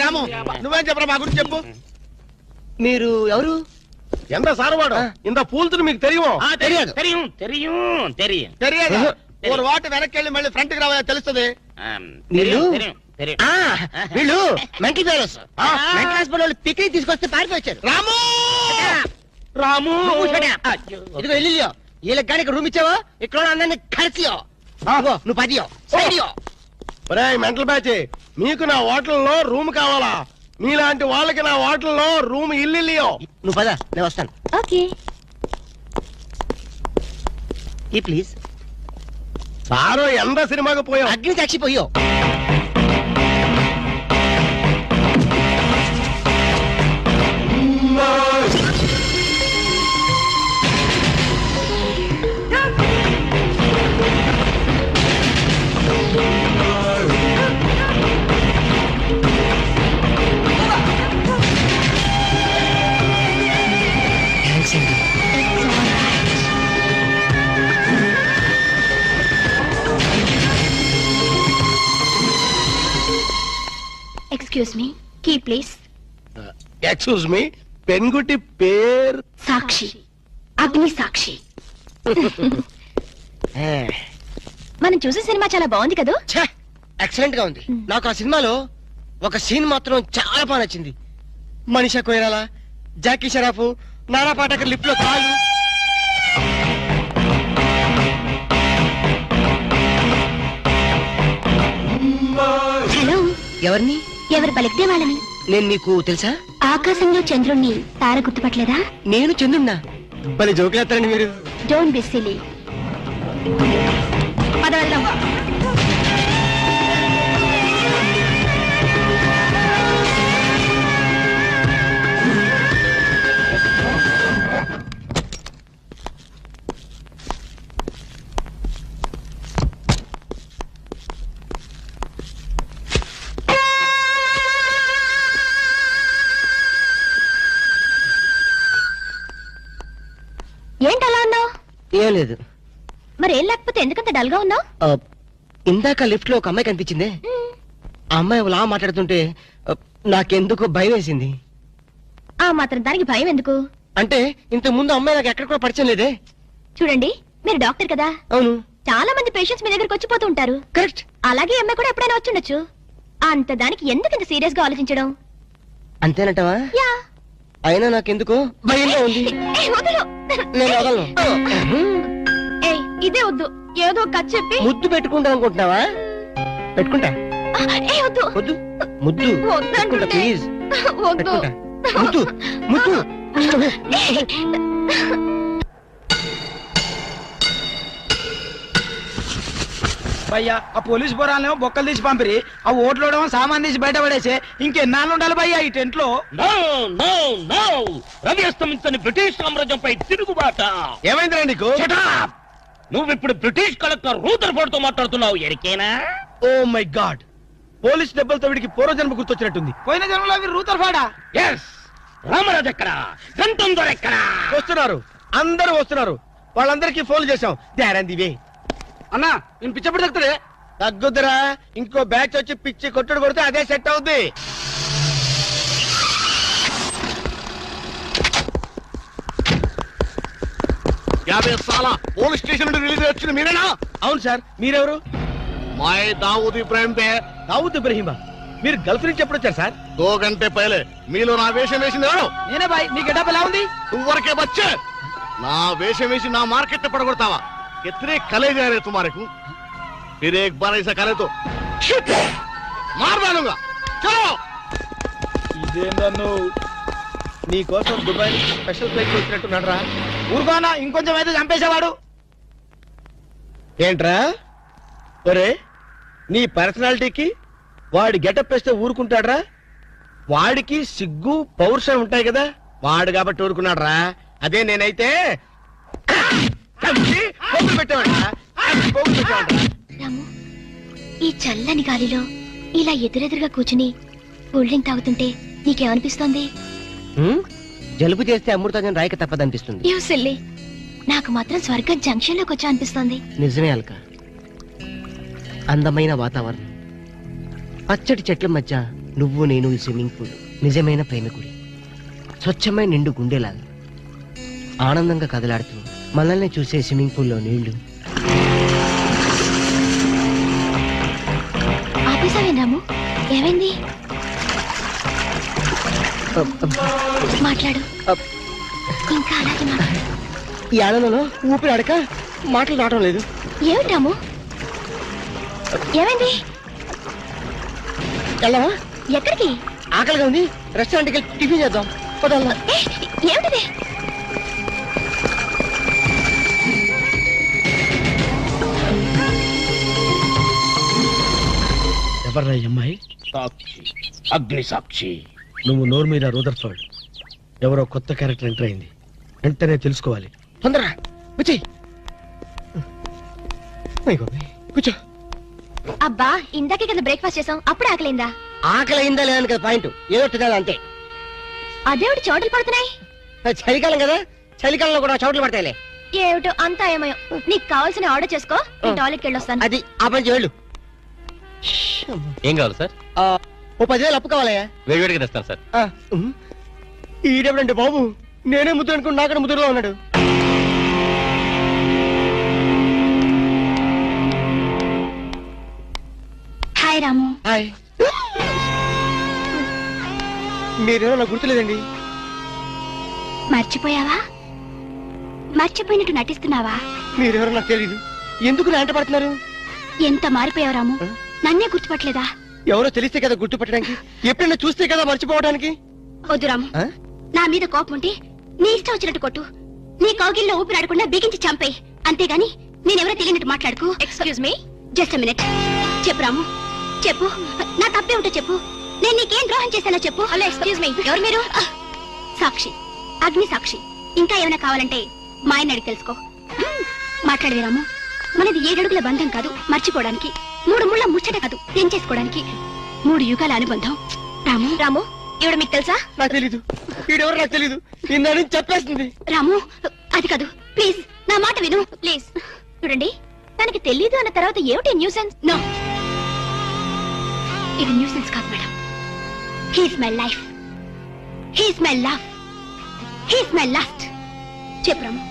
S1: రాము నువ్వేం చెప్పరా మా గురించి చెప్పు.
S13: మీరు ఎవరు?
S1: ఎంత సారవాడు ఇంత పూల్తుని మీకు తెలియమో?
S13: తెలియదు.
S1: తెలియదు. ఒక వాటి వెనక్కి వెళ్ళి మళ్ళీ ఫ్రంట్ కి రావా తెలుస్తుంది.
S13: వీళ్ళు మెంటల్ ఫెలోస్. మెంటల్ హాస్పిటల్ వాళ్ళు పిక్నిక్ తీసుకొస్తే పారిపోయి వచ్చారు.
S1: రాము
S13: రాము ఇదిగో వెళ్ళియో వీళ్ళకి కానీ రూమ్ ఇచ్చావో ఇక్కడ అందరినీ కలిసియో నువ్వు పదియో సైడియో.
S1: మెంటల్ బ్యాచ్ మీకు నా హోటల్లో రూమ్ కావాలా? మీలాంటి వాళ్ళకి నా హోటల్లో రూమ్ ఇల్లియో.
S13: నువ్వు పద నేను వస్తాను.
S8: ఓకే
S13: ఈ ప్లీజ్.
S1: సారో ఎంత సినిమాకి పోయావు?
S13: అగ్ని చచ్చిపోయో.
S8: Excuse me, key please.
S1: Excuse me, పెన్గుటి పేరు
S8: సాక్షి, అగ్ని సాక్షి. మనం చూసే సినిమా చాలా బాగుంది కదా?
S13: ఎక్సలెంట్ గా ఉంది. నాకు ఆ సినిమాలో ఒక సీన్ మాత్రం చాలా బాగా నచ్చింది. మనీషా కొయిరాలా, జాకీ షరాఫ్, నారా పాటకర్ లిప్ లో కాలు.
S8: హలో,
S13: ఎవరిని?
S8: ఎవరు పలికితే వాళ్ళని.
S13: నేను నీకు తెలుసా?
S8: ఆకాశంలో చంద్రుణ్ణి తార గుర్తుపట్టలేదా?
S13: నేను చంద్రున్నా. భలే జోకులేస్తారండి మీరు.
S8: Don't be silly. పద వెళ్దాం. ఏంటలా ఉన్నావు?
S13: ఏం లేదు.
S8: మరేం లేకపోతే ఎందుకంత డల్ గా ఉన్నావు?
S13: ఇందాక లిఫ్ట్ లో ఒక అమ్మాయి కనిపించింది. ఆ అమ్మాయి అలా మాట్లాడుతుంటే నాకెందుకో భయం వేసింది.
S8: ఆ మాత్రం దానికి భయం ఎందుకు?
S13: అంటే ఇంతకు ముందు అమ్మాయి నాకు ఎక్కడ కూడా పరిచయం లేదే.
S8: చూడండి, మీరు డాక్టర్ కదా.
S13: అవును.
S8: చాలా మంది పేషెంట్స్ మీ దగ్గరకు వచ్చిపోతూ ఉంటారు.
S13: కరెక్ట్.
S8: అలాగే అమ్మాయి కూడా ఎప్పుడైనా వచ్చుండొచ్చు. అంత దానికి ఎందుకు ఇంత సీరియస్ గా ఆలోచించడం?
S13: అంతేనంటవా?
S8: యా.
S13: అయినా నాకెందుకో భయంగా ఉంది.
S8: వదలు.
S13: నేను వదలను.
S8: ఇదే వద్దు, ఏదో కథ చెప్పి
S13: ముద్దు పెట్టుకుంటా అనుకుంటున్నావా? పెట్టుకుంటా.
S8: వద్దు
S13: వద్దు. ముద్దు పెట్టుకుంటా ప్లీజ్.
S8: వద్దు.
S13: ముద్దు ముద్దు.
S10: భయ్యా ఆ పోలీస్ బొరాలేమో బొక్కలు తీసి పంపిరి, ఆ ఓట్లోడేమో సామాన్ తీసి బయట పడేసే. ఇంకెన్నాళ్ళు ఉండాలి భయ్యా ఈ టెంట్ లో?
S14: రవి అస్తమించని బ్రిటిష్ సామ్రాజ్యంపై తిరుగుబాట.
S1: ఏమైందిరా నీకు?
S14: నువ్వు ఇప్పుడు బ్రిటిష్ కలెక్టర్ రూదర్ఫోర్డ్ తో మాట్లాడుతున్నావు. ఎరికేనా?
S1: ఓ మై గాడ్, పోలీస్ దెబ్బలతో వీడికి పూర్వజన్మ గుర్తొచ్చినట్టుంది.
S10: పోయిన జన్మలో అవి రూతర్ఫాడా?
S14: ఎస్. రామరాజు ఎక్కడా? గంటం దొర ఎక్కడా?
S1: వస్తున్నారు, అందరూ వస్తున్నారు.
S3: వాళ్ళందరికీ ఫోన్ చేశాం. దివే
S10: అన్నా నేను పిచ్చప్పుడు తగ్గుతాడే.
S3: తగ్గుద్దురా, ఇంకో బ్యాచ్ వచ్చి పిచ్చి కొట్టుడు కొడితే అదే సెట్ అవుద్ది.
S9: పోలీస్ స్టేషన్ నుండి రిలీజ్ వచ్చింది మీరేనా?
S3: అవును సార్, మీరెవరు?
S9: మాయ దావూద్ ఇబ్రాహిం తే.
S3: దావూద్ ఇబ్రహీమా, మీరు గల్ఫ్ నుంచి ఎప్పుడు వచ్చారు సార్?
S9: 2 గంటే పైలే. మీలో నా వేషం వేసింది ఎవరు?
S10: నేనే బాయ్. నీ గెటప్ ఎలా ఉంది?
S9: నువ్వరకే బచ్చే. నా వేషం వేసి నా మార్కెట్ పడగొడతావా? कितने कले जा रहे तुम्हारे को? फिर एक बार ऐसा करे तो मार डालूंगा. चलो.
S3: ఇదేందన్ను నీ కోసం దుబాయ్ నుంచి స్పెషల్ ఫ్లైట్ వచ్చినట్టున్నాడు రా.
S10: ఊరుకోనా, ఇంకొంచెం అయితే చంపేసేవాడు.
S3: ఏంట్రా ఒరే, నీ పర్సనాలిటీకి వాడి గెటప్ వేస్తే ఊరుకుంటాడ్రా? వాడికి సిగ్గు పౌరుషం ఉంటాయి కదా, వాడు కాబట్టి ఊరుకున్నాడు రా. అదే నేనైతే పెట్టేవాడు.
S8: రాము, ఈ చల్లని గాలిలో ఇలా ఎదురెదురుగా కూర్చుని కూల్ డ్రింక్ తాగుతుంటే నీకేమనిపిస్తోంది?
S13: జలుబు చేస్తే అమృతాజన్ రాయక తప్పదనిపిస్తుంది.
S8: యూ సిల్లీ, నాకు మాత్రం స్వర్గం జంక్షన్ లోకి వచ్చా అనిపిస్తోంది.
S13: నిజమే అల్క, అందమైన వాతావరణం, పచ్చటి చెట్ల మధ్య నువ్వు నేను ఈ స్విమ్మింగ్ పూల్ నిజమైన ప్రేమికుడి, స్వచ్ఛమైన నిండు గుండెలాగా ఆనందంగా కదలాడుతూ మనల్ని చూసే స్విమ్మింగ్ పూల్లో నీళ్లు.
S8: ఆపేసావేం రాము? ఏమైంది? మాట్లాడు, ఇంకా అలాగే మాట్లాడు.
S13: ఈ ఆనందంలో ఊపిరి అడక మాటలు రావడం లేదు.
S8: ఏమిటి రాము, ఏమైంది?
S13: వెళ్ళవా?
S8: ఎక్కడికి?
S13: ఆకలిగా ఉంది, రెస్టారెంట్కి వెళ్ళి టిఫిన్ చేద్దాం. వదలనా?
S8: ఏమిటిది?
S3: ఎవర్రా ఈ అమ్మాయి?
S2: సాక్షి, అగ్ని సాక్షి.
S3: నువ్వు నోరు మీద రూదర్ఫర్డ్, ఎవరో కొత్త క్యారెక్టర్ ఎంటర్ అయింది, వెంటనే తెలుసుకోవాలి. తొందరగా వచ్చి కూర్చో.
S8: అబ్బా, ఇందాకే కదా బ్రేక్ఫాస్ట్ చేసాం, అప్పుడు ఆకలిందా?
S13: ఆకలి అయిందా లేదని కదా పాయింట్, ఏదో తినాలి అంతే.
S8: అదేమిటి చోటలు పడుతున్నాయి?
S13: చలికాలం కదా, చలికాలంలో కూడా చోట్లు పడతాయిలే.
S8: ఏమిటో అంతా ఏమయో. నీకు కావాల్సిన ఆర్డర్ చేసుకో, నేను టాయిలెట్కి వెళ్ళొస్తాను.
S13: అది ఆ పని చేయాలి.
S7: ఏం కావాలి సార్?
S13: ఓ 10,000 అప్పు కావాలయ్యా.
S7: వేడివేడిగా తెస్తాను సార్.
S13: ఈడెవడండి బాబు, నేనే ముద్దు అనుకుని నాకడ ముద్దులో ఉన్నాడు.
S8: హాయ్ రాము.
S13: హాయ్. మీరేమో నాకు గుర్తులేదండి.
S8: మర్చిపోయావా? మర్చిపోయినట్టు నటిస్తున్నావా?
S13: మీరెవరో నాకు తెలియదు, ఎందుకు నా వెంట పడుతున్నారు?
S8: ఎంత మారిపోయావు రాము, నన్నే గుర్తుపట్టలేదా?
S13: ఎవరో తెలిస్తే కదా గుర్తుపట్టడానికి, ఎప్పుడైనా చూస్తే కదా మర్చిపోవడానికి.
S8: వద్దు రాము, నా మీద కోపం ఉంటే నీ ఇష్టం వచ్చినట్టు కొట్టు, నీ కౌగిల్లో ఊపిరాడకుండా బిగించి చంపేయి, అంతేగాని నేనెవరో తెలియనట్టు మాట్లాడుకో. Excuse me, just minute. చెప్పు రాము, చెప్పు, నా తప్పే ఉంటే చెప్పు, నేను నీకేం ద్రోహం చేశానో చెప్పు. హలో, ఎక్స్క్యూజ్ మీ, ఎవరు మీరు? సాక్షి, అగ్ని సాక్షి. ఇంకా ఏమైనా కావాలంటే మా ఆయన అడిగి తెలుసుకో. మాట్లాడేది రాము, మనది 7 అడుగుల బంధం కాదు మర్చిపోవడానికి, 3 ముళ్ళ ముచ్చట కాదు తెంచేసుకోవడానికి, 3 యుగాల అనుబంధం. రాము, రాము, ఈవిడ మీకు తెలుసా?
S13: నాకు తెలీదు. ఈడెవరు నాకు తెలీదు, నిన్న చెప్పేస్తుంది.
S8: రాము, అది కాదు, ప్లీజ్ నా మాట విను, ప్లీజ్. చూడండి, తనకి తెలీదు అన్న తర్వాత ఏమిటి న్యూసెన్స్? నో, ఇది న్యూసెన్స్ కాదు madam. He's my life, he's my love, he's my last. చెప్పు రాము,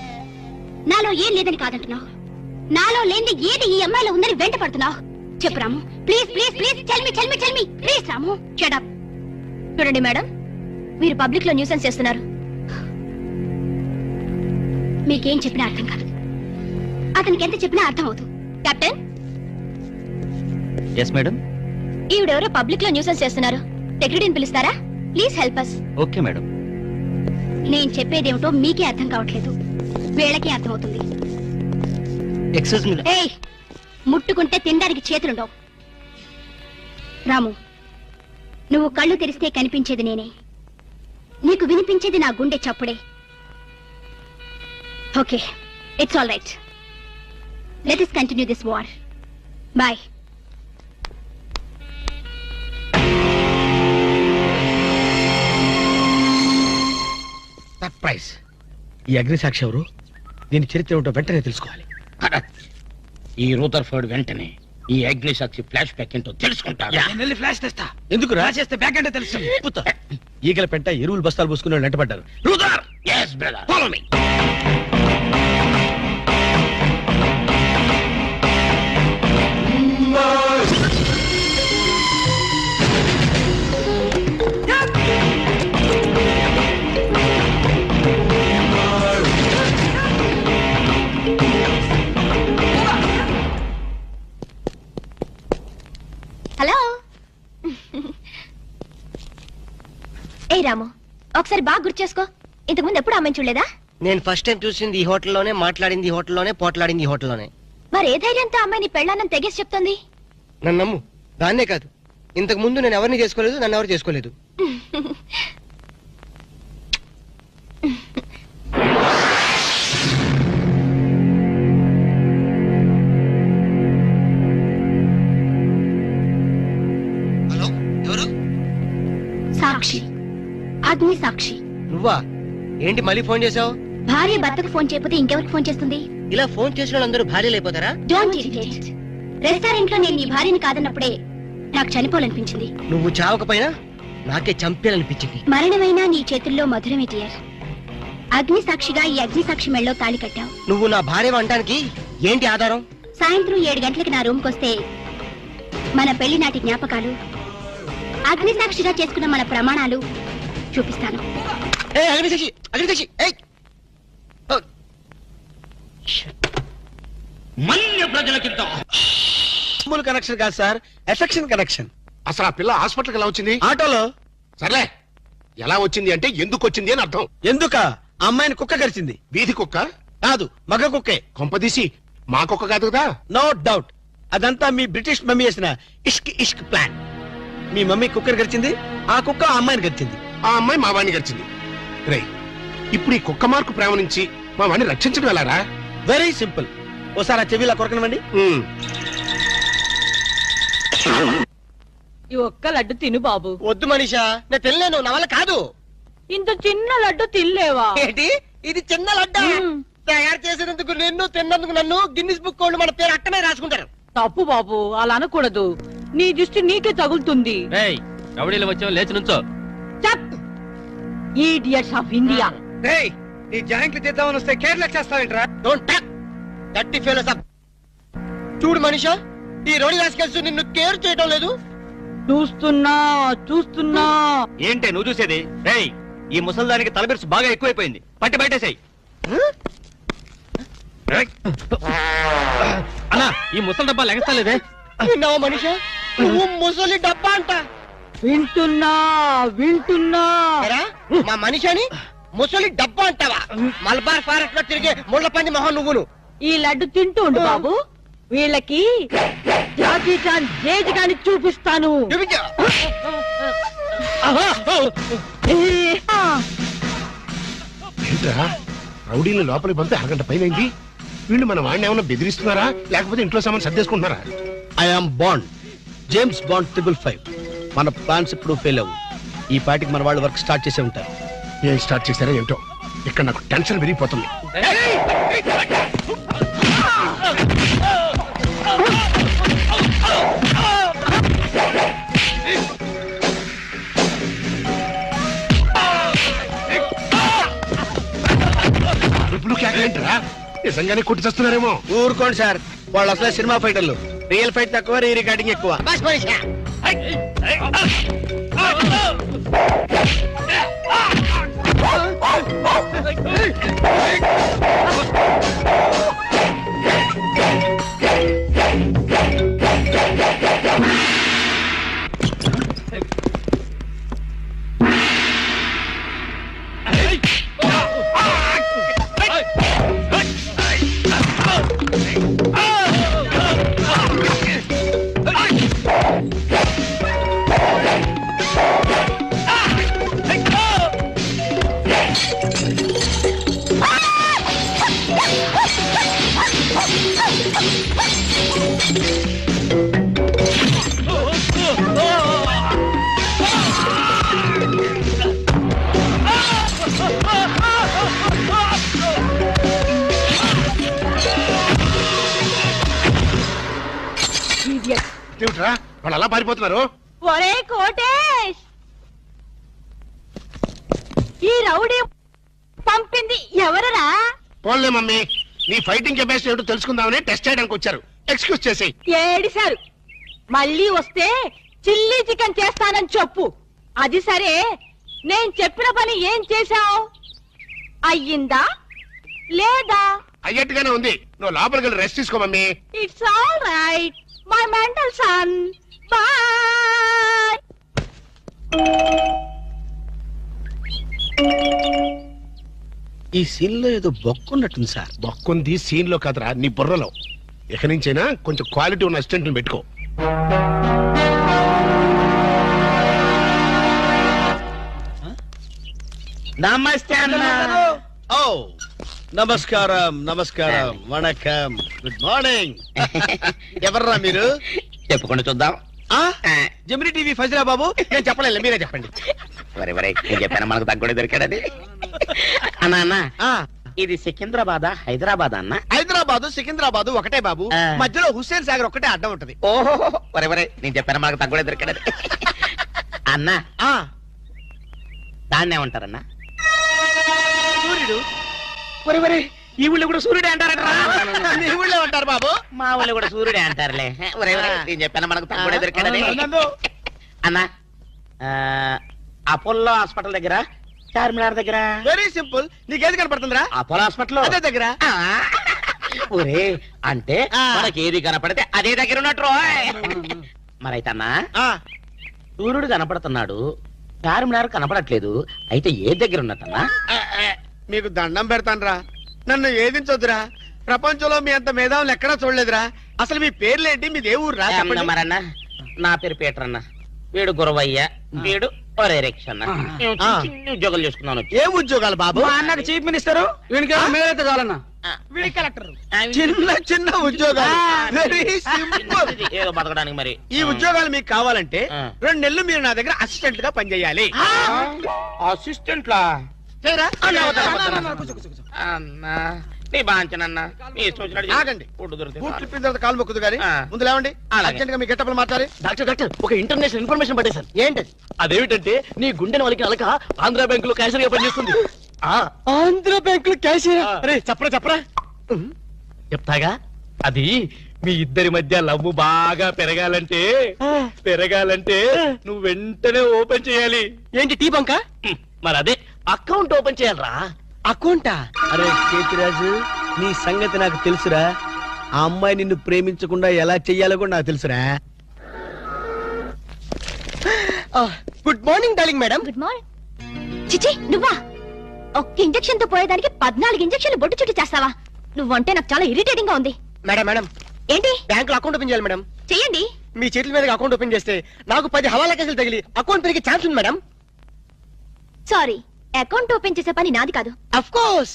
S8: నాలో ఏం లేదని కాదంటున్నావు, నాలో లేని ఏది ఈ అమ్మాయిలో ఉందని వెంట పడుతున్నావు. చెప్పు Ramu, please please please, tell me please. Ramu, shut up. చూడండి మేడం, మీరు పబ్లిక్ లో న్యూసెన్స్ చేస్తున్నారు. మీకేం చెప్పినా అర్థం కాదు, అతనికి ఎంత చెప్పినా అర్థం అవుతుంది. కెప్టెన్.
S7: Yes madam.
S8: ఈవిడెవరో పబ్లిక్ లో న్యూసెన్స్ చేస్తున్నారు, సెక్రటరీని పిలుస్తారా? Please help us.
S7: Okay madam.
S8: నేను చెప్పేదేమిటో మీకే అర్థం కావట్లేదు, వీళ్ళకే అర్థం అవుతుంది.
S13: Excuse me.
S8: ఏయ్, ముట్టుకుంటే తినడానికి చేతులుండవు. రాము, నువ్వు కళ్ళు తెరిస్తే కనిపించేది నేనే, నీకు వినిపించేది నా గుండె చప్పుడే. Okay, it's all right. Let us continue this war. Bye.
S3: Surprise. ఈ అగ్ని సాక్షి ఎవరు? దీని చరిత్ర ఏమిటో వెంటనే తెలుసుకోవాలి.
S15: ఈ రూదర్ఫర్డ్ వెంటనే ఈ అగ్ని సాక్షి ఫ్లాష్ బ్యాక్ ఏంటో తెలుసుకుంటాడు.
S3: వెళ్ళి ఫ్లాష్ తెస్తా. ఎందుకు రాసేస్తే బ్యాక్ అంటే తెలుసు. ఈగల పెంట ఎరువులు బస్తాలు పోసుకుని వాళ్ళు వెంటబడ్డారు.
S15: Brother yes brother follow me.
S8: Hello ఏ రాము, ఒకసారి బాగా గుర్తు చేసుకో. ఇంతకుముందు ఎప్పుడు అమ్మాయి చూడలేదా?
S13: నేను ఫస్ట్ టైం చూసింది ఈ హోటల్లోనే, మాట్లాడింది ఈ హోటల్లోనే, పోట్లాడింది ఈ హోటల్లోనే.
S8: మరి ఏ ధైర్యంతో అమ్మాయి నీ పెళ్ళానని తెగేసి చెప్తుంది?
S13: నన్ను నమ్ము. దాన్నే కాదు, ఇంతకు ముందు నేను ఎవరిని చేసుకోలేదు, నన్ను ఎవరు చేసుకోలేదు. హలో, ఎవరు?
S8: సాక్షి, అగ్ని సాక్షి.
S13: నువ్వా? ఏంటి మళ్ళీ ఫోన్ చేసావు?
S8: భార్య భర్తకు ఫోన్ చేయకపోతే ఇంకెవరికి ఫోన్ చేస్తుంది?
S13: ఇలా ఫోన్ చేసిన వాళ్ళందరూ భార్యలు అయిపోతారా?
S8: Don't irritate. రెస్టారెంట్ లో నేను నీ భార్యని కాదన్నప్పుడే నాకు చనిపోవాలనిపించింది.
S13: నువ్వు చావకపోయినా నాకే చంపేయాలనిపించింది.
S8: మరణమైనా నీ చేతుల్లో మధురమే డియర్. అగ్ని సాక్షిగా ఈ అగ్ని సాక్షి మెళ్ళలో తాళి కట్టావు.
S13: నువ్వు నా భార్య అనడానికి ఏంటి ఆధారం?
S8: సాయంత్రం 7 గంటలకి నా రూమ్కి వస్తే మన పెళ్లి నాటి జ్ఞాపకాలు, అగ్ని సాక్షిగా చేసుకున్న మన ప్రమాణాలు చూపిస్తాను.
S15: మన్య ప్రజలకిద్దాం.
S3: కనెక్షన్ కాదు సార్, ఎఫెక్షన్ కనెక్షన్.
S2: అసలు ఆ పిల్ల హాస్పిటల్కి ఎలా వచ్చింది?
S3: ఆటోలో.
S2: సర్లే, ఎలా వచ్చింది అంటే ఎందుకు వచ్చింది అని అర్థం.
S3: ఎందుక? అమ్మాయిని కుక్క కరిచింది.
S2: వీధి కుక్క
S3: కాదు, మగ కుక్కే.
S2: కొంపదీసి మా కుక్క కాదు కదా?
S3: నో డౌట్, అదంతా మీ బ్రిటిష్ మమ్మీ వేసిన ఇష్క్ ఇష్క్ ప్లాన్. మీ మమ్మీ కుక్కర్ గడిచింది, ఆ కుక్క ఆ అమ్మాయిని గడిచింది,
S2: ఆ అమ్మాయి మా వాణ్ణి గడిచింది. రేయ్, ఇప్పుడు ఈ కుక్క మార్కు ప్రేమ నుంచి మా వాణ్ణి రక్షించడం వెళ్ళారా?
S3: Very simple. ఓసారి ఆ చెవిలా కొరకనివ్వండి.
S5: ఈ ఒక్క లడ్డు తిను బాబు.
S13: వద్దు మనీషా, నేను తినలేను, నా వల్ల కాదు.
S5: ఇంత చిన్న లడ్డు తినలేవా?
S13: ఏంటి ఇది చిన్న లడ్డా? తయారు చేసినందుకు నిన్ను, తిన్నందుకు నన్ను గిన్నిస్ బుక్ వాళ్ళు మన పేరు అట్టనే రాసుకుంటారు.
S5: తప్పు బాబు, అలా అనకూడదు. నీ దృష్టి నీకే తగులుతుంది.
S11: రౌడీలు వచ్చావు, లేచి నుంచో.
S5: Idiots of India.
S3: నీ జాయింట్లు చేద్దామని వస్తే కేరళ చేస్తావేంట్రా?
S13: డోంట్ టాక్ దట్టి ఫెలోస్ అప్. చూడు మనీషా, ఈ రోడి రాసుకెళ్తూ నిన్ను కేర్ చేయడం లేదు.
S5: చూస్తున్నా చూస్తున్నా.
S11: ఏంటే నువ్వు చూసేది? రేయ్, ఈ ముసల్దానికి తలబిరుసు బాగా ఎక్కువైపోయింది, పట్టి బయటేసాయి. అన్నా, ఈ ముసలి డబ్బా లెగస్తలేదే.
S13: విన్నావా మనీషా, నువ్వు ముసలి డబ్బా అంట.
S5: వింటున్నా వింటున్నా.
S13: మా మనిషిని ముసలి డబ్బా అంటావా? మలబార్ ఫారెస్ట్ లో తిరిగే ముళ్ళ పంది మొహం నువ్వును.
S5: ఈ లడ్డు తింటూ ఉండు బాబు, వీళ్ళకి జాకీ చాన్ జేజ్ గాని చూపిస్తాను.
S2: ఏంట్రా, రౌడీలు లోపలికి పంపి అరగంట పైనైంది. వీళ్ళు మన వాడిని ఏమన్నా బెదిరిస్తున్నారా, లేకపోతే ఇంట్లో సామాన్ సర్దేసుకుంటున్నారా?
S3: I'm Bond, James Bond 555. మన ప్లాన్స్ ఇప్పుడు ఫెయిల్ అవ్వు. ఈ పాటికి మన వాళ్ళు వర్క్ స్టార్ట్ చేసే ఉంటారు.
S2: ఏం స్టార్ట్ చేశారో ఏంటో, ఇక్కడ నాకు టెన్షన్ పెరిగిపోతుంది. ఇప్పుడు కేకలేంటరా, నిజంగానే కొట్టి చేస్తున్నారేమో.
S3: ఊరుకోండి సార్, వాళ్ళు అసలే సినిమా ఫైటర్లు. రియల్ ఫైట్ తక్కువ, రీ రికార్డింగ్ ఎక్కువ.
S2: అలా పారిపోతున్నారు?
S5: ఒరే కోటేష్, ఈ రౌడీ పంపింది ఎవరరా?
S2: పోన్లే మమ్మీ, నీ ఫైటింగ్ కెపాసిటీ ఏమిటో తెలుసుకుందామని టెస్ట్ చేయడానికి వచ్చారు. ఎక్స్క్యూజ్ చేసేయ్.
S5: ఏడిశారు. మళ్ళీ వస్తే చిల్లీ చికెన్ చేస్తానని చెప్పు. అది సరే, నేను చెప్పిన పని ఏం చేశావు? అయ్యిందా లేదా?
S2: అయ్యట్టుగానే ఉంది. నువ్వు లోపలికి వెళ్ళి రెస్ట్ తీసుకో mummy.
S5: It's all right my mental son. Bye.
S9: ఈ సీన్ లో ఏదో బొక్కున్నట్టుంది సార్.
S2: బొక్కుంది సీన్ లో కదరా, నీ బుర్రలో. ఇక నుంచైనా కొంచెం క్వాలిటీ ఉన్న అసిస్టెంట్ పెట్టుకో.
S9: నమస్తే అన్న.
S3: ఓ నమస్కారం, నమస్కారం, వణకం, గుడ్ మార్నింగ్. ఎవర్రా మీరు?
S15: చెప్పుకుంటూ చూద్దాం.
S3: జమిని టీవీ ఫజరా బాబు. నేను చెప్పలేదు, మీరే చెప్పండి.
S15: వరే వరే, నేను చెప్పాను మనకు తగ్గుడే దొరికాడది. అన్నా అన్న, ఇది సికింద్రాబాద్ హైదరాబాద్ అన్న?
S3: హైదరాబాదు సికింద్రాబాదు ఒకటే బాబు. మధ్యలో హుస్సేన్ సాగర్ ఒకటే అడ్డం ఉంటది.
S15: ఓహో, వరే వరే, నేను చెప్పాను మనకు తగ్గుడే దొరికాడది. అన్నా, దాన్నే ఉంటారన్నా?
S3: సూర్యుడు.
S15: వరే వరే, ఈ ఊళ్ళో కూడా సూర్యుడే అంటారట.
S3: మీ ఊళ్ళో ఉంటారు బాబు.
S15: మా ఊళ్ళో కూడా సూర్యుడే అంటారులే. వరే వరే, నేను చెప్పాను మనకు తగ్గుడే దొరికాడది. అన్నా, అపోలో హాస్పిటల్ దగ్గర, చార్మినార్ దగ్గర.
S3: Very simple. నీకేది కనపడుతుందిరా?
S15: అపోలో హాస్పిటల్
S3: అదే దగ్గర.
S15: ఒరే, అంటే మనకి ఏది కనపడితే అదే దగ్గర ఉన్నట్టు. మరైతే అన్నా, సూర్యుడు కనపడుతున్నాడు, చార్మినార్ కనపడట్లేదు, అయితే ఏ దగ్గర ఉన్నట్టన్నా?
S3: మీకు దండం పెడతానురా, నన్ను ఏదించొద్దురా. ప్రపంచంలో మీ అంత మేధావులు ఎక్కడా చూడలేదురా. అసలు మీ పేర్లేంటి, మీది ఏ ఊరు రా?
S15: మరన్నా, నా పేరు పీటర్ అన్న, వీడు గురవయ్య, వీడు ఒరే రిక్షన్న. చిన్న ఉద్యోగాలు చేసుకున్నాను.
S3: ఏ ఉద్యోగాలు బాబు?
S10: అన్నకు చీఫ్ మినిస్టర్, వీడికి మేలైతే చాలన్నా. వీడి కలెక్టర్.
S3: చిన్న చిన్న ఉద్యోగాలు. Very simple.
S15: ఏదో బతకడానికి. మరి
S3: ఈ ఉద్యోగాలు మీకు కావాలంటే 2 నెలలు మీరు నా దగ్గర అసిస్టెంట్ గా పనిచేయాలి.
S15: అసిస్టెంట్ లా? అన్నా, నీ బాంచనన్నా, నీ సూచన
S3: ఆగండి. కాలు మొక్కుదు గాని ముందు లేవండి. అర్జెంట్ గా మీ గెట్టపలు మాట్లాడి.
S10: డాక్టర్, ఒక ఇంటర్నేషనల్ ఇన్ఫర్మేషన్ పట్టేశారు.
S3: ఏంటది?
S10: అదేమిటంటే, నీ గుండెని వాళ్ళకి అలక ఆంధ్ర బ్యాంక్ లో క్యాషియర్ గా పనిచేస్తుంది.
S3: ఆంధ్ర బ్యాంక్ లో క్యాషియర్? అరే చెప్పరా చెప్పరా.
S10: చెప్తాగా. అది మీ ఇద్దరి మధ్య లవ్ బాగా పెరగాలంటే నువ్వు వెంటనే ఓపెన్ చేయాలి.
S3: ఏంటి, టీ బంక?
S10: మరి అదే, అకౌంట్ ఓపెన్ చేయాలరా.
S3: అకౌంటా? అరే చేతిరాజు, నీ సంగతి నాకు తెలుసురా. ఆ అమ్మాయి నిన్ను ప్రేమించకుండా ఎలా చెయ్యాలో కూడా నాకు తెలుసురా. Good morning darling madam.
S8: Good morning. చిచి, నువ్వా? ఒక్క ఇంజెక్షన్ తో పోయేదానికి 14 ఇంజెక్షన్లు బొట్టు చుట్టూ చేస్తావా? నువ్వంటే నాకు చాలా ఇరిటేటింగ్ గా ఉంది.
S13: మేడం మేడం,
S8: ఏంటి?
S13: బ్యాంక్ లో అకౌంట్ ఓపెన్ చేయాలి మేడం.
S8: చెయ్యండి.
S13: మీ చేతుల మీద అకౌంట్ ఓపెన్ చేస్తే నాకు 10 హవాలా కేసులు తగిలి అకౌంట్ పెరిగే ఛాన్స్ ఉంది మేడం.
S8: సారీ, అకౌంట్ ఓపెన్ చేసే పని నాది కాదు.
S13: అఫ్ కోర్స్,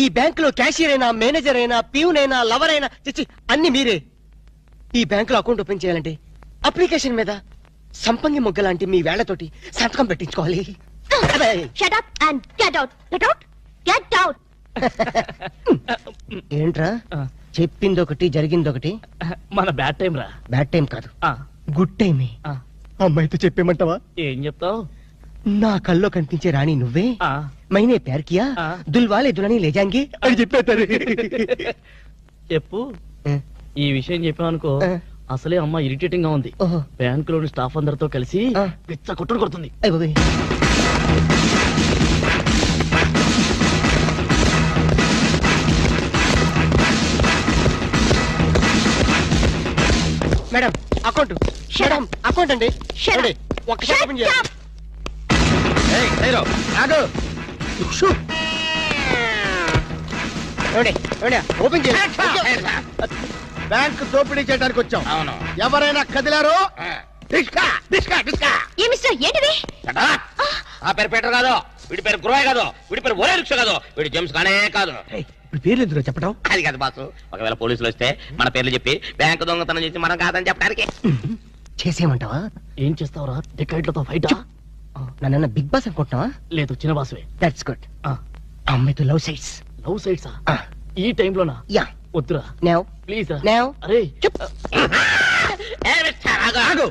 S13: ఈ బ్యాంక్ లో క్యాషియర్ అయినా, మేనేజర్ అయినా, ప్యూన్ అయినా, లవర్ అయినా, చిచ్చి అన్ని మీరే. ఈ బ్యాంక్ లో అకౌంట్ ఓపెన్ చేయాలంటే అప్లికేషన్ మీద సంపంగి మొగ్గ లాంటి మీ వేళ్లతోటి సంతకం పెట్టించుకోవాలి.
S8: Shut up and get out. Get out. Get out.
S13: ఏంట్రా, చెప్పింది ఒకటి జరిగింది ఒకటి.
S10: మన బ్యాడ్ టైం రా.
S13: బ్యాడ్ టైం కాదు, గుడ్ టైమే. అమ్మాయితో చెప్పేమంటావా?
S10: ఏం చెప్తావు?
S13: నా కల్లో కనిపించే రాణి నువ్వే, మైనే ప్యార్ కియా, దుల్వాలే దులని లే జాంగే అని చెప్పేస్తారు.
S10: చెప్పు. ఈ విషయం చెప్పామనుకో, అసలే అమ్మ ఇరిటేటింగ్ గా ఉంది. బ్యాంక్ లోని స్టాఫ్ అందరితో కలిసి పిచ్చ కొట్టుడు కొడుతుంది.
S13: మేడం అకౌంట్, మేడం అకౌంట్ అండి. ఒక్కసారి ఓపెన్ చేయాలి. ఓపెన్ చేయాలి. బ్యాంక్ దోపిడీ చేయడానికి వచ్చాం. ఎవరైనా కదిలారో
S8: ఏంటిది?
S15: ఆ పేరు పీటర్ కాదు, వీడి పేరు గురవయ్య కాదు, వీడి పేరు ఒరే రిక్ష కాదు, వీడి జేమ్స్ కానే కాదు.
S3: పేర్లు ఎందుకు చెప్పడం?
S15: అది కాదు బాసు, ఒకవేళ పోలీసులు వస్తే మన పేర్లు చెప్పి బ్యాంకు దొంగతనం చేసి మనం కాదని చెప్పడానికి.
S13: చేసేయమంటావా?
S10: ఏం చేస్తావురా? డికైట్లతో ఫైటా?
S13: నన్ను బిగ్ బాస్ అనుకుంటున్నావా?
S10: లేదు, చిన్న బాసువే.
S13: That's good. అమ్మాయితో లవ్ సైట్స్.
S10: లవ్ సైట్సా? ఈ టైంలోనా?
S13: యా.
S10: వద్దురా
S13: నౌ
S10: ప్లీజ్.
S13: నౌ
S10: అరే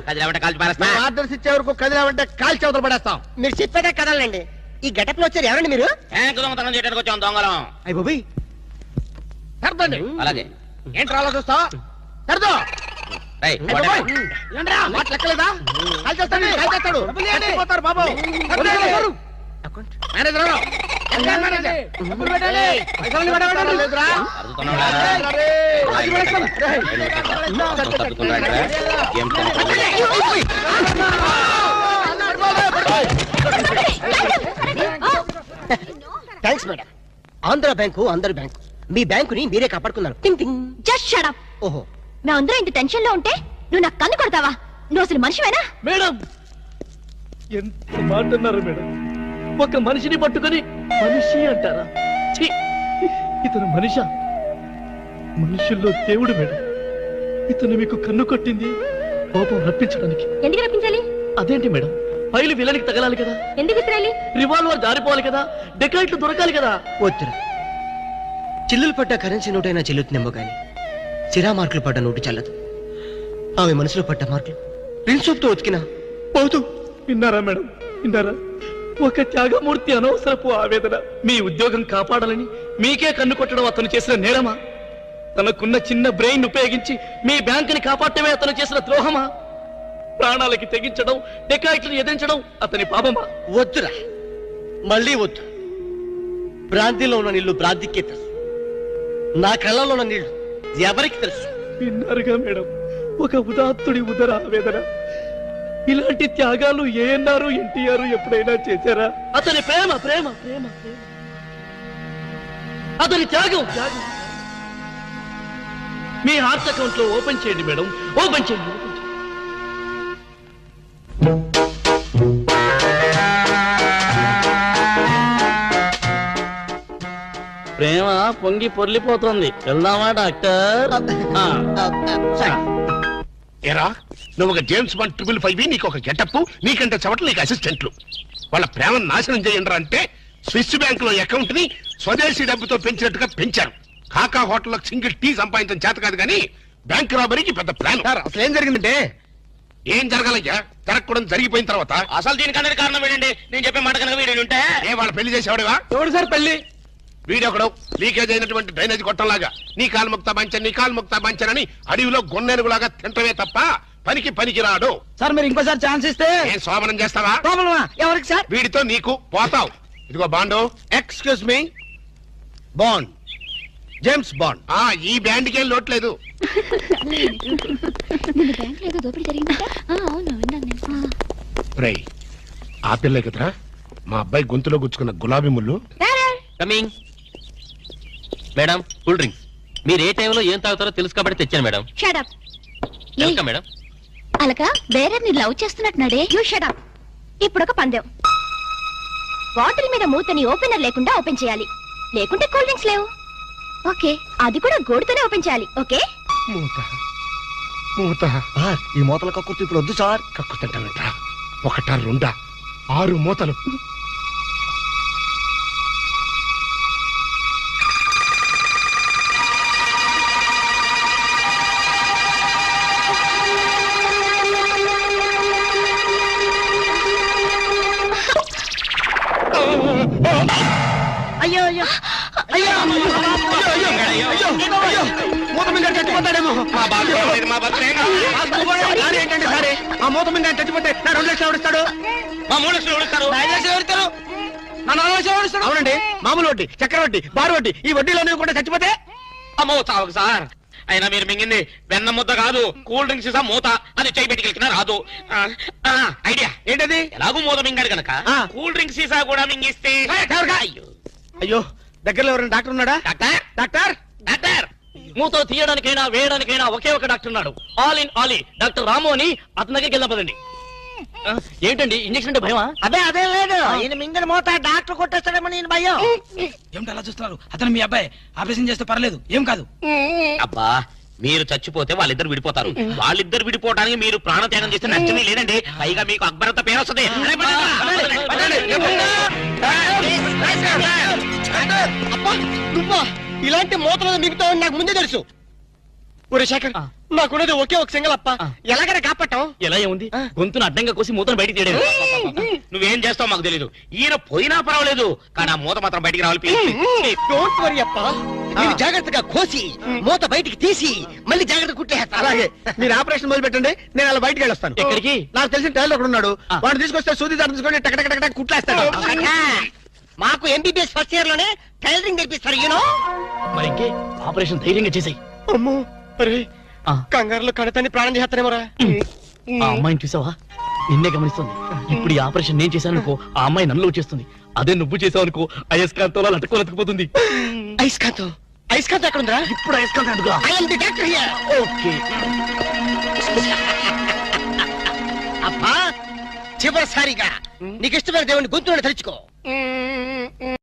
S15: కదిలేమంటే కాల్చి పారేస్తా.
S3: ఆర్డర్స్ ఇచ్చే వరకు కదిలామంటే కాల్చి అవతల పడేస్తాం.
S13: మీరు చెప్పాక కదలండి. ఈ గెటప్ లో వచ్చారు ఎవరండి మీరు?
S15: బ్యాంకు దొంగతనం చేయడానికి వచ్చాం దొంగలం.
S13: అయ్య బాబోయ్,
S3: సర్దండి.
S15: అలాగే
S3: ఏంట్రా అలా చూస్తావా? సర్దో.
S15: రేయ్,
S3: ఏంట్రా మాట లెక్కలేదా? కాల్చేస్తాడు, కాల్చేస్తాడు. చచ్చిపోతారు బాబు. మేనేజర్ రావు. మేనేజర్. డబ్బులు పెట్టాలి. పైసలు పెట్టాలి. లేదురా.
S13: Thanks madam. ఆంధ్ర బ్యాంకు అందరి బ్యాంకు. మీ బ్యాంకుని మీరే కాపాడుకున్నారు. Ting ting.
S8: Just shut up.
S13: ఓహో,
S8: మేమందరం ఇంత టెన్షన్ లో ఉంటే నువ్వు నాకు కన్ను కొడతావా? నువ్వు అసలు మనిషివేనా?
S11: మేడం ఎంత మాట అన్నారు మేడం. ఒక మనిషిని పట్టుకొని మనిషి అంటారా? ఛీ! ఇతను మనిషా? మనుషుల్లో దేవుడు మేడం. ఇతను మీకు కన్ను కొట్టింది కోపం రప్పించడానికి.
S8: ఎందుకు రప్పించాలి?
S11: అదేంటి మేడం, ఫైలు విలనికి తగలాలి కదా,
S8: ఎందుకు ఇస్రాయలి?
S11: రివాల్వర్ జారిపోవాలి కదా, డెకాయిట్లు దొరకాలి కదా.
S13: వద్దురా. చిల్లులు పడ్డ కరెన్సీ నోటైనా చెల్లుతుందేమో గాని సిరా మార్కులు పడ్డ నోటు చల్లదు. ఆమె మనసులో పడ్డ మార్కులు ప్రిన్సోప్తో ఉతికినా పోతూ.
S11: విన్నారా మేడం, విన్నారా? ఒక త్యాగమూర్తి అనవసరపు ఆవేదన. మీ ఉద్యోగం కాపాడాలని మీకే కన్ను కొట్టడం అతను చేసిన నేరమా? తనకున్న చిన్న బ్రెయిన్ ఉపయోగించి మీ బ్యాంకుని కాపాడటమే అతను చేసిన ద్రోహమా? ప్రాణాలకి తెగించడం, డెకాయిట్లను ఎదిరించడం అతని పాపమా?
S13: వద్దురా, మళ్ళీ వద్దు. భ్రాంతిలో ఉన్న నీళ్లు భ్రాంతికే తెలుసు. నా కళ్ళలో ఉన్న నీళ్లు ఎవరికి తెలుసు?
S11: విన్నారుగా మేడం, ఒక ఉదాత్తుడి ఉదర ఆవేదన. ఇలాంటి త్యాగాలు ఏఎన్ఆర్, ఎన్టీఆర్ ఎప్పుడైనా చేశారా? అతని ప్రేమ ప్రేమ ప్రేమ ప్రేమ, అతని త్యాగం త్యాగం. మీ హార్ట్ అకౌంట్ లో ఓపెన్ చేయండి మేడం, ఓపెన్ చేయండి, ఓపెన్ చేయండి.
S14: ప్రేమ పొంగి పొర్లిపోతుంది. వెళ్దామా డాక్టర్?
S2: ఎరా నువ్వు ఒక జేమ్స్ బాండ్ 555, నీకు ఒక గెటప్, నీకంటే చవట్లు నీకు అసిస్టెంట్లు. వాళ్ళ ప్రేమను నాశనం చేయండి అంటే స్విస్ బ్యాంక్ లో అకౌంట్ ని స్వదేశీ డబ్బుతో పెంచినట్టుగా పెంచారు. కాకా హోటల్లో సింగిల్ టీ సంపాదించడం చేత కాదు కానీ బ్యాంక్ రాబరీకి పెద్ద ప్లాన్.
S3: అసలు ఏం జరిగిందంటే?
S2: ఏం జరగాలయ్యా? జరగకూడదు జరిగిపోయిన తర్వాత.
S15: అసలు దీనికన్నా కారణం ఏంటండి? నేను చెప్పే మాట కనుక వీడు ఉంటే
S2: ఏ వాళ్ళ పెళ్లి చేసేవాడివా?
S3: ఎవడు సార్ పెళ్లి?
S2: వీడొకడు లీకేజ్ అయినటువంటి డ్రైనేజ్ గొట్టంలాగా నీ కాలు ముక్తా బంచన్, నీ కాలు ముక్తా బంచన్ అని అడవిలో గొన్నెనుగులాగా తింటమే తప్ప పనికి రాడు.
S3: సార్ మీరు ఇంకోసారి ఛాన్స్ ఇస్తే
S2: ఏం సోమనం చేస్తావా?
S3: ఎవరికి సార్?
S2: వీడితో నీకు పోతావు. ఇదిగో bond.
S3: Excuse me, bond, James bond.
S2: ఈ బ్యాండ్కి ఏం లోట్లేదు. రేయ్, ఆ పిల్లే కదరా మా అబ్బాయి గొంతులో గుచ్చుకున్న గులాబీ ముళ్ళు.
S15: కమింగ్. Madam, cool drinks. మీరు ఏ టైంలో ఏం తాగుతారో తెలుసు కాబట్టి తెచ్చాను madam.
S8: Shut up.
S15: Welcome madam.
S8: అలక వేరే ని లవ్ చేస్తున్నట్టున్నాడే. You shut up. ఇప్పుడు ఒక పందెం. బాటిల్ మీద మూతని ఓపెనర్ లేకుండా ఓపెన్ చేయాలి, లేకుంటే కూల్ డ్రింక్స్ లేవు. ఓకే, అది కూడా గోడుతోనే ఓపెన్ చేయాలి. ఓకే?
S2: మూత
S3: ఈ మూతల కక్కుర్తి ఇప్పుడు వద్దు సార్.
S2: కక్కుతుంటానంటా. ఒకటా రెండా 6 మూతలు.
S8: అయ్యో అయ్యో అయ్యో
S3: మూత మీద చచ్చిపోతాడేమో. ఏంటంటే సరే, ఆ మూత మీద చచ్చిపోతే నా 2 లక్షలు ఎవరిస్తాడు?
S15: మా 3 లక్షలు ఎవరిస్తారు?
S3: 5 లక్షలు ఎవరిస్తారు? నా 4 లక్షలు ఎవరిస్తాడు? అవునండి, మామూలు వడ్డీ, చక్కెర వడ్డీ, బారు వడ్డీ, ఈ వడ్డీలోనే కూడా చచ్చిపోతే
S15: అమ్మో చావకు సార్. అయినా మీరు మింగింది వెన్న ముద్ద కాదు, కూల్ డ్రింక్స్ ఇసా మూత. అది చేయి పెట్టుకెళ్ళినా రాదు. ఐడియా
S3: ఏంటది?
S15: ఎలాగూ మూత మింగాడు కనుక కూల్ డ్రింక్స్ సీసా కూడా మింగిస్తే.
S3: అయ్యో, దగ్గరలో ఎవరైనా డాక్టర్ ఉన్నాడా?
S15: డాక్టర్
S3: డాక్టర్
S15: డాక్టర్
S11: మూతో తీయడానికైనా వేయడానికైనా ఒకే ఒక డాక్టర్ ఉన్నాడు. ఆల్ ఇన్ ఆలీ డాక్టర్ రాము అని. అతని దగ్గరికి వెళ్దాం పదండి. ఏంటండి ఇంజక్షన్ అంటే భయమా?
S14: అదే లేదు, ఈయన మింగిన మూత డాక్టర్ కొట్టేస్తాడేమో నేను భయం.
S10: ఏమిటి అలా చూస్తున్నారు? అతను మీ అబ్బాయి, ఆపరేషన్ చేస్తే పర్లేదు, ఏం కాదు.
S15: అబ్బా, మీరు చచ్చిపోతే వాళ్ళిద్దరు విడిపోతారు. వాళ్ళిద్దరు విడిపోవడానికి మీరు ప్రాణత్యాగం చేస్తే నష్టమే లేదండి. పైగా మీకు అక్బరంత పేరు వస్తుంది.
S13: ఇలాంటి మూతలు మిగతా నాకు ముందే తెలుసు.
S3: ఒరే శేఖర్ నాకున్నది ఒకే ఒక సింగల్ అప్ప ఎలాగైనా కాపాటం
S15: ఎలా ఏముంది గొంతును అడ్డంగా కోసి మూతను బయటికి తీయడం నువ్వేం చేస్తావు మాకు తెలీదు ఈయన పోయినా పర్వాలేదు కానీ ఆ మూత మాత్రం బయటికి రావాలి
S13: డోంట్ వరీ అప్ప మీరు జాగ్రత్తగా కోసి మూత బయటికి తీసి మళ్ళీ జాగ్రత్త కుట్టేస్తా.
S3: అలాగే మీరు ఆపరేషన్ మొదలు పెట్టండి, నేను అలా బయటికి వెళ్ళొస్తాను.
S15: ఎక్కడికి?
S3: నాకు తెలిసిన టైలర్ ఒకడు ఉన్నాడు, వాడిని తీసుకొస్తే సూది దాన్ని తీసుకొని టక్ టక్ టక్ టక్ కుట్లేస్తాడు.
S13: మాకు ఎంబీబీఎస్ ఫస్ట్ ఇయర్ లోనే టైలరింగ్ నేర్పిస్తారు యూనో.
S15: మరి ఇంకే ఆపరేషన్ ధైర్యంగా చేసాయి.
S3: అమ్మో అరే కంగారులో కడతాన్ని ప్రాణం చేస్తానేమోరా.
S15: ఆ అమ్మాయిని చూసావా, నిన్నే గమనిస్తుంది. ఇప్పుడు ఈ ఆపరేషన్ నేను చేశాను అనుకో, ఆ అమ్మాయి నన్ను చేస్తుంది. అదే నువ్వు చేసావు అనుకో, అయస్కాంతంలో లట్టుకోలేకపోతుంది.
S3: ఐస్కాంతం ఐస్కాంతం ఎక్కడ ఉందా?
S15: ఇప్పుడు అయస్కాంతం ఎందుకు?
S3: ఓకే
S13: అబ్బా చివరిసారిగా నీకు ఇష్టమైన దేవుని గొంతులను తలుచుకో.